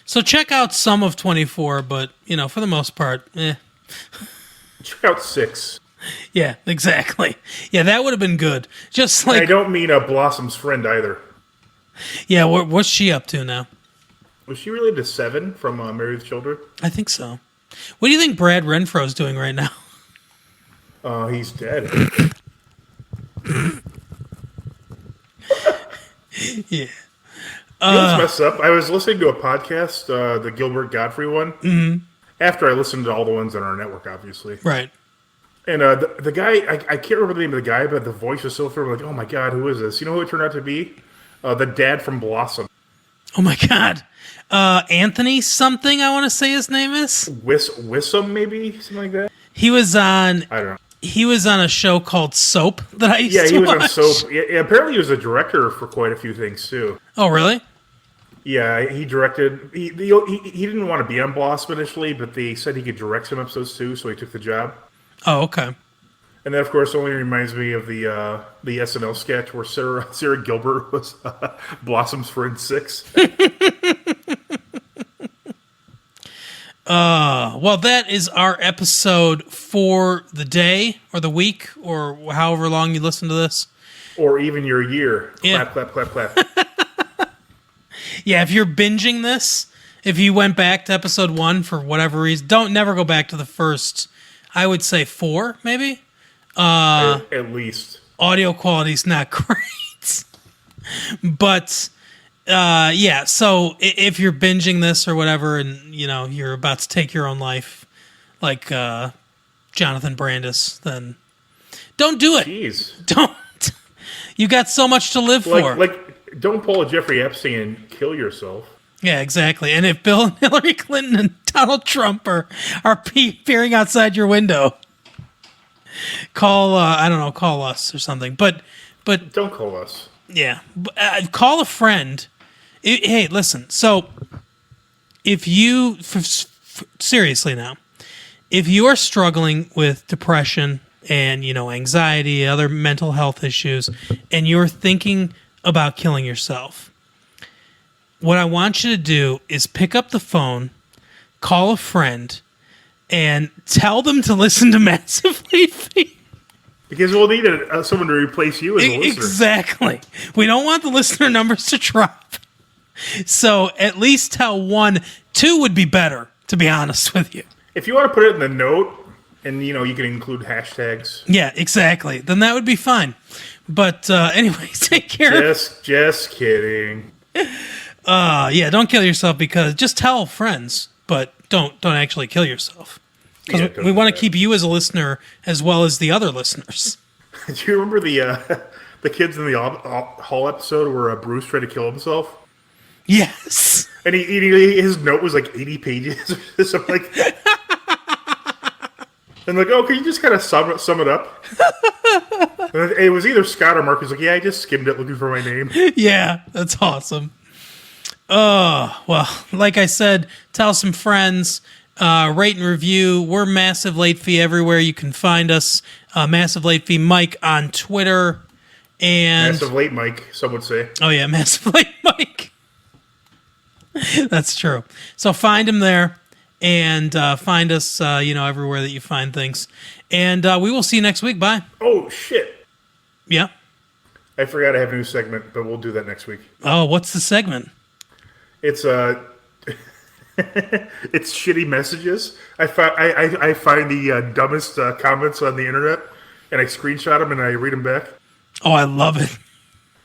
[SPEAKER 1] So check out some of 24, but, for the most part,
[SPEAKER 5] Check out 6.
[SPEAKER 1] Yeah, exactly. Yeah, that would have been good. Just like...
[SPEAKER 5] I don't mean Blossom's friend either.
[SPEAKER 1] Yeah, what's she up to now?
[SPEAKER 5] Was she related to 7 from Married with Children?
[SPEAKER 1] I think so. What do you think Brad Renfro's doing right now?
[SPEAKER 5] He's dead.
[SPEAKER 1] Yeah.
[SPEAKER 5] Let's mess up. I was listening to a podcast, the Gilbert Godfrey one, after I listened to all the ones on our network, obviously.
[SPEAKER 1] Right.
[SPEAKER 5] And the guy, I can't remember the name of the guy, but the voice was so familiar. Like, oh my god, who is this? You know who it turned out to be? The dad from Blossom.
[SPEAKER 1] Oh my god. Anthony something, I want to say his name is?
[SPEAKER 5] Wissam, maybe? Something like that?
[SPEAKER 1] He was on...
[SPEAKER 5] I don't know.
[SPEAKER 1] He was on a show called Soap that I used to watch.
[SPEAKER 5] Yeah, he was on Soap. Yeah, apparently he was a director for quite a few things, too.
[SPEAKER 1] Oh, really?
[SPEAKER 5] Yeah, he directed... He didn't want to be on Blossom initially, but they said he could direct some episodes, too, so he took the job.
[SPEAKER 1] Oh, okay.
[SPEAKER 5] And that, of course, only reminds me of the SNL sketch where Sarah Gilbert was Blossom's friend 6.
[SPEAKER 1] Well, that is our episode for the day or the week or however long you listen to this.
[SPEAKER 5] Or even your year.
[SPEAKER 1] Yeah.
[SPEAKER 5] Clap, clap, clap, clap.
[SPEAKER 1] Yeah, if you're binging this, if you went back to episode 1 for whatever reason, don't never go back to the first, I would say 4, maybe.
[SPEAKER 5] At least.
[SPEAKER 1] Audio quality's not great. But yeah, so if you're binging this or whatever and you're about to take your own life like Jonathan Brandis, then don't do it.
[SPEAKER 5] Jeez.
[SPEAKER 1] Don't. You got so much to live for.
[SPEAKER 5] Like, don't pull a Jeffrey Epstein and kill yourself.
[SPEAKER 1] Yeah, exactly. And if Bill and Hillary Clinton and Donald Trump are peering outside your window, call call us or something. But
[SPEAKER 5] Don't call us.
[SPEAKER 1] yeah, call a friend. Hey, listen. So if you seriously now, if you are struggling with depression and anxiety, other mental health issues, and you're thinking about killing yourself, what I want you to do is pick up the phone, call a friend, and tell them to listen to Massive Late Fee.
[SPEAKER 5] Because we'll need someone to replace you as a listener.
[SPEAKER 1] Exactly. We don't want the listener numbers to drop. So at least tell 1. 2 would be better, to be honest with you.
[SPEAKER 5] If you want to put it in the note, and you can include hashtags.
[SPEAKER 1] Yeah, exactly. Then that would be fine. But anyways, take care.
[SPEAKER 5] Just kidding.
[SPEAKER 1] Yeah, don't kill yourself because just tell friends, but don't actually kill yourself. Because
[SPEAKER 5] Yeah, don't
[SPEAKER 1] we
[SPEAKER 5] do
[SPEAKER 1] want to
[SPEAKER 5] that.
[SPEAKER 1] keep you as a listener as well as the other listeners.
[SPEAKER 5] Do you remember the kids in the Hall episode where Bruce tried to kill himself?
[SPEAKER 1] Yes.
[SPEAKER 5] And his note was like 80 pages or something like that. And like, can you just kind of sum it up? And it was either Scott or Mark who's like, yeah, I just skimmed it looking for my name.
[SPEAKER 1] Yeah, that's awesome. Well, like I said, tell some friends, rate and review. We're Massive Late Fee everywhere you can find us. Massive Late Fee Mike on Twitter. And
[SPEAKER 5] Massive late Mike, some would say.
[SPEAKER 1] oh yeah, Massive Late Mike. That's true. So find him there and find us, everywhere that you find things. And we will see you next week. Bye.
[SPEAKER 5] Oh, shit.
[SPEAKER 1] Yeah.
[SPEAKER 5] I forgot I have a new segment, but we'll do that next week.
[SPEAKER 1] Oh, what's the segment?
[SPEAKER 5] It's it's shitty messages. I find the dumbest comments on the internet, and I screenshot them and I read them back.
[SPEAKER 1] Oh, I love it.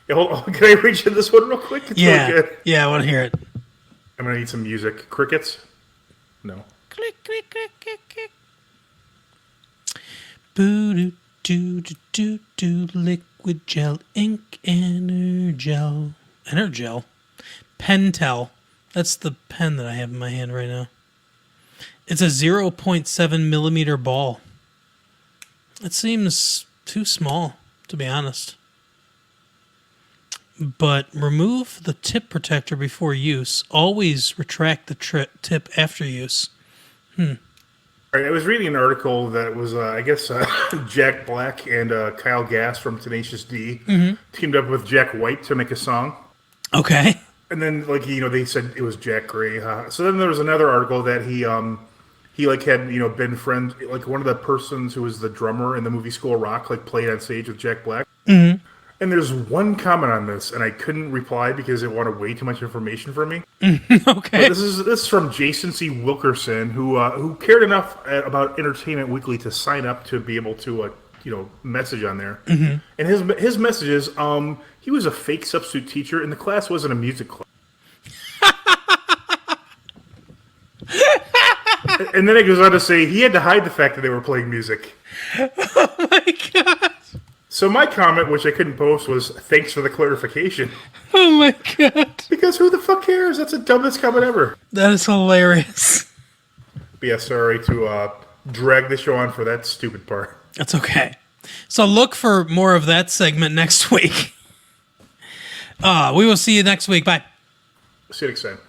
[SPEAKER 5] Yeah, hold on, can I read you this one real quick? It's
[SPEAKER 1] Yeah.
[SPEAKER 5] really good.
[SPEAKER 1] Yeah, I want to hear it.
[SPEAKER 5] I'm gonna need some music. Crickets? No.
[SPEAKER 1] Click, click, click, click, click. Boo doo doo doo doo doo. Liquid gel, ink, Energel. Energel? Pentel. That's the pen that I have in my hand right now. It's a 0.7 millimeter ball. It seems too small, to be honest. But remove the tip protector before use. Always retract the tip after use.
[SPEAKER 5] All right, I was reading an article that was, I guess, Jack Black and Kyle Gass from Tenacious D teamed up with Jack White to make a song.
[SPEAKER 1] Okay.
[SPEAKER 5] And then, they said it was Jack Gray. So then there was another article that he had, been friends, one of the persons who was the drummer in the movie School of Rock, played on stage with Jack Black. Mm-hmm. And there's one comment on this, and I couldn't reply because it wanted way too much information from me.
[SPEAKER 1] Okay.
[SPEAKER 5] But this is from Jason C. Wilkerson, who cared enough about Entertainment Weekly to sign up to be able to, message on there. Mm-hmm. And his message is, he was a fake substitute teacher, and the class wasn't a music class. And then it goes on to say he had to hide the fact that they were playing music.
[SPEAKER 1] Oh my god.
[SPEAKER 5] So my comment, which I couldn't post, was thanks for the clarification.
[SPEAKER 1] Oh my god.
[SPEAKER 5] Because who the fuck cares? That's the dumbest comment ever.
[SPEAKER 1] That is hilarious.
[SPEAKER 5] But yeah, sorry to drag the show on for that stupid part.
[SPEAKER 1] That's okay. So look for more of that segment next week. We will see you next week. Bye.
[SPEAKER 5] See you next time.